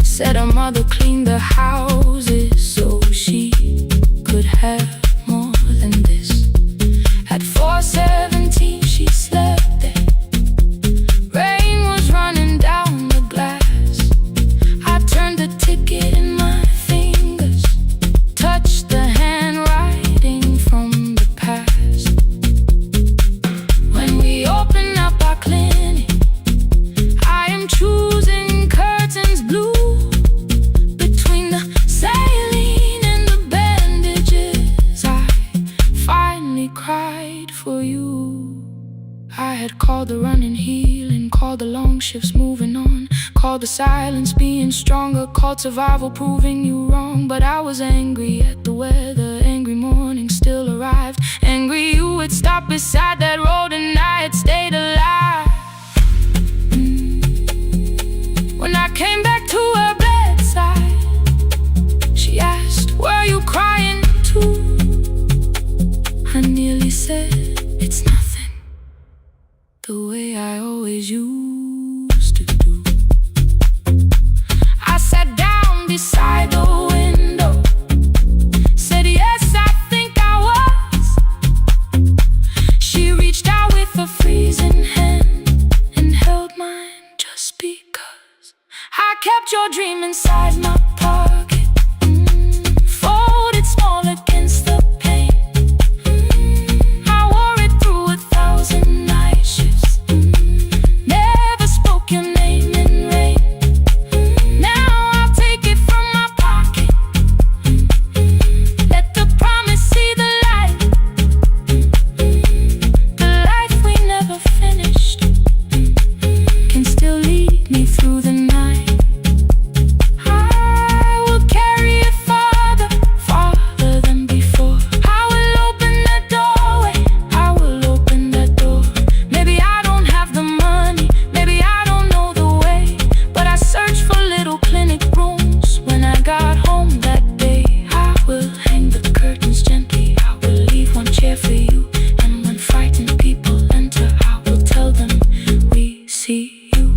said her mother cleaned the houses so she could have more than this. At 4:17 she slept there, rain was running down the glass. I turned the ticket in my fingers, touched the handwriting from the past. When we open up our clinic, I am choosing curtains blue, between the saline and the bandages. I finally cried for you. I had called the running healing, called the long shifts moving on, called the silence being stronger, called survival proving you wrong. But I was angry at the weather, angry morning still arrived, angry you would stop beside that road and I had stayed alive. When I came back to her bedside, she asked, were you crying too? I nearly said, it's nothing, the way I always used to do. I sat down beside the window, said yes, I think I was. She reached out with a freezing hand, kept your dream inside my pocket, folded small against the pain. I wore it through 1,000 night shifts, never spoke your name in rain. Now I'll take it from my pocket, let the promise see the light, the life we never finished can still lead me through the night. I will carry it farther, farther than before. I will open that doorway, I will open that door. Maybe I don't have the money, maybe I don't know the way, but I searched for little clinic rooms when I got home that day. I will hang the curtains gently, I will leave one chair for you, and when frightened people enter, I will tell them we see you.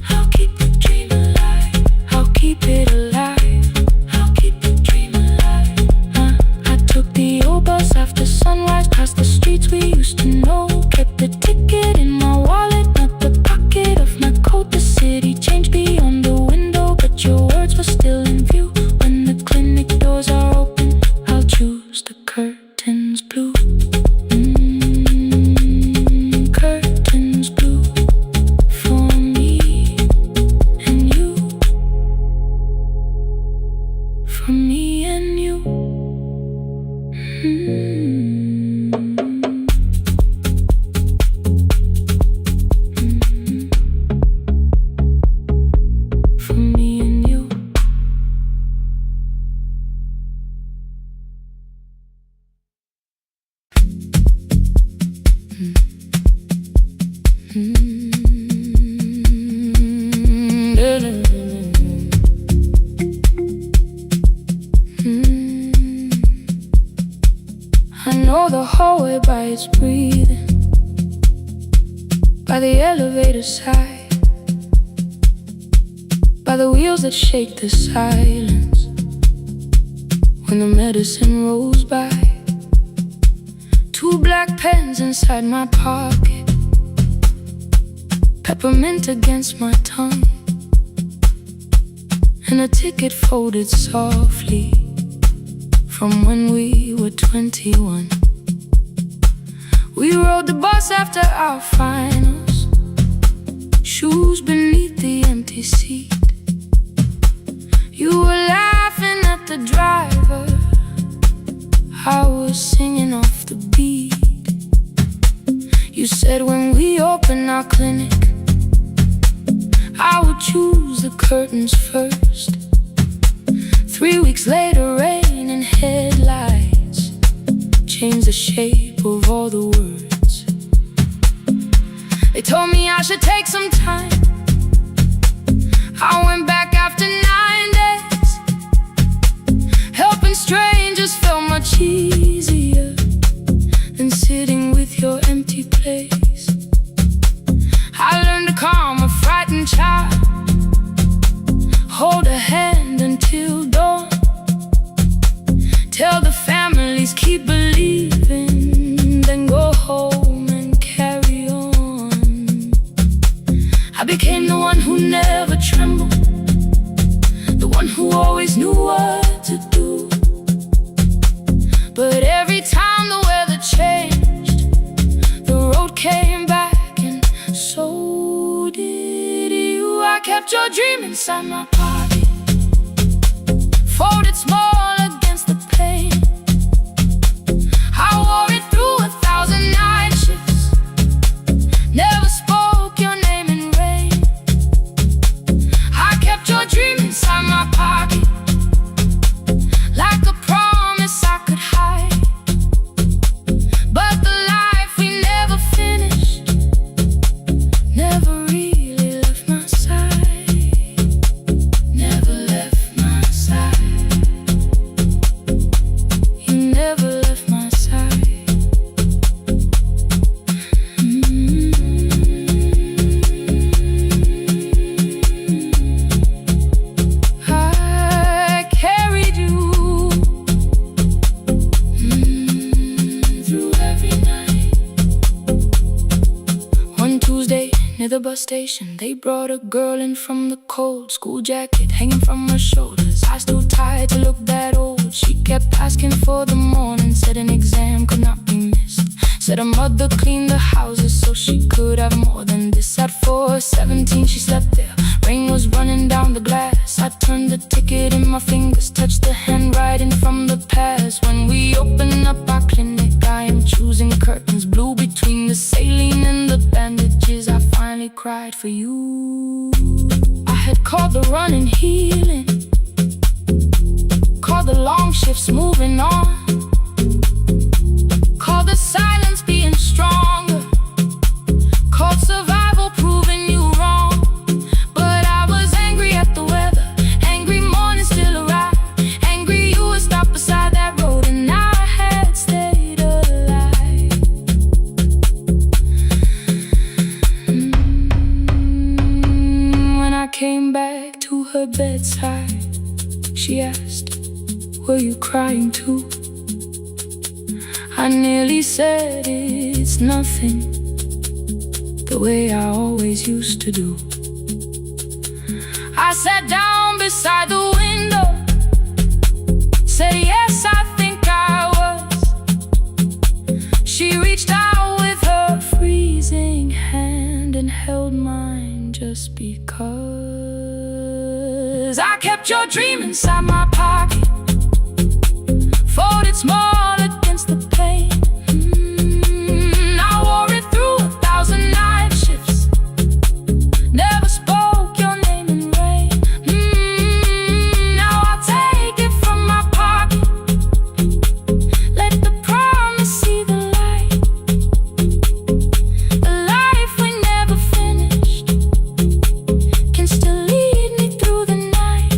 I'll keep the dream alive, I'll keep it alive, I'll keep the dream alive. I took the old bus after sunrise, past the streets we used to know. Kept the ticket in my wallet, not the pocket of my coat. The city changed beyond the window, but your words were still in view. When the clinic doors are open, I'll choose the curtains blue. Curtains blue for me and you, for me and you. For me and you. I know the hallway by its breathing, by the elevator side, by the wheels that shake the silence when the medicine rolls by. 2 black pens inside my pocket, peppermint against my tongue, and a ticket folded softly from when we were 21. We rode the bus after our finals, shoes beneath the empty seat. You were laughing at the driver, I was singing off the beat. You said when we open our clinic, I would choose the curtains first. 3 weeks later, rain and headlights changed the shape of all the words. They told me I should take some time. I went back after 9 days. Helping strangers felt much easier than sitting with your empty place. I learned to calm a frightened child, hold a hand until dawn, tell the families keep believing, then go home and carry on. I became the one who never trembled, the one who always knew what to do. But every time the weather changed, the road came back, and so did you. I kept your dream inside my pocket, folded small against the pain. I wore it through 1,000 night shifts, never spoke your name in rain. I kept your dream inside my pocket, like a promise I could hide. But the life we never finished never really left my side, never left my side. the bus station, they brought a girl in from the cold. School jacket hanging from her shoulders, eyes too tired to look that old. She kept asking for the morning, said an exam could not be missed. Said her mother cleaned the houses so she could have more than this. At 4:17 she slept there, rain was running down the glass. I turned the ticket in my fingers, touched the handwriting from the past. When we open up our clinic, I am choosing curtains blue between the saline and the bandages. I finally cried for you. I had called the running healing, called the long shifts moving on, called the silence being stronger, called survival proving you wrong. But I was angry at the weather, angry morning still arrived, angry you would stop beside that road and I had stayed alive. When I came back to her bedside, she asked, were you crying too? I nearly said it's nothing, the way I always used to do. I sat down beside the window, said yes, I think I was. She reached out with her freezing hand and held mine just because. I kept your dream inside my pocket, folded small against the pain. I wore it through 1,000 night shifts, never spoke your name in rain. Now I'll take it from my pocket, let the promise see the light. The life we never finished can still lead me through the night.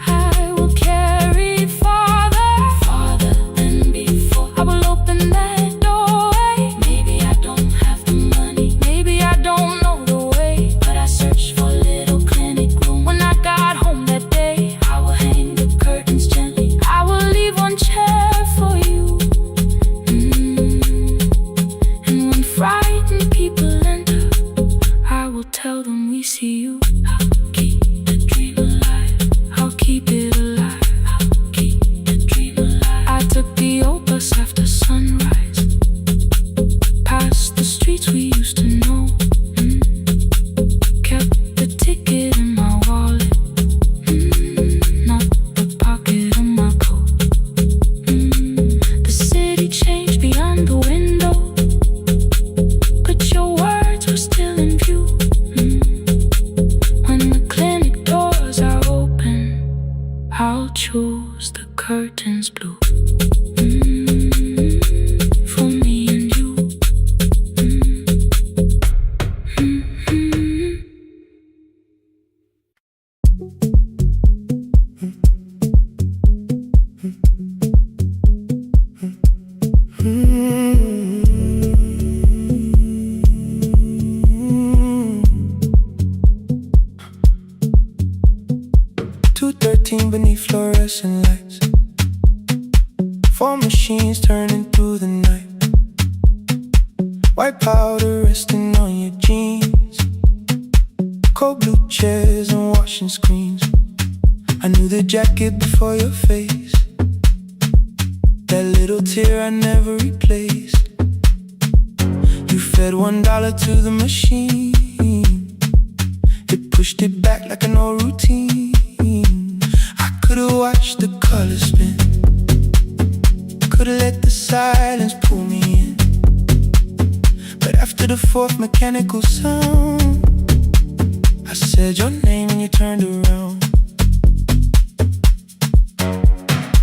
I will carry farther than before. I will open that doorway. Maybe I don't have the money, maybe I don't know the way, but I searched for a little clinic room. When I got home that day, I will hang the curtains gently, I will leave one chair for you. And when frightened people enter, I will tell them we see you. I'll keep the dream alive, I'll keep it alive, I'll keep the dream alive. I took the old bus after sunrise, past the streets we used to know. Kept the ticket in my wallet, not the pocket of my coat. The city changed beyond the window, but your words were still in view. When the clinic doors are open, I'll choose the curtains blue. For me and you. 2:13 beneath fluorescent lights, 4 machines turning through the night. White powder resting on your jeans, cold blue chairs and washing screens. I knew the jacket before your face, that little tear I never replaced. You fed $1 to the machine, it pushed it back like an old routine. I could've watched the colors spin, could've let the silence pull me in. But after the 4th mechanical sound, I said your name and you turned around.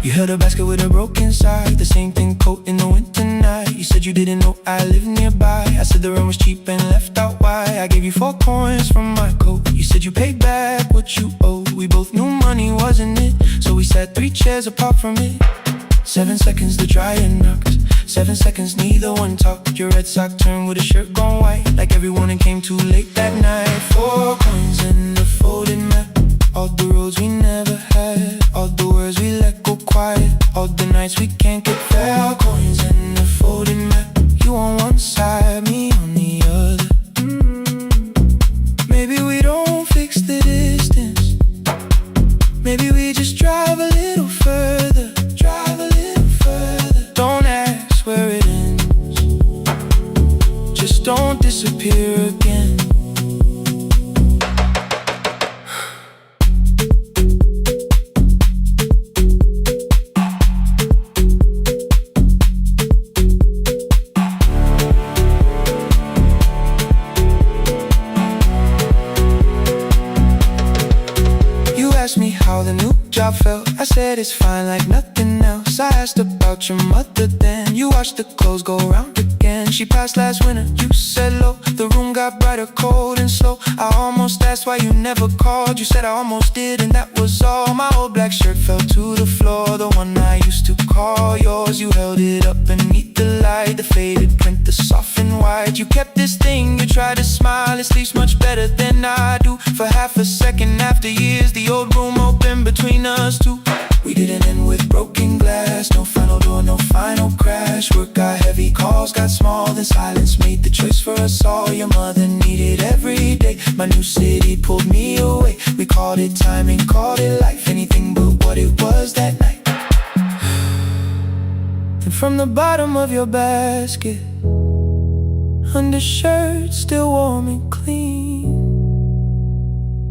You held a basket with a broken side, the same thing coat in the winter night. You said you didn't know I lived nearby. I said the rent was cheap and left out why. I gave you 4 coins from my coat. You said you paid back what you owed. We both knew money wasn't it, so we sat 3 chairs apart from it. 7 seconds the dryer knocked, 7 seconds neither one talked. Your red sock turned with a shirt gone white, like everyone came too late that night. 4 coins in the folded map, all the roads we never had, all the words we let go quiet, all the nights we can't get fair. Coins in the folded map, you on one side, me on the other. asked me how the new job felt. I said it's fine like nothing else. I asked about your mother then. You watched the clothes go round again. She passed last winter, you said low. The room got brighter, cold and slow. I almost asked why you never called. You said I almost did and that was all. My old black shirt fell to the floor, the one I used to call yours. You held it up beneath the light, the faded print, the soft and white. You kept this thing, you tried to smile. It sleeps much better than I do. For half a second after years, the old room opened between us two. We didn't end with broken glass, no final door, no final crash. Work got heavy, calls got small, then silence made the choice for us all. Your mother needed every day, my new city pulled me away. We called it timing, called it life, anything but what it was that night. And from the bottom of your basket, undershirt still warm and clean,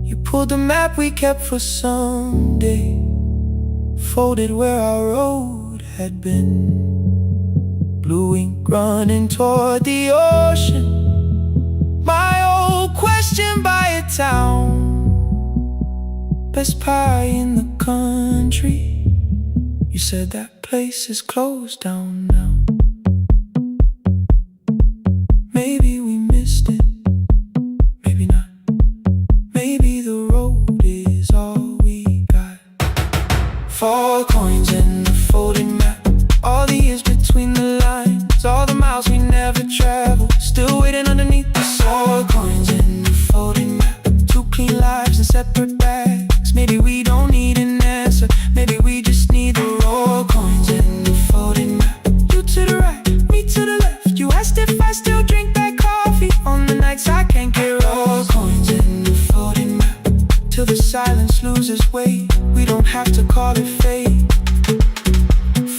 you pulled the map we kept for someday, folded where our road had been. Blue ink running toward the ocean, my old question by a town. Best pie in the country, you said that place is closed down now. Maybe we missed it, maybe not. Maybe the road is all we got. 4 coins in the folded map, all the years between the lines, all the miles we never traveled, still waiting underneath the 4 coins in the folded map. 2 clean lives in separate bags. Maybe we don't need an answer, maybe we just need the raw coins in the folded map. You to the right, me to the left. You asked if I still drink that coffee on the nights I can't get raw coins in the folded map. Till the silence loses weight, we don't have to call it fate.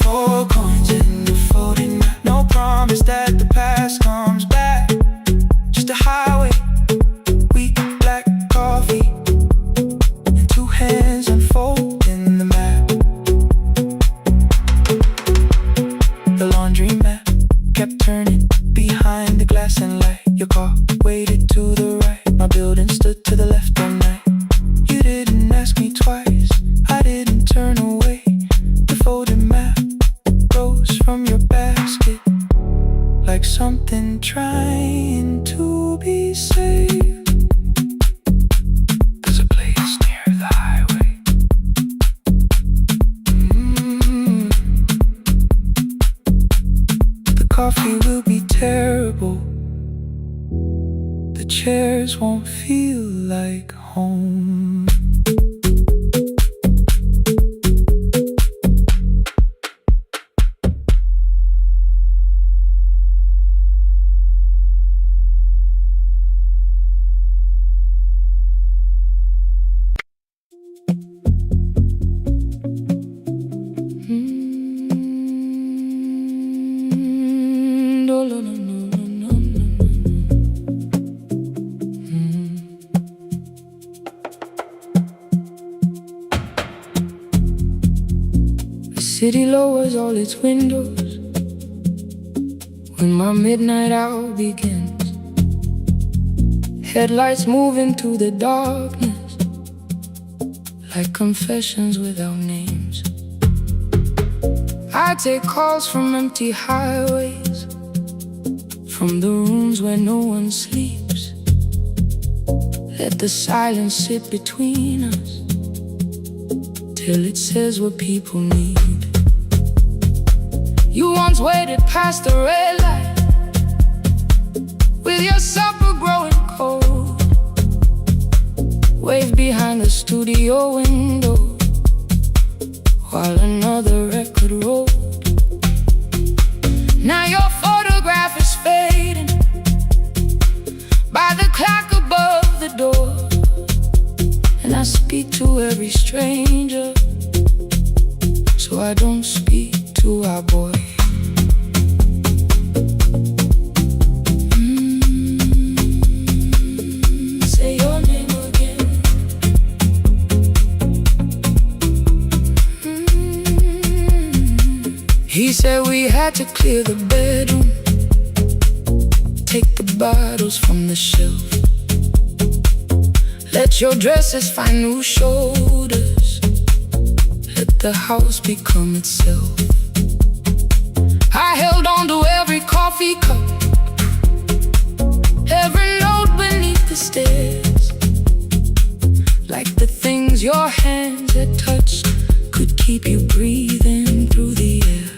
4 coins in the folded map. No promise that the past comes back, just a highway, weak black coffee, and 2 hands unfolding the map. The laundry mat kept turning behind the glass and light. Your car waited to the right, my building stood to the left all night. You didn't ask me twice, I didn't turn away. The folded map rose from your basket, like something trying to be saved. There's a place near the highway. The coffee will be terrible, the chairs won't feel like home. City lowers all its windows when my midnight hour begins. Headlights move into the darkness like confessions without names. I take calls from empty highways, from the rooms where no one sleeps. Let the silence sit between us till it says what people need. You once waited past the red light with your supper growing cold, waved behind the studio window while another record rolled. Now your photograph is fading by the clock above the door, and I speak to every stranger, so I don't speak to our boy. Say your name again. He said we had to clear the bedroom, take the bottles from the shelf, Let your dresses find new shoulders. Let the house become itself. I held on to every coffee cup, every note beneath the stairs, like the things your hands had touched could keep you breathing through the air.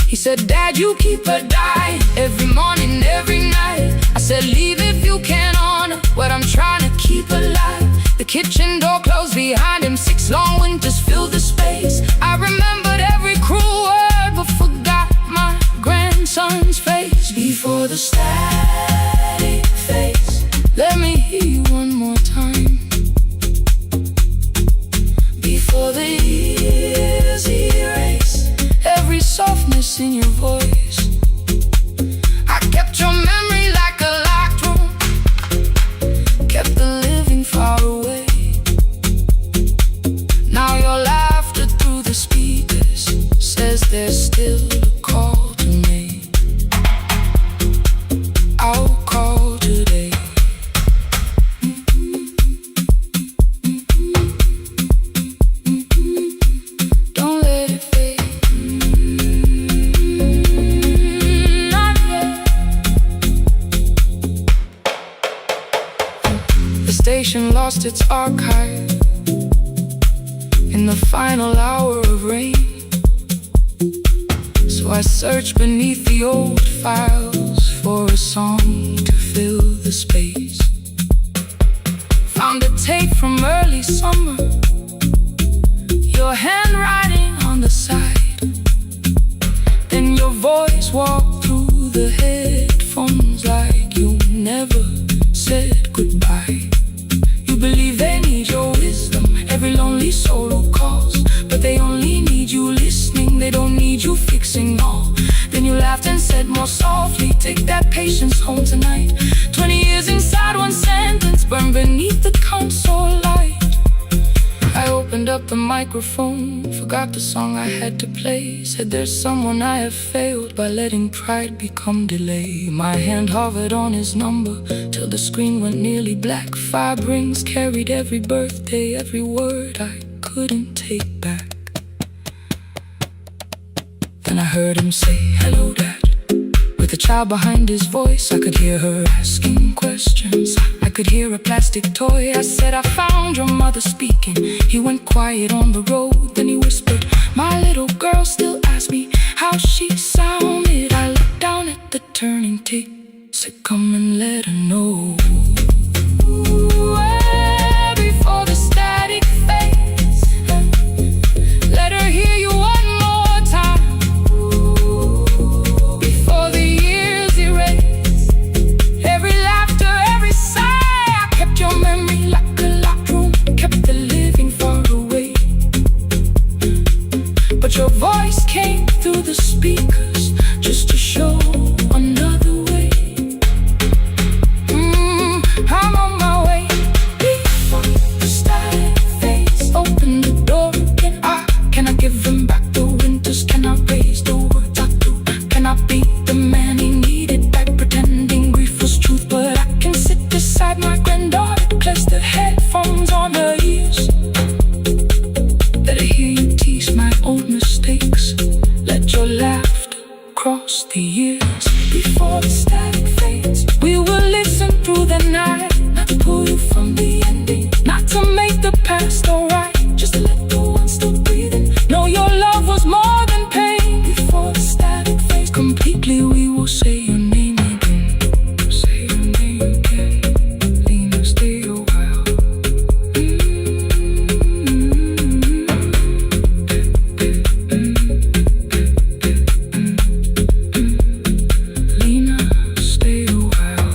He said, Dad, you keep a die every morning, every night. I said, leave if you can honor what I'm trying to keep alive. The kitchen door closed behind him, 6 long winters filled the space. I remembered every cruel word but forgot my grandson's face. Before the static fades, let me hear you one more time. Before the years erase every softness in your voice, I kept your memory like a locked room, kept the living far away. Now your laughter through the speakers says there's still a call to make. I'll call today. Don't let it fade. Not yet. The station lost its archive in the final hour of rain. So I searched beneath the old files for a song to fill the space. Found a tape from early summer, your handwriting on the side. Then your voice walked through the headphones like you never said goodbye. You believe they need your wisdom, every lonely soul who calls, but they only need you listening, they don't need you fixing all. Then you laughed and said more softly, take that patience home tonight. 20 years inside one sentence, burned beneath the console light. I opened up the microphone, forgot the song I had to play. Said there's someone I have failed by letting pride become delay. My hand hovered on his number till the screen went nearly black. 5 rings carried every birthday, every word I couldn't take back. Then I heard him say, hello, Dad. With a child behind his voice, I could hear her asking questions. I could hear a plastic toy. I said, I found your mother speaking. He went quiet on the road, then he whispered, my little girl still asks me how she sounded. I looked down at the turning tick, said, come and let her know. Before the static fades, let her hear you one more time. Before the years erase every laughter, every sigh, I kept your memory like a locked room, kept the living far away. But your voice came through the speakers just to show another way. I'm on my way. Before the static fades, open the door again. Can I give him back the winters? Can I raise the words I do? Can I be the man he needed back, pretending grief was truth? But I can sit beside my granddaughter, place the headphones on her ears. Let her hear you tease my old mistakes. Let your laughter cross the years. Before the static fades, we will listen through the night, not to pull you from the ending, not to make the past alright, just to let the one still breathing know your love was more than pain. Before the static fades completely, we will say your name again. Say your name again. Lena, stay a while. Lena, stay a while.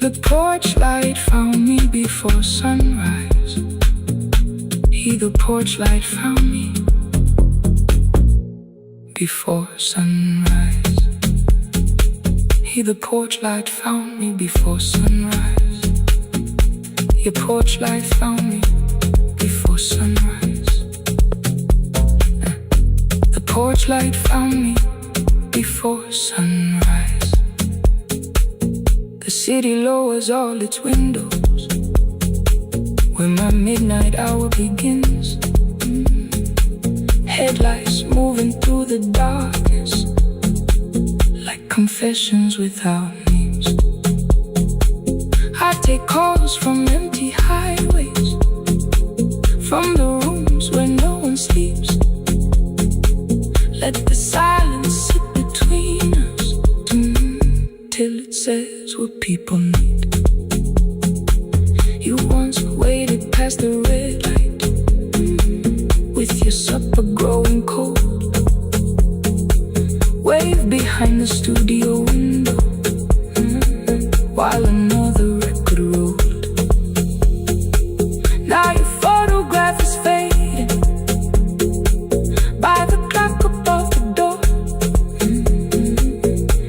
The porch light found me before sunrise. The porch light found me before sunrise. The porch light found me before sunrise. Your porch light found me before sunrise. The porch light found me before sunrise. The city lowers all its windows when my midnight hour begins. Headlights moving through the darkness like confessions without names. I take calls from empty highways, from the rooms where no one sleeps. Let the silence sit between us till it says what people need. You once waited past the red light with your supper growing cold. Wave behind the studio window while another record rolled. Now your photograph is fading by the clock above the door.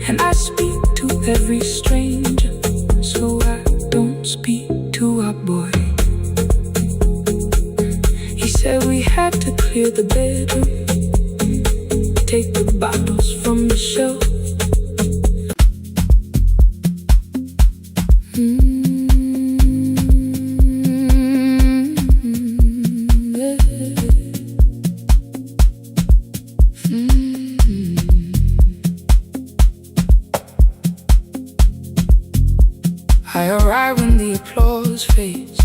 And I speak to every stranger, so I don't speak to our boy. He said we had to clear the bedroom, take the bottles from the shelf. I arrive when the applause fades,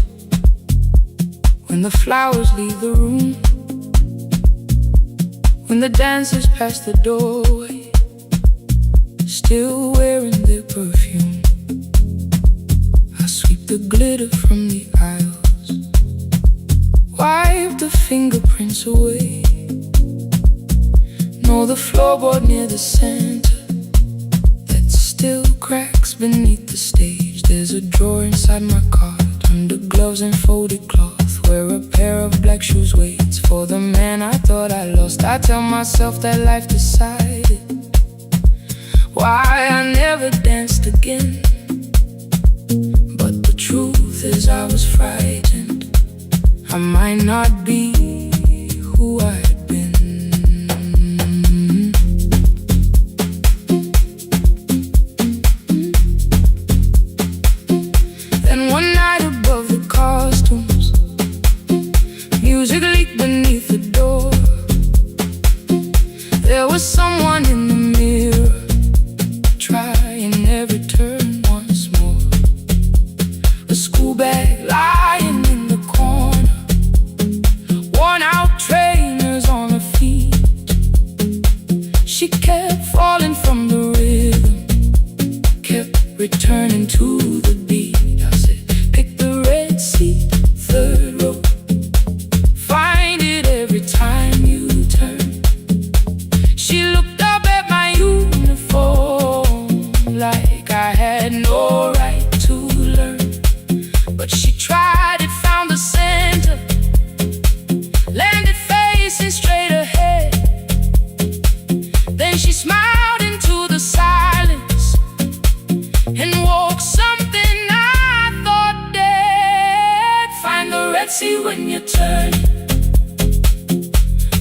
when the flowers leave the room, when the dancers pass the doorway, still wearing their perfume. I sweep the glitter from the aisles, wipe the fingerprints away. Know the floorboard near the center that still cracks beneath the stage. There's a drawer inside my cart, under gloves and folded cloth, where a pair of black shoes waits for the man I thought I lost. I tell myself that life decided why I never danced again. But the truth is I was frightened I might not be who I had been. Then one night above the costumes, music leaked beneath the door. There was someone in the mirror, trying every turn once more. A school bag lying in the corner, worn out trainers on her feet. She kept falling from the rhythm, kept returning to the beat. I said, pick the red seat, third row, find it every time you turn. She looked up at my uniform like I had no right to learn. But she tried it, found the center, landed facing straight ahead. Then she smiled into the silence and woke something I thought dead. Find the red sea when you turn,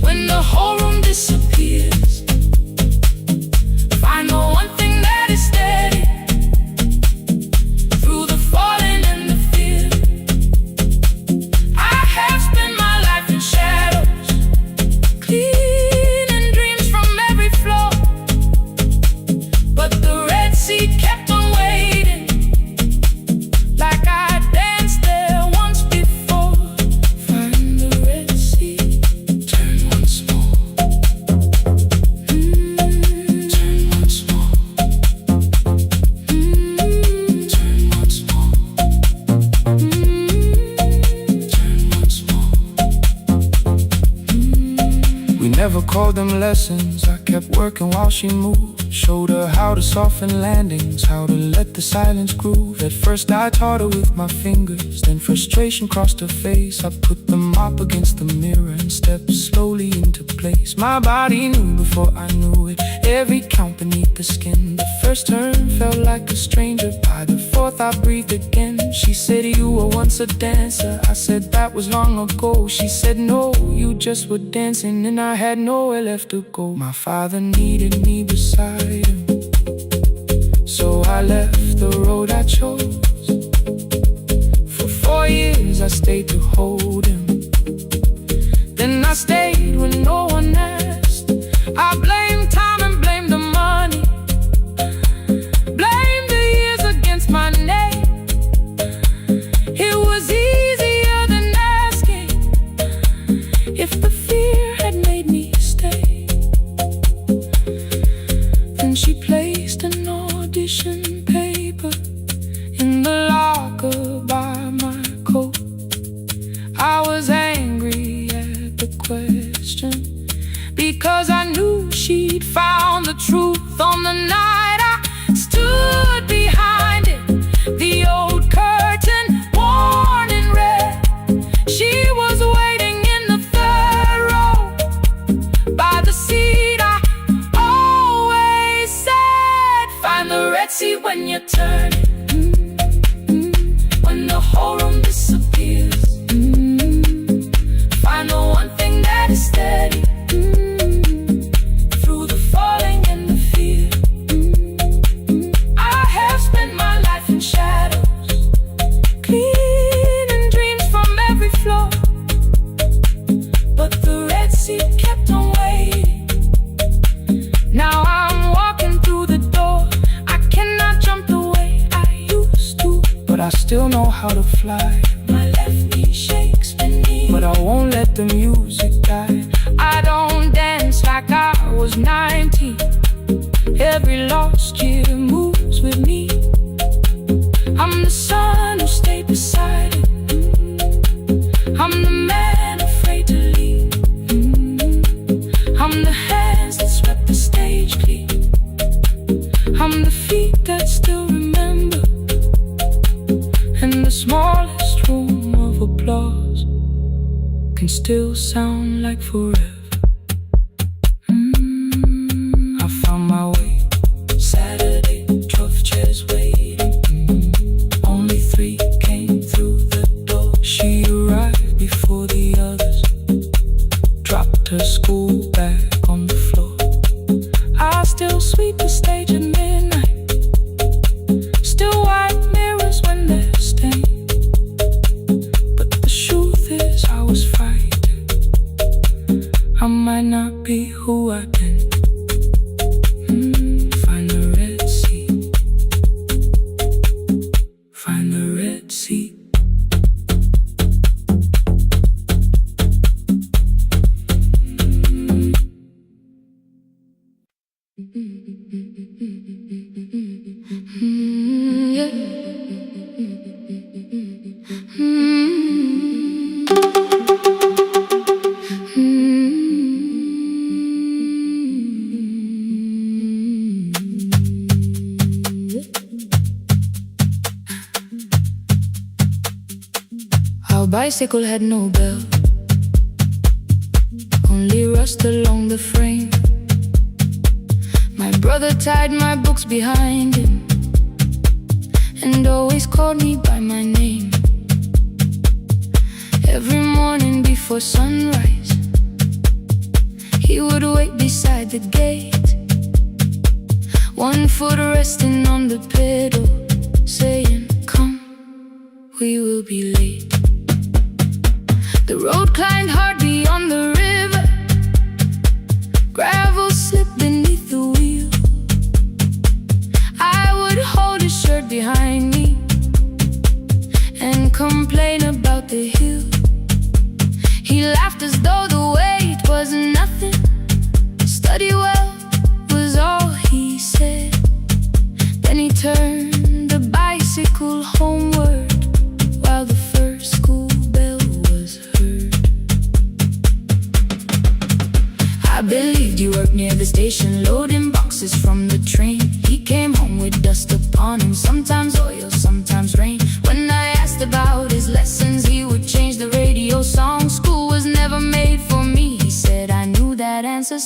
when the whole room disappears. Find the one thing that is steady through the falling and the fear. I have spent my life in shadows, cleaning dreams from every floor. But the red sea kept on waiting, like I danced there once before. Find the red sea, turn once more. Turn once more. Turn once more. Turn once more. We never called them lessons. I kept working while she moved, showed her how to soften landings, how to let the silence groove. At first I taught her with my fingers, then frustration crossed her face. I put them mop against the mirror and stepped slowly into place. My body knew before I knew it, every count beneath the skin. The first turn felt like a stranger, by the fourth I breathed again. She said, you were once a dancer. I said, that was long ago. She said, no, you just were dancing, and I had nowhere left to go. My father needed me beside him, so I left the road I chose. For 4 years I stayed to hold him, then I stayed when no one asked. I blamed time and blamed the money, blamed the years against my name. It was easier than asking if the fear had made me stay. Then she placed an audition paper in the locker by my coat. I was angry at the question, because I knew she'd found the truth on the night I stood behind it. The old curtain, worn in red. She was waiting in the third row by the seat I always said, find the red seat when you turn it. When the whole room disappears, find the one thing that is steady through the falling and the fear. I have spent my life in shadows, cleaning dreams from every floor, but the red seat kept on waiting. Now I'm walking through the door. I cannot jump the way I used to, but I still know how to fly. My left knee shakes beneath, but I won't let the music die. I don't dance like I was 19. Every lost year moves with me. I'm the son who stayed beside it. I'm the man afraid to leave. I'm the hands that swept the stage clean. I'm the feet that still remember, and the smallest room of applause can still sound like forever. I found my way. Saturday, 12 chairs waiting. Only 3 came through the door. She arrived before the others, dropped her school bag on the floor. I still sweep the stage at midnight, still wipe mirrors when they're stained. But the truth is I was frightened. I might not be who I've been. Find the red seat. Find the red seat. Our bicycle had no bell, only rust along the frame. My brother tied my books behind him and always called me by my name. Every morning before sunrise, he would wait beside the gate, one foot resting on the pedal, saying, come, we will be late. The road climbed hard beyond the river, gravel slipped beneath the wheel. I would hold his shirt behind me and complain about the hill. He laughed as though the weight was nothing. Study well was all he said. Then he turned the bicycle homeward while the first school bell was heard. I believed you worked near the station, loading boxes from the train. He came home with dust upon him, sometimes oil, sometimes rain. When I asked about his lessons, he would change the radio song. School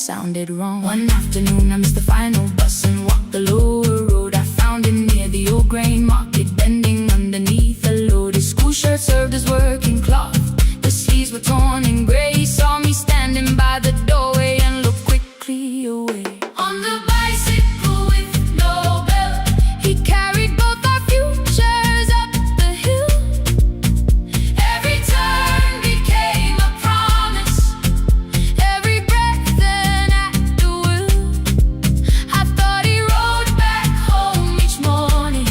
sounded wrong. One afternoon I missed the final bus and walked the lower road. I found it near the old grain market, bending underneath a loaded school shirt served as working cloth. The sleeves were torn and gray. He saw me standing by the doorway and looked quickly away. On the bicycle with no belt, he carried both our futures up the hill. Every turn became a promise, every breath an act of will. I thought he rode back home each morning.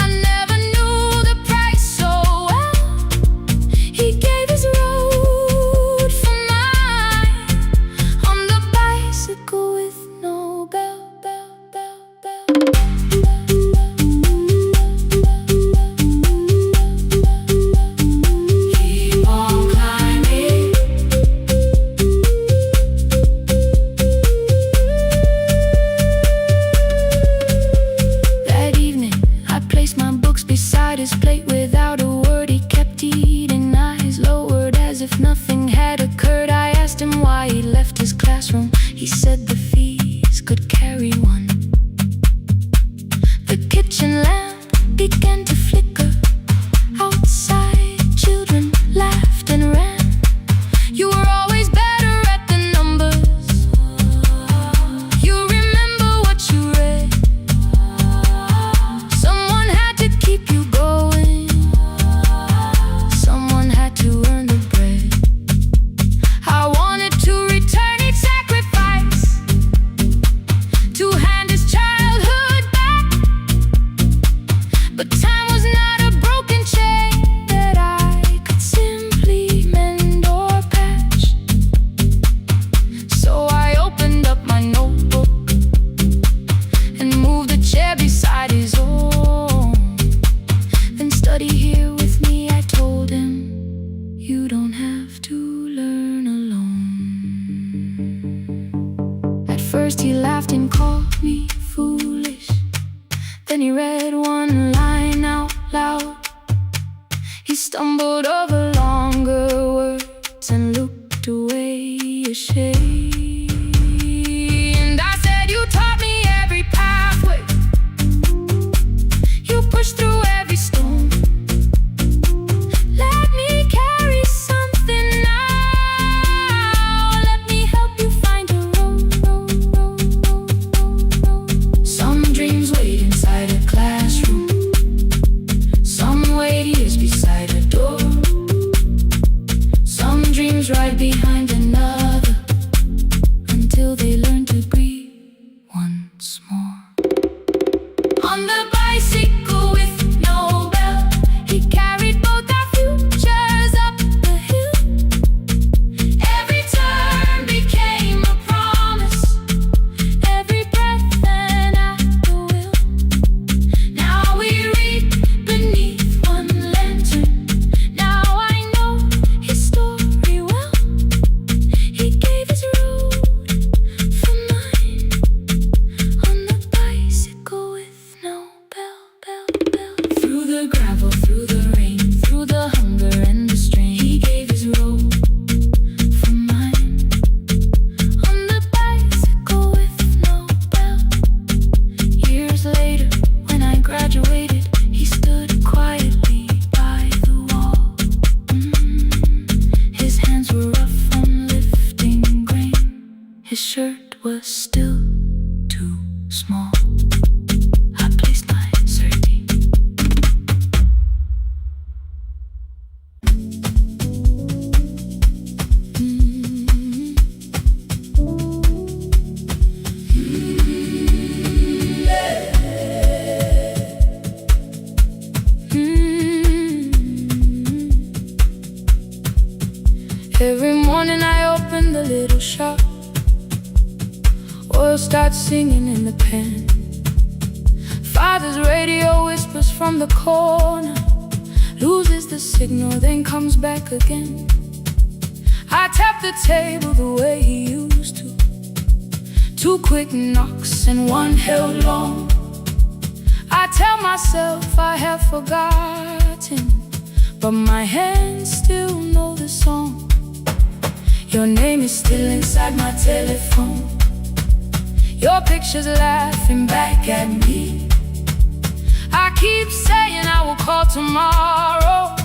I never knew the price so well. He gave his road for mine on the bicycle with no bell. Keep on climbing. That evening, I placed my books beside his plate. Without a word, he kept eating, eyes lowered as if nothing had occurred. I asked him why he left his classroom. He said the fees could carry one. The kitchen lamp began to flicker. Outside, children laughed and ran. You were always better at the numbers. You remember what you read. Someone had to keep you going. Someone had to earn the bread. I wanted to return each sacrifice, to hand his childhood back. But time was not a broken chain that I could simply mend or patch. So I opened up my notebook and moved a chair beside his own. Then study here with me, I told him. You don't have to learn alone. At first he laughed and called me foolish. Then he read one line out loud. He stumbled over longer words and looked away ashamed. And I said, you taught me every pathway. You pushed through every stone. Let me carry something now. Let me help you find a road. Some dreams wait inside a classroom. Some wait years beside a door. Some dreams right behind another, until they learn to breathe once more. On the bicycle with no bell, he carried both our futures up the hill. Every turn became a promise, every breath an act of will. Now we read beneath one lantern. Now I know his story well. He gave his road for mine on the bicycle with no bell. Through the gravel, through the rain, through the hunger and the strain, he gave his road for mine on the bicycle with no bell. Years later, when I graduated, he stood quietly by the wall. His hands were rough from lifting grain. His shirt was still too small. I placed my sardine. Every morning I open the little shop. Oil starts singing in the pan. Father's radio whispers from the corner, loses the signal, then comes back again. I tap the table the way he used to. 2 quick knocks and one held long. I tell myself I have forgotten, but my hands still know the song. Your name is still inside my telephone. Your picture's laughing back at me. I keep saying I will call tomorrow,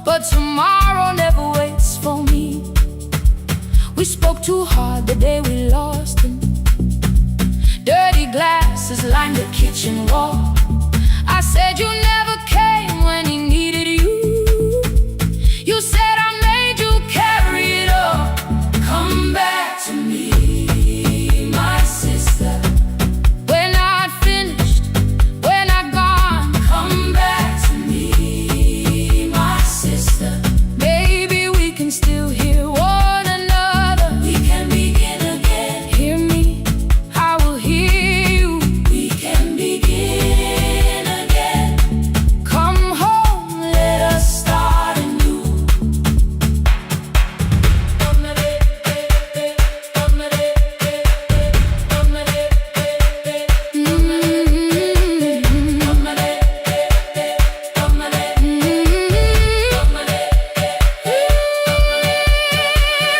but tomorrow never waits for me. We spoke too hard the day we lost him. Dirty glasses lined the kitchen wall. I said you never came when he needed you. You said I made you carry it all. Come back to me, my sister. We're not finished, we're not gone. Come back to me, my sister. Maybe we can still hear one another. We can begin again. Hear me, I will hear you. We can begin again. Come home, let us start anew.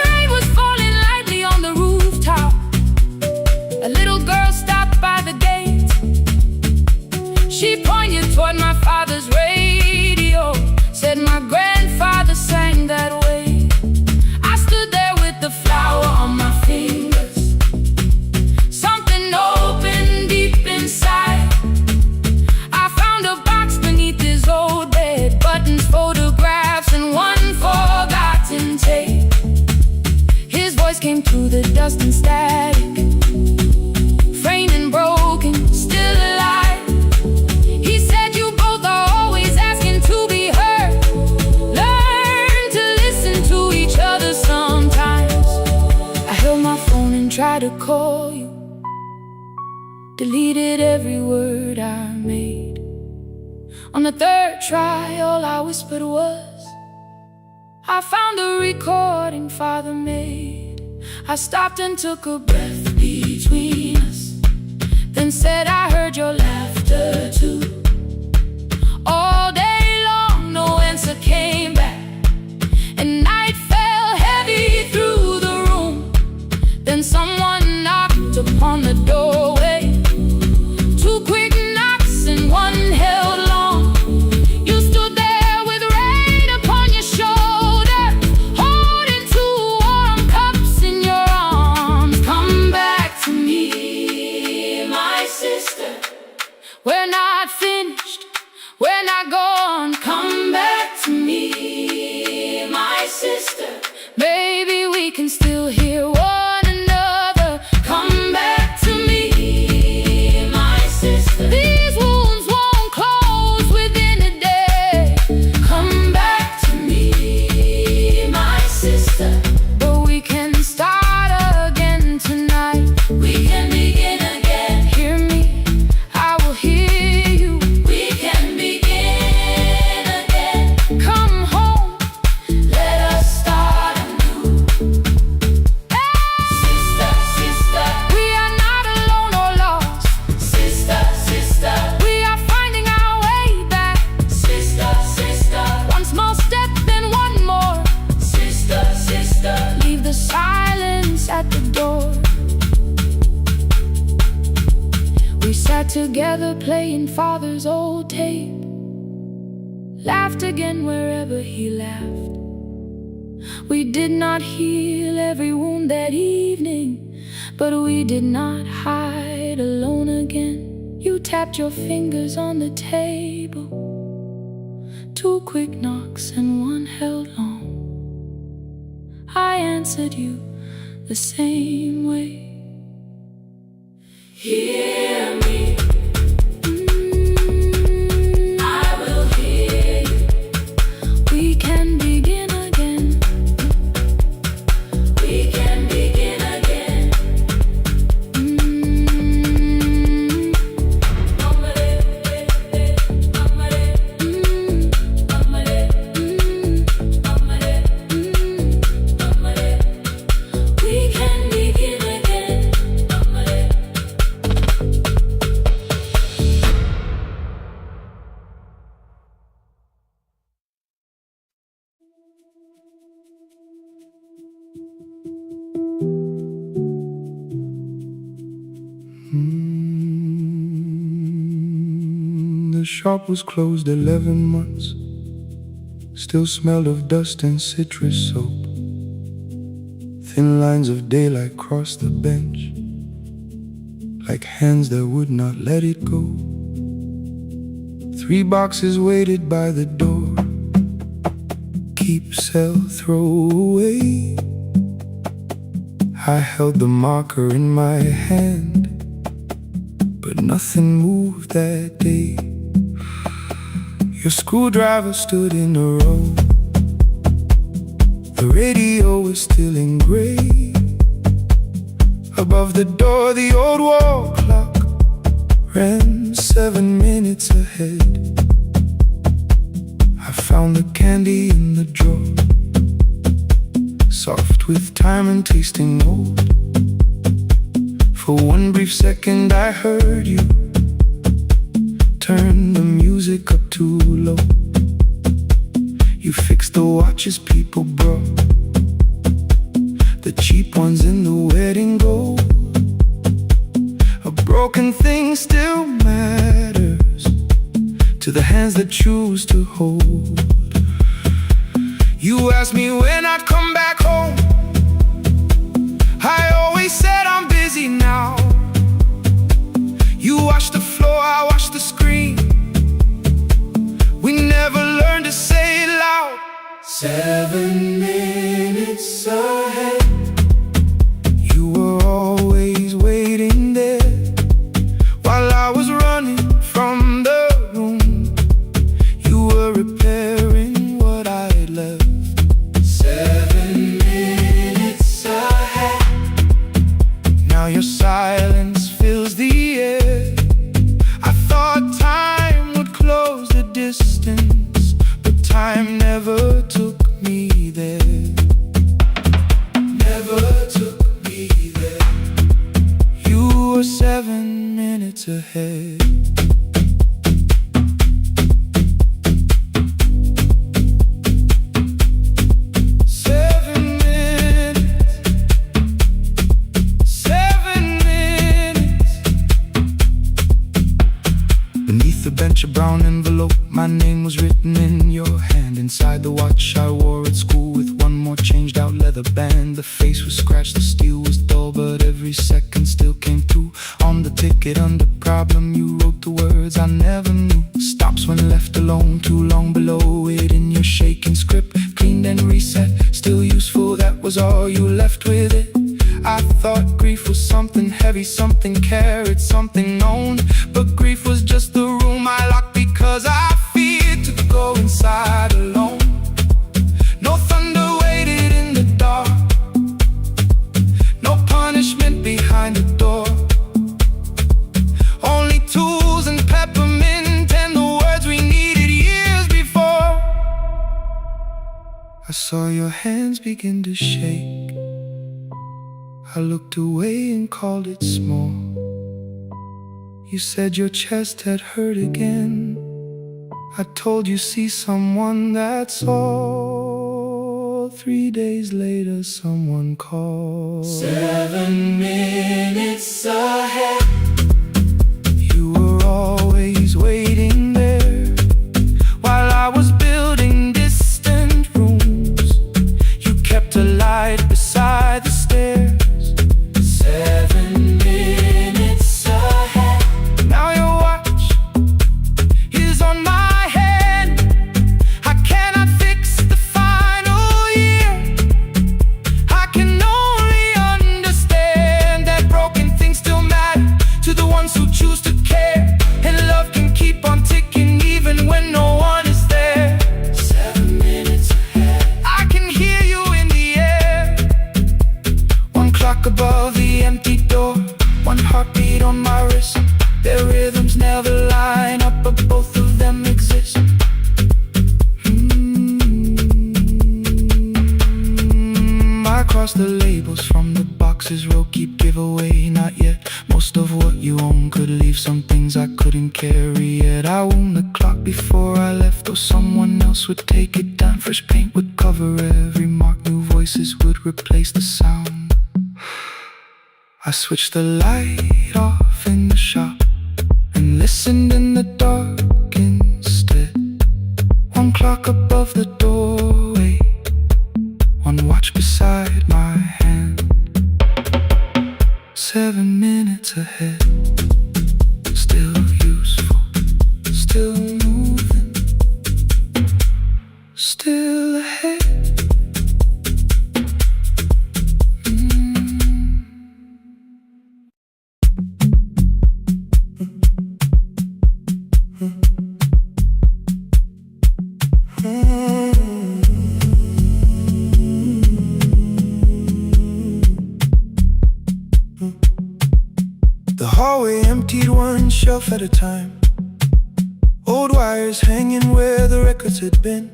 Rain was falling lightly on the rooftop. A little girl stopped by the gate. She pointed toward my father's radio, said my grandfather sang that way. I stood there with the flower on my fingers. Something opened deep inside. I found a box beneath his old bed, buttons, photographs, and one forgotten tape. His voice came through the dust and static, framed and broken, still alive. He said you both are always asking to be heard. Learn to listen to each other sometimes. I held my phone and tried to call you, deleted every word I made. On the third try, all I whispered was, I found a recording Father made. I stopped and took a breath between us, then said I heard your laughter too. All day long, no answer came back, and night fell heavy through the room. Then someone knocked upon the doorway. Two quick knocks and one held long. You stood there with rain upon your shoulder, holding two warm cups in your arms. Come back to me, my sister. We're not finished, we're not gone. Come back to me, my sister. Maybe we can still hear one another. Come back to me, my sister. These wounds won't close within a day. Come back to me, my sister. But we can start again tonight. We can begin again. Hear me, I will hear you. We can begin again. Come home, let us start anew. Sister, sister, we are not alone or lost. Sister, sister, we are finding our way back. Sister, sister, one small step, then one more. Sister, sister, leave the silence at the door. We sat together playing Father's old tape, laughed again wherever he laughed. We did not heal every wound that evening, but we did not hide alone again. You tapped your fingers on the table, two quick knocks and one held long. I answered you the same way. Hear me, I will hear you. We can begin again. We can begin again. We can begin again. The shop was closed 11 months. Still smelled of dust and citrus soap. Thin lines of daylight crossed the bench, like hands that would not let it go. 3 boxes waited by the door. Keep, sell, throw away. I held the marker in my hand, but nothing moved that day. Your screwdriver stood in a row. The radio was still in gray. Above the door, the old wall clock ran 7 minutes ahead. I found the candy in the drawer, soft with time and tasting old. For one brief second I heard you turn the music up too low. You fixed the watches people brought, the cheap ones in the wedding gold. A broken thing still matters to the hands that choose to hold. You asked me when I'd come back home. I always said I'm busy now. You washed the floor, I washed the screen. We never learned to say it loud. 7 minutes ahead. You were always waiting there while I was running from the room. You were repairing what I had left. 7 minutes ahead. Now your silence fills the air. I thought time would close the distance, but time never took me there. Never took me there. You were 7 minutes ahead. A brown envelope, my name was written in your hand. Inside the watch I wore at school with one more changed out leather band. The face was scratched, the steel was dull, but every second still came through. On the ticket under problem you wrote the words I never knew. Stops when left alone, too long below it in your shaking script. Cleaned and reset, still useful, that was all you left with it. I thought grief was something heavy, something carried, something known. But grief was just the room I locked because I feared to go inside alone. No thunder waited in the dark, no punishment behind the door. Only tools and peppermint and the words we needed years before. I saw your hands begin to shake. I looked away and called it small. You said your chest had hurt again. I told you see someone, that's all. 3 days later someone called. 7 minutes ahead. You were always waiting there while I was building distant rooms. You kept a light beside the stairs. 7 minutes ahead. Now your watch is on my hand. I cannot fix the final year. I can only understand that broken things still matter to the ones who choose to care. And love can keep on ticking even when no one is there. 7 minutes ahead. I can hear you in the air. One clock above the empty door, one heartbeat on my wrist. Their rhythms never line up, but both of them exist. I cross the labels from the boxes, row keep giveaway, not yet. Most of what you own could leave, some things I couldn't carry yet. I wound the clock before I left, or someone else would take it down. Fresh paint would cover every mark, new voices would replace the sound. I switched the light off in the shop and listened in the dark off at a time. Old wires hanging where the records had been.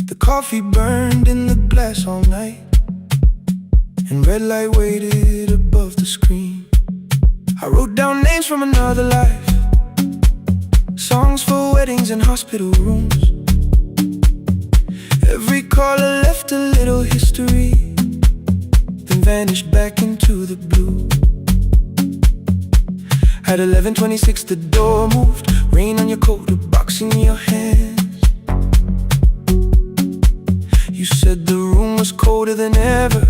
The coffee burned in the glass all night, and red light waited above the screen. I wrote down names from another life, songs for weddings and hospital rooms. Every caller left a little history, then vanished back into the blue. At 11:26 the door moved, rain on your coat, a box in your hands. You said the room was colder than ever,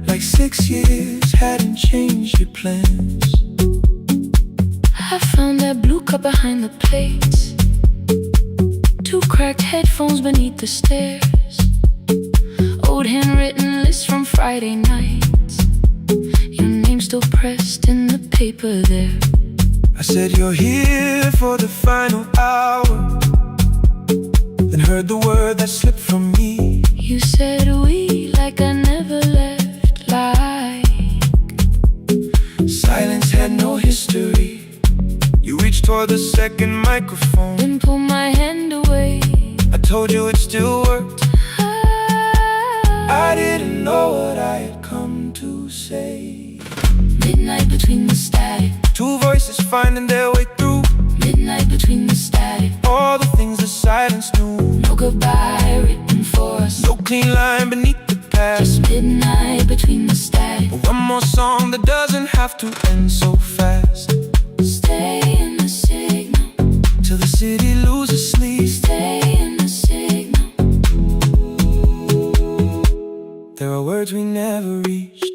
like 6 years hadn't changed your plans. I found that blue cup behind the plates, 2 cracked headphones beneath the stairs, old handwritten lists from Friday nights, your name still pressed in the paper there. I said you're here for the final hour, then heard the word that slipped from me. You said we like I never left, like silence had no history. You reached toward the second microphone, then pulled my hand away. I told you it still worked. I didn't know what I had come to say. Midnight between the static, 2 voices finding their way through. midnight between the static, All the things the silence knew. no goodbye written for us, No clean line beneath the past. just midnight between the static. One more song that doesn't have to end so fast. Stay in the signal, Till the city loses sleep. stay in the signal. There are words we never reached.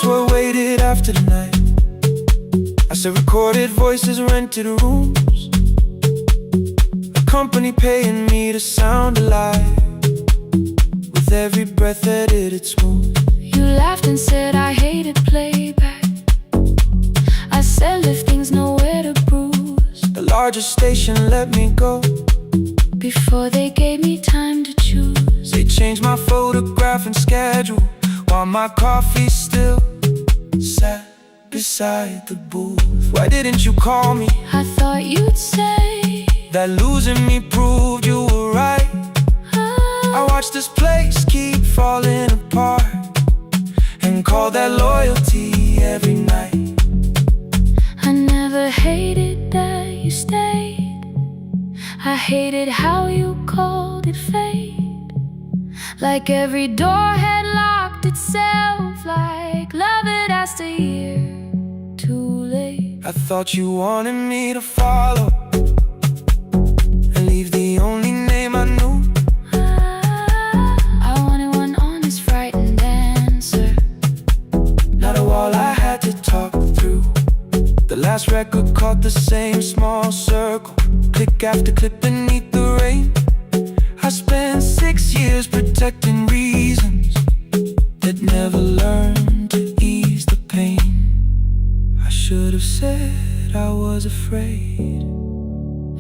What waited after the night? I said recorded voices, rented rooms, a company paying me to sound alive, with every breath edited smooth. You laughed and said I hated playback. I said if things nowhere to bruise, The largest station let me go before they gave me time to choose. They changed my photograph and schedule, while my coffee still sat beside the booth. Why didn't you call me? I thought you'd say That losing me proved you were right. I watched this place keep falling apart, and call that loyalty every night. I never hated that you stayed, I hated how you called it fate, like every door had locked itself, like love had asked a year too late. I thought you wanted me to follow and leave the only name I knew. I wanted one honest, frightened answer, Not a wall I had to talk through. The last record caught the same small circle, click after click beneath the rain. I spent 6 years protecting reasons that never learned to ease the pain. I should have said I was afraid.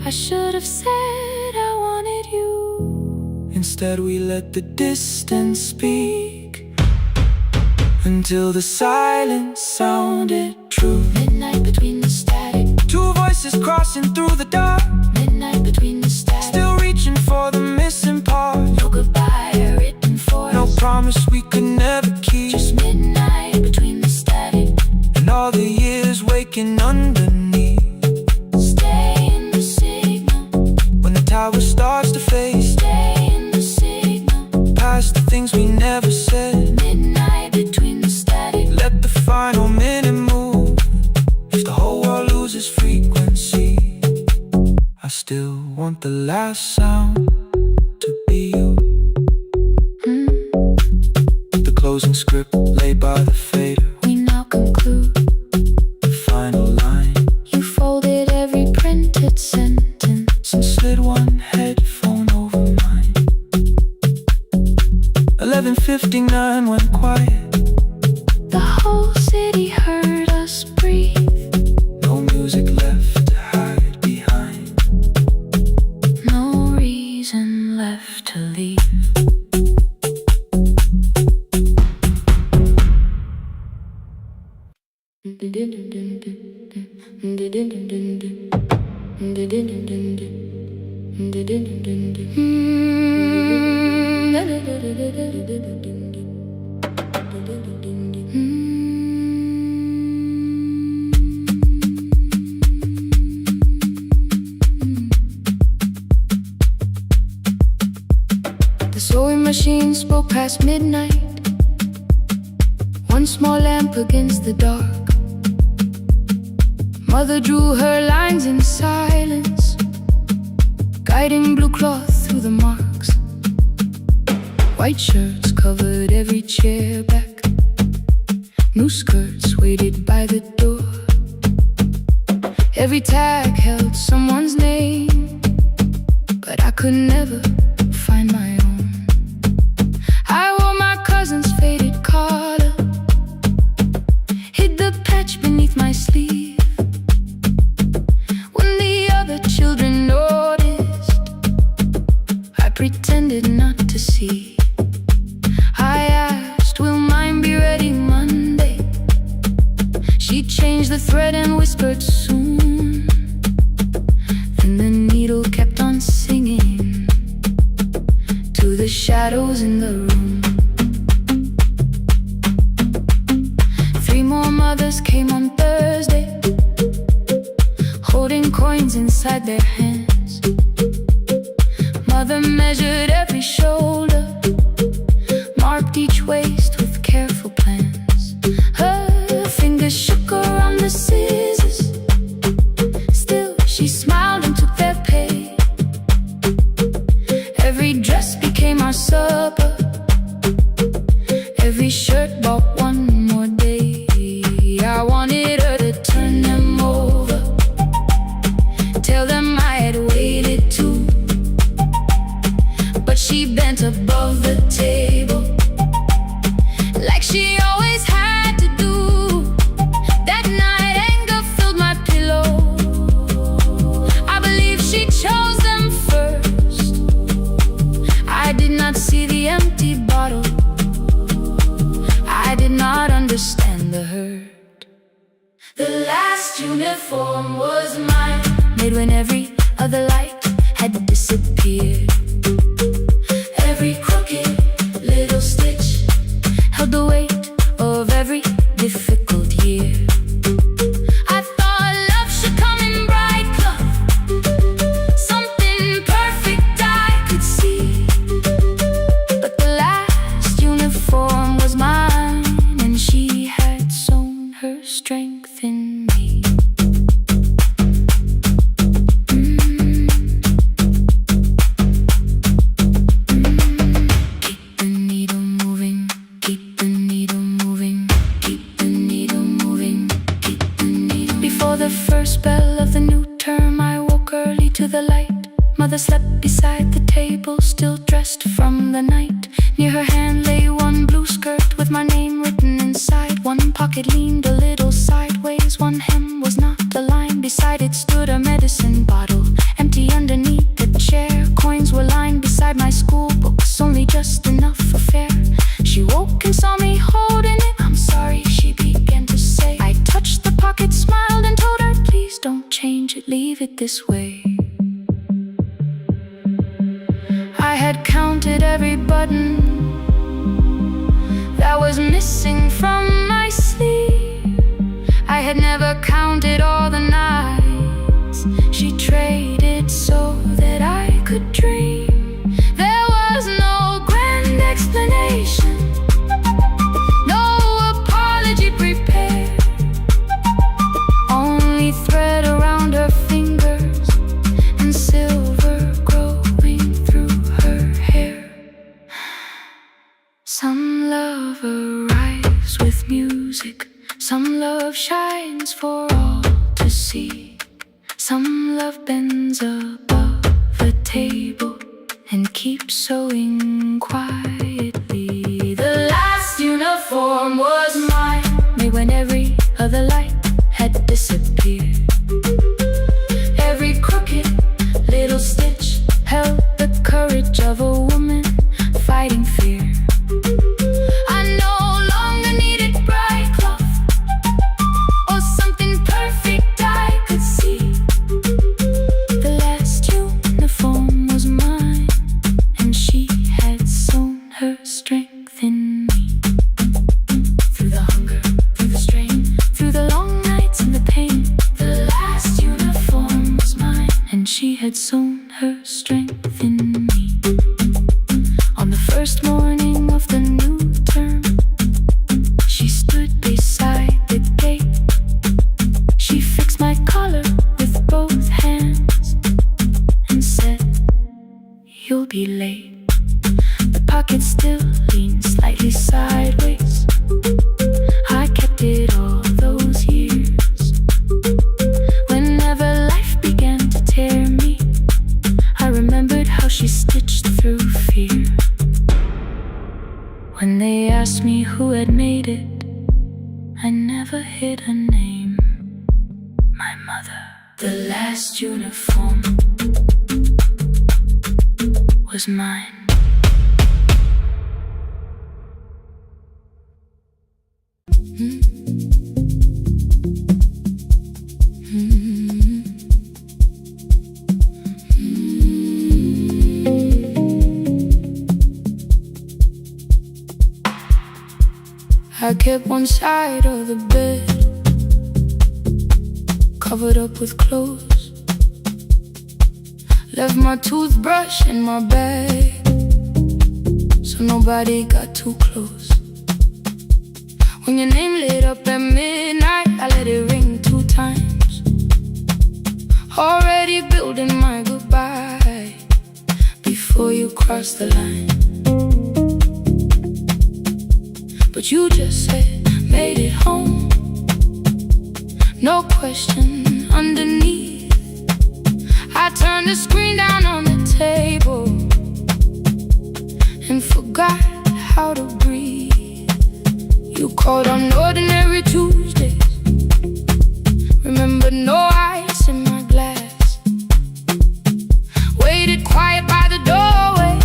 I should have said I wanted you. Instead we let the distance speak, until the silence sounded true. Midnight between the static, 2 voices crossing through the dark, midnight between the static, still reaching for the missing part. no goodbye written for No us, promise we could never keep. just midnight between the static. And all the years waking underneath. Stay in the signal, When the tower starts to fade, stay in the signal. past the things we never said. Midnight between the static, Let the final minute move. If the whole world loses frequency, I still want the last sound to be you. The closing script laid by the fader, we now conclude. the final line. You folded every printed sentence And slid one headphone over mine. 11:59 went quiet. The whole city heard The sewing machine spoke past midnight, one small lamp against the dark. Mother drew her lines in silence, guiding blue cloth through the marks. White shirts covered every chair back, new skirts waited by the door. Every tag held someone's name, but I could never find my own. I wore my cousin's faded collar, hid the patch beneath my sleeve. When the other children noticed, I pretended not to see. I asked, will mine be ready Monday? She changed the thread and whispered soon. Then the needle kept on singing to the shadows in the room. 3 more mothers came on Thursday, holding coins inside their hands. Mother measured every shoulder, marked each waist with careful plans. Her fingers shook around the scissors, still she smiled and took their pay. Every dress became our supper, every shirt bought one more day. I wanted her to turn them over, tell them I had waited too. But she bent above the table, like she always had to do. That night anger filled my pillow, I believe she chose them first. I did not see the empty bottle, I did not understand the hurt. The last uniform was mine, made when every other light had disappeared. Every crooked little stitch held the weight of every difficult year. I thought love should come in bright cloth, something perfect I could see. But the last uniform was mine, and she had sewn her strength in me. Keep the needle moving, keep the needle moving, keep the needle moving, keep the needle. Before the first bell of the new term, I woke early to the light. Mother slept beside the table, still dressed from the night. Near her hand lay one blue skirt with my name written inside. One pocket leaned a little sideways, one hem was not aligned. Beside it stood a medicine bottle, empty underneath the chair. Coins were lined beside my school books, only just enough for fare. She woke and saw me holding it. I'm sorry, she began to say. I touched the pocket, smiled and told her, please don't change it, leave it this way. I had counted every button that was missing from my sleeve. I had never counted all the nights she traded so that I could dream. There was no grand explanation, no apology prepared, only thread around her fingers and silver growing through her hair. Some love arrives with music, some love shines for all to see. Some love bends above the table and keeps sewing quietly. The last uniform was mine, made when every other light had disappeared. Every crooked little stitch held the courage of a woman fighting fear. I no longer needed bright cloth or something she had sown her strength in me. On the first morning of the new term, she stood beside the gate. She fixed my collar with both hands and said, "You'll be late." The pocket still leaned slightly sideways. I kept it all those years. Whenever life began to tear me, I remembered how she stitched through fear. When they asked me who had made it, I never hid her name. My mother. The last uniform was mine. I kept one side of the bed covered up with clothes. Left my toothbrush in my bag so nobody got too close. When your name lit up at midnight, I let it ring 2 times. Already building my goodbye before you cross the line. But you just said, made it home. No question underneath. I turned the screen down on the table and forgot how to breathe. You called on ordinary Tuesdays. Remember, no ice in my glass. Waited quiet by the doorway,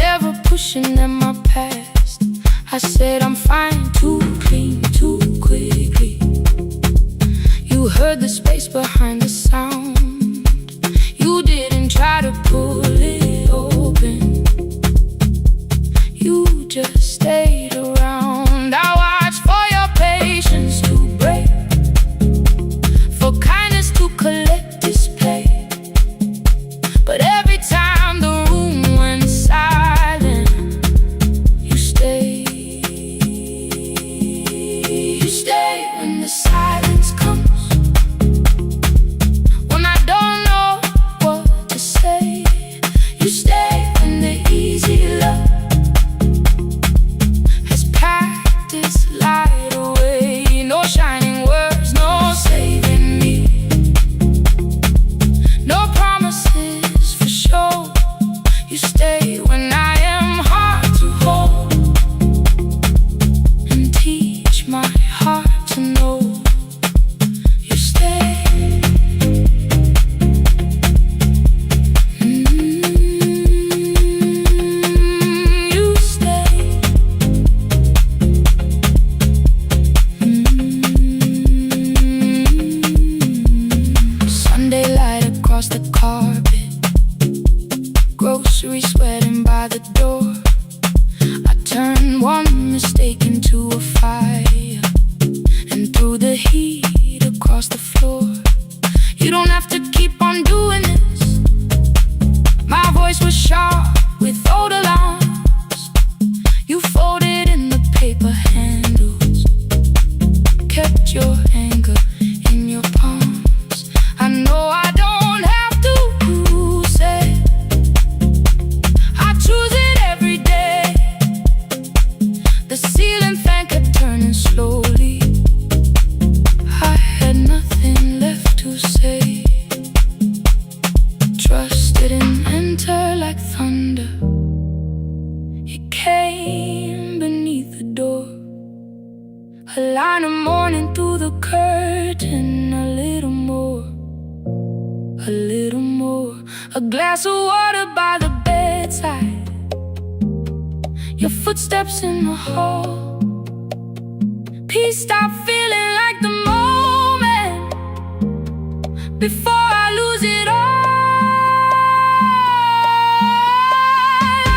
never pushing at my past. I said I'm fine, too clean, too quickly. You heard the space behind the sound. You didn't try to pull it open. You just stayed around. I watched for your patience to break, for kindness to collect display. But every time the room went silent, you stayed. You stay when the silence comes, when I don't know what to say. You stay when the easy love has packed its light away. No shining words, no saving me, no promises for sure. You stay when I am hard to hold and teach my heart to know. You stay. You stay. Sunday light across the carpet, groceries sweating by the door. I turned one mistake into a fire and threw the heat across the floor. You don't have to keep on doing this. My voice was sharp with old alarms. You folded in the paper handles, kept your anger in your palms. I know I don't have to say, I choose it every day. The ceiling fan kept turning slowly. I had nothing left to say. Trust didn't enter like thunder. It came beneath the door. A line of mourning through the curtain. A little more, a little more. A glass of water by the bedside. Your footsteps in the hall. Peace stopped feeling like the moment before I lose it all.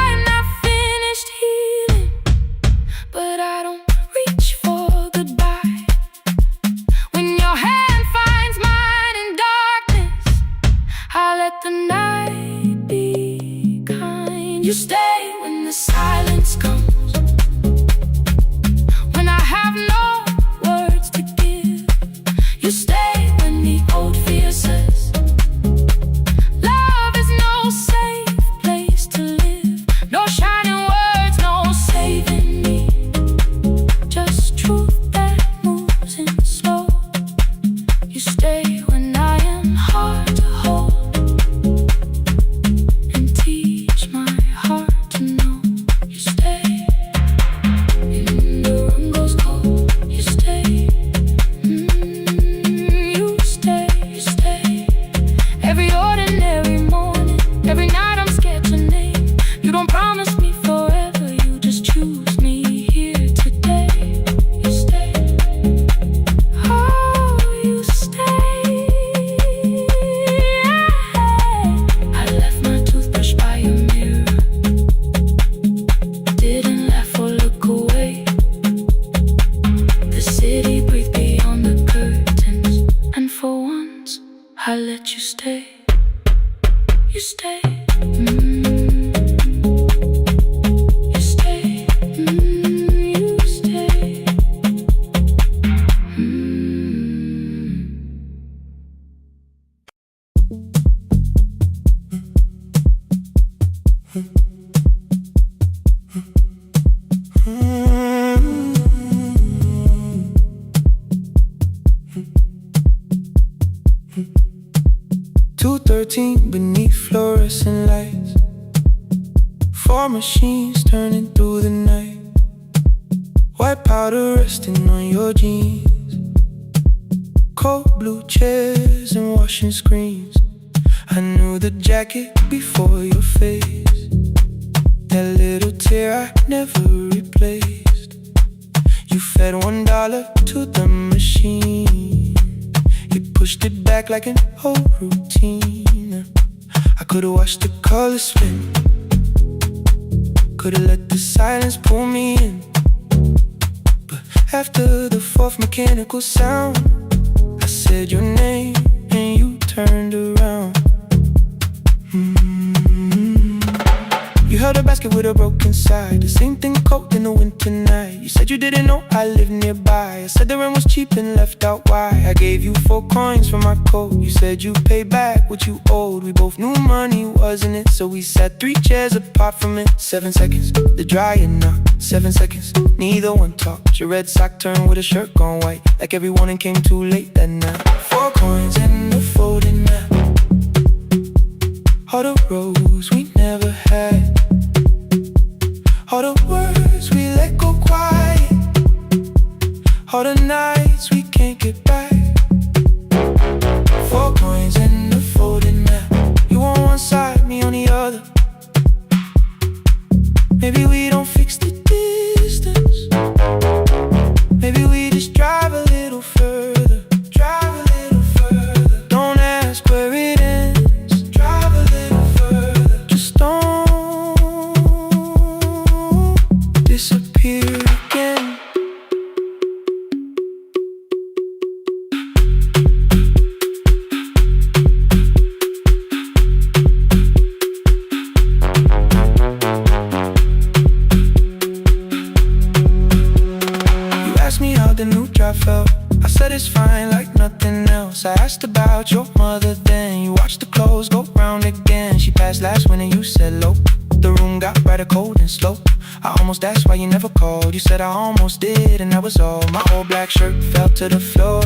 I'm not finished healing, but I don't reach for goodbye. When your hand finds mine in darkness, I let you stay. You stay. You stay. You stay. 2:13 beneath fluorescent lights, 4 machines turning through the night, white powder resting on your jeans, cold blue chairs and washing screens. I knew the jacket before your face, that little tear I never replaced. You fed $1 to the machine, you pushed it back like an old routine. I could've watched the colors spin, could've let the silence pull me in. But after the 4th mechanical sound, I said your name and you turned around. You held a basket with a broken side, the same thing cold in the winter night. You said you didn't know I lived nearby. I said the rent was cheap and left out why. I gave you 4 coins for my coat. You said you paid back what you owed. We both knew money wasn't it, so we sat 3 chairs apart from it. 7 seconds, the dryer knocked. 7 seconds, neither one talked. Your red sock turned with a shirt gone white, like every morning came too late that night. 4 coins and a folding map, all the roads we never had, all the words we let go quiet, all the nights we can't get back. 4 coins and a folding map, you on one side, me on the other. Maybe we don't fix the distance, maybe we just drive a little further. Drive a little further, don't ask where it ends. Drive a little further, just don't disappear again. You asked me how the new drive felt, I said it's fine like nothing else. I asked about your mother then, you watched the clothes go round again. She passed last winter, you said low, the room got brighter, cold and slow. I almost asked why you never called, you said I almost did and that was all. My old black shirt fell to the floor,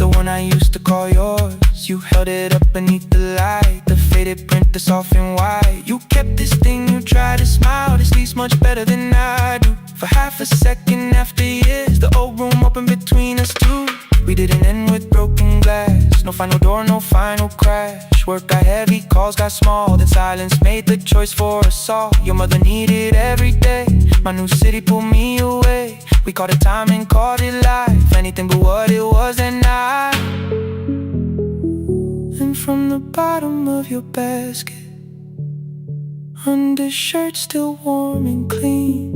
the one I used to call yours. You held it up beneath the light, the faded print that's off in white. You kept this thing, you tried to smile, this leaves much better than I do. For half a second after years, the old room opened between us two. We didn't end with broken glass, no final door, no final crash. Work got heavy, calls got small, then silence made the choice for us all. Your mother needed every day, my new city pulled me away. We called it time and called it life, anything but what it was that night. And from the bottom of your basket, undershirt still warm and clean,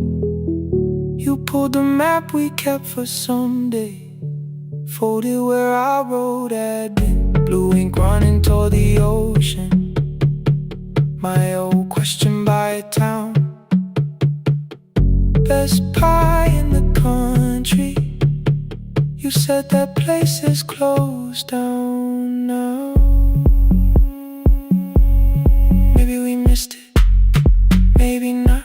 you pulled the map we kept for someday, folded where our road had been. Blue ink running toward the ocean, my old question by a town. Best pie in the country, you said that place is closed down now. Maybe we missed it, maybe not.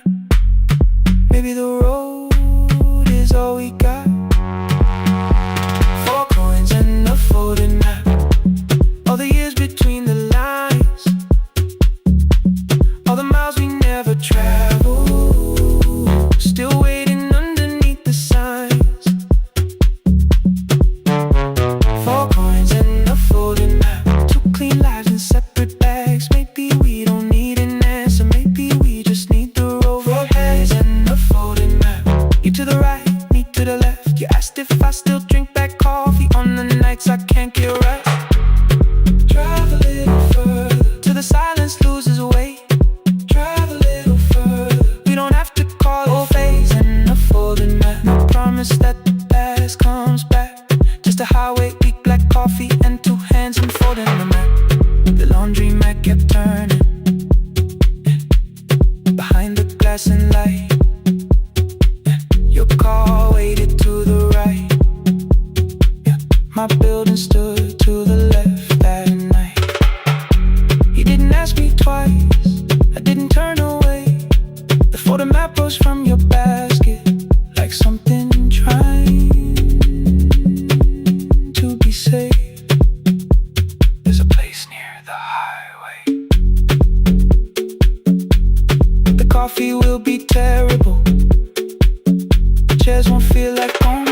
Maybe the road is all we got. 4 coins and a folding map, all the years between the lines, all the miles we never traveled, still waiting underneath the signs. 4 coins and a folding map, 2 clean lives in separate bags. Maybe we don't need an answer, maybe we just need the road. 4 hands and a folding map, you to the right, me to the left. You asked if I still drink that coffee on the nights I can't get right. Drive a little further, till the silence loses weight. Drive a little further, we don't have to call it phase and a folding map. No promise that the past comes back, just a highway, weak black coffee and 2 hands and folding the map. The laundromat kept turning behind the glass and light. Your car waited to the right. My building stood to the left that night. You didn't ask me twice, I didn't turn away. The photo map rose from your basket like something trying to be safe. There's a place near the highway. The coffee will be terrible, the chairs won't feel like home.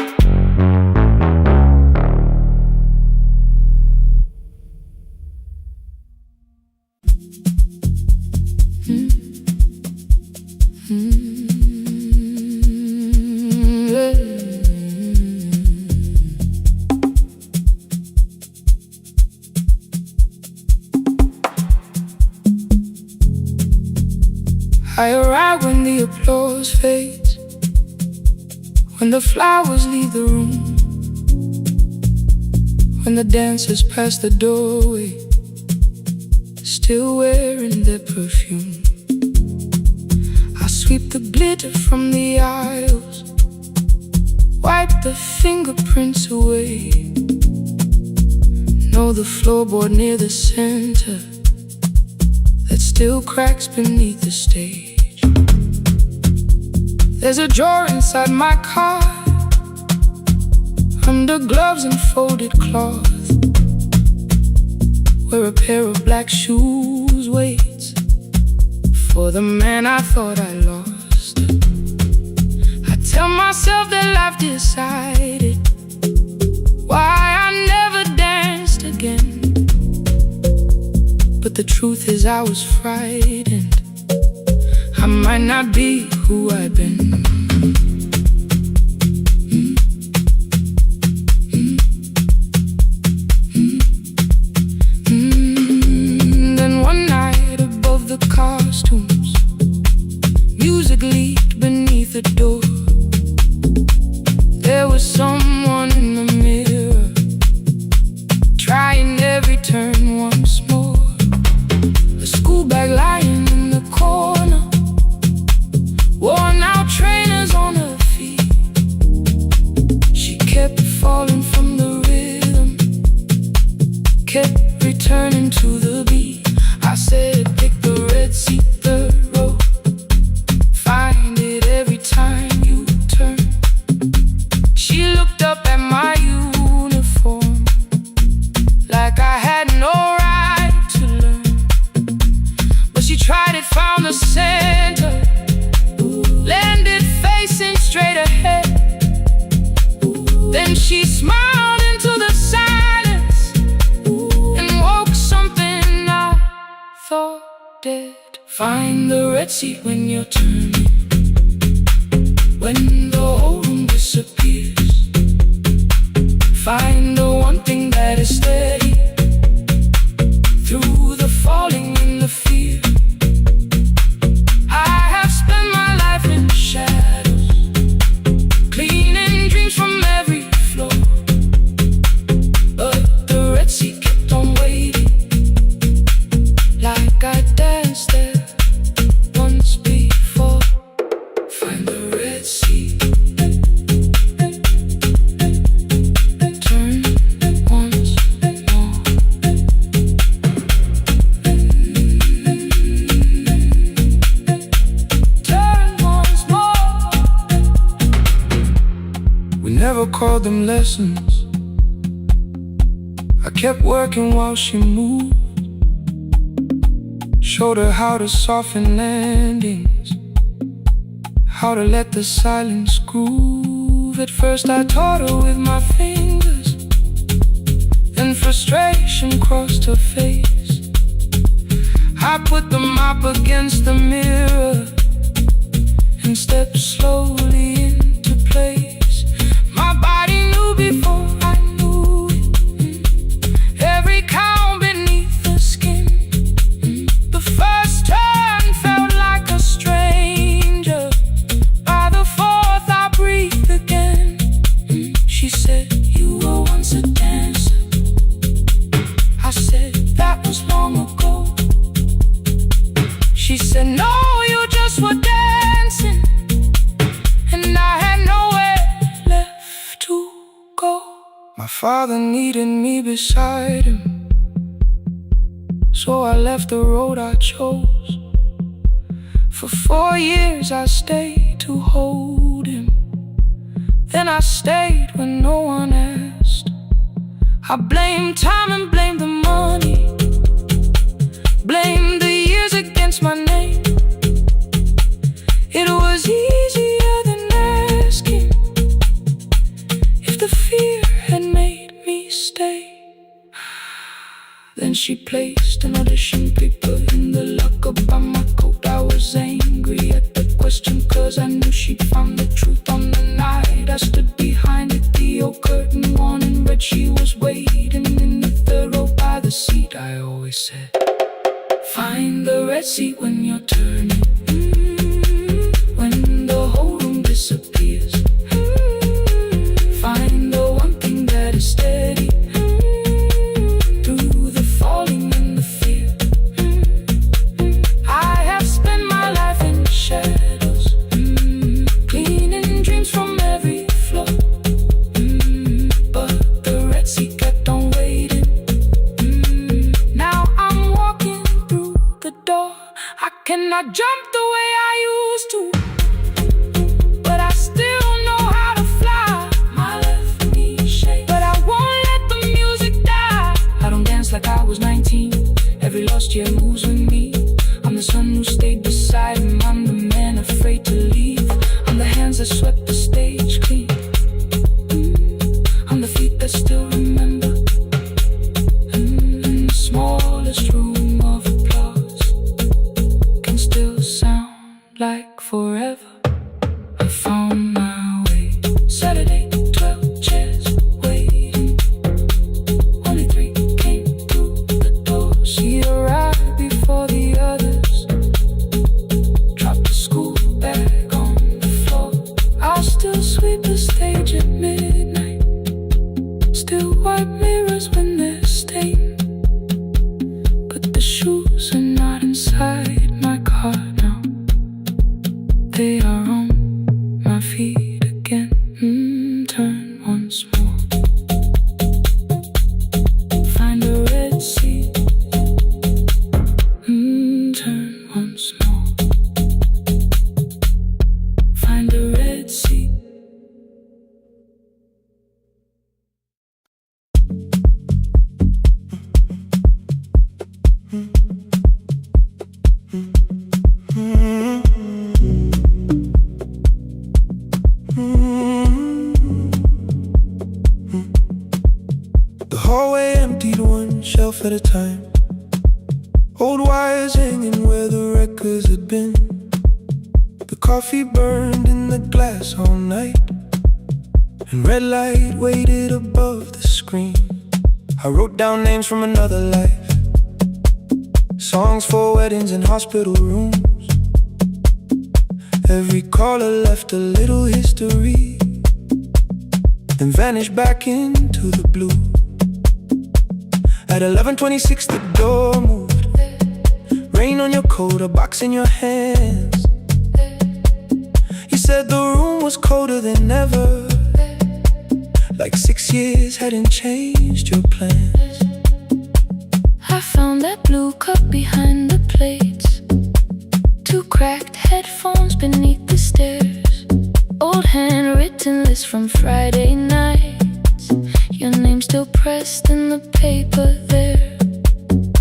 I arrive when the applause fades, when the flowers leave the room, when the dancers pass the doorway, still wearing their perfume. I sweep the glitter from the aisles, wipe the fingerprints away. Know the floorboard near the center that still cracks beneath the stage. There's a drawer inside my car, under gloves and folded cloth, where a pair of black shoes waits for the man I thought I lost. I tell myself that life decided why I never danced again, but the truth is I was frightened. I might not be who I've been. Then one night above the costumes, music leaked beneath the door. There was someone in the mirror, trying every turn once more. A school bag lying in the corner, worn out trainers on her feet. She kept falling from the rhythm, kept returning to the beat. I said, pick the red seat, third row, find it every time you turn. She looked up at my uniform like I had no right to learn, but she tried it, found the center, landed facing straight ahead. Then she smiled into the silence and woke something I thought dead. Find the red seat when you're turning, when the whole room disappears. Find the one thing that is steady through the falling and the fear. I have spent my life in shadows, cleaning dreams from every floor, but the red seat kept on waiting, like I danced there once before. Find the red seat, turn once more. Turn once more. We never called them lessons. I kept working while she moved, showed her how to soften landings, how to let the silence groove. At first I taught her with my fingers, then frustration crossed her face. I put the mop against the mirror and stepped slowly into place. My body knew before I knew it, every count beneath the skin. The first turn felt like a stranger, by the fourth I breathed again. She said, you were once a dancer. I said, that was long needed me beside him. So I left the road I chose. For 4 years I stayed to hold him. Then I stayed when no one asked. I blamed time and blamed the money, blamed the years against my name. It was easier than asking if the fear had made me stay. Then she placed an audition paper in the locker by my coat. I was angry at the question, cause I knew she'd found the truth on the night I stood behind it. The old curtain worn in red, she was waiting in the third row by the seat. I always said, find the red seat when you're turning, when the whole room disappears. Find the one thing that is steady through the falling and the fear. I have spent my life in shadows, cleaning dreams from every floor. But the red seat kept on waiting. Now I'm walking through the door. I cannot jump the way I used to, but I still know how to fly. My left knee shakes, but I won't let the music die. I don't dance like I was 19. Every lost year moves with me. I'm the son who stayed beside him. I'm the man afraid to leave. I'm the hands that swept the stage clean. I'm the feet that still remember. In the smallest room of applause can still sound like forever. I found my way. Saturday, 12 chairs waiting. Only 3 came through the door. She arrived before the others, dropped the school bag on the floor. I'll still sweep the stage at midnight, still wipe mirrors when they're stained. But the shoes are not inside my car now. They are on my feet again. Turn once more. Find a red seat. Turn once more. Find a red seat. The hallway emptied one shelf at a time. Old wires hanging where the records had been. The coffee burned in the glass all night, and red light waited above the screen. I wrote down names from another life, songs for weddings and hospital rooms. Every caller left a little history, then vanished back into the blue. At 11:26 the door moved. Rain on your coat, a box in your hands. You said the room was colder than ever, like 6 years hadn't changed your plans. I found that blue cup behind the plates, 2 cracked headphones beneath the stairs, old handwritten list from Friday nights, your name still pressed in the paper there.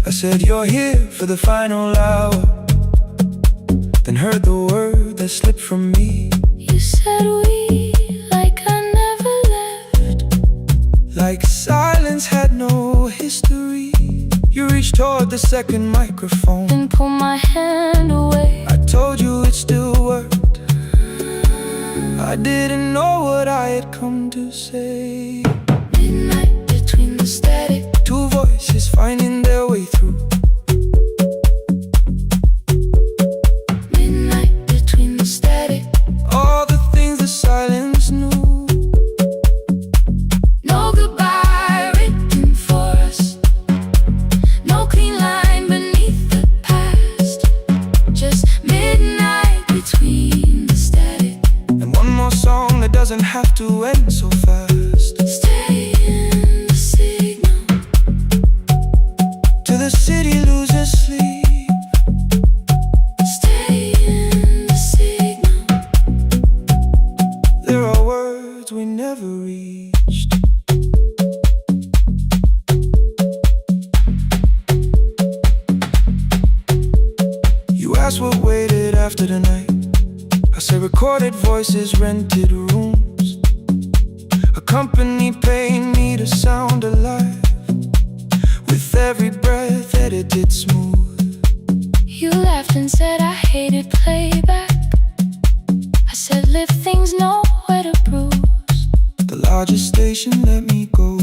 I said, you're here for the final hour, then heard the word that slipped from me. You said we, like I never left, like silence had no history. You reached toward the second microphone, then pulled my hand away. I told you it still worked. I didn't know what I had come to say. Midnight between the static, 2 voices finding their way through. midnight between the static. All the things the silence knew. No goodbye written for us, no clean line beneath the past, just midnight between the static. And one more song that doesn't have to end so fast. Stay after the night. I say recorded voices, rented rooms, a company paying me to sound alive, with every breath edited smooth. You laughed and said I hated playback. I said live things nowhere to bruise. The largest station let me go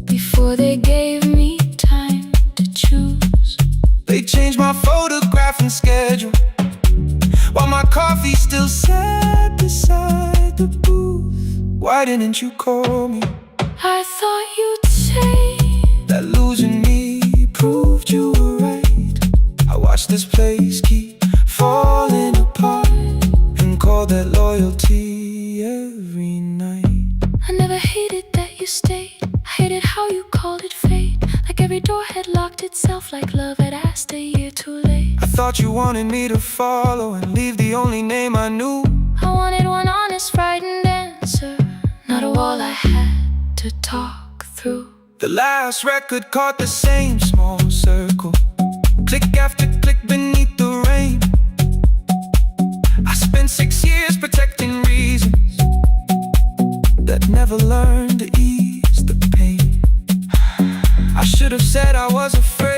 before they gave me time to choose. They changed my photograph and schedule, while my coffee still sat beside the booth. Why didn't you call me? I thought you'd say that losing me proved you were right. I watched this place keep falling apart and call that loyalty every night. I never hated that you stayed. I hated how you called it fate, like every door had locked itself, like love had asked a year too late. I thought you wanted me to follow and leave the only name I knew. I wanted one honest, frightened answer, not a wall I had to talk through. The last record caught the same small circle, click after click beneath the rain. I spent 6 years protecting reasons that never learned to ease the pain. I should have said I was afraid.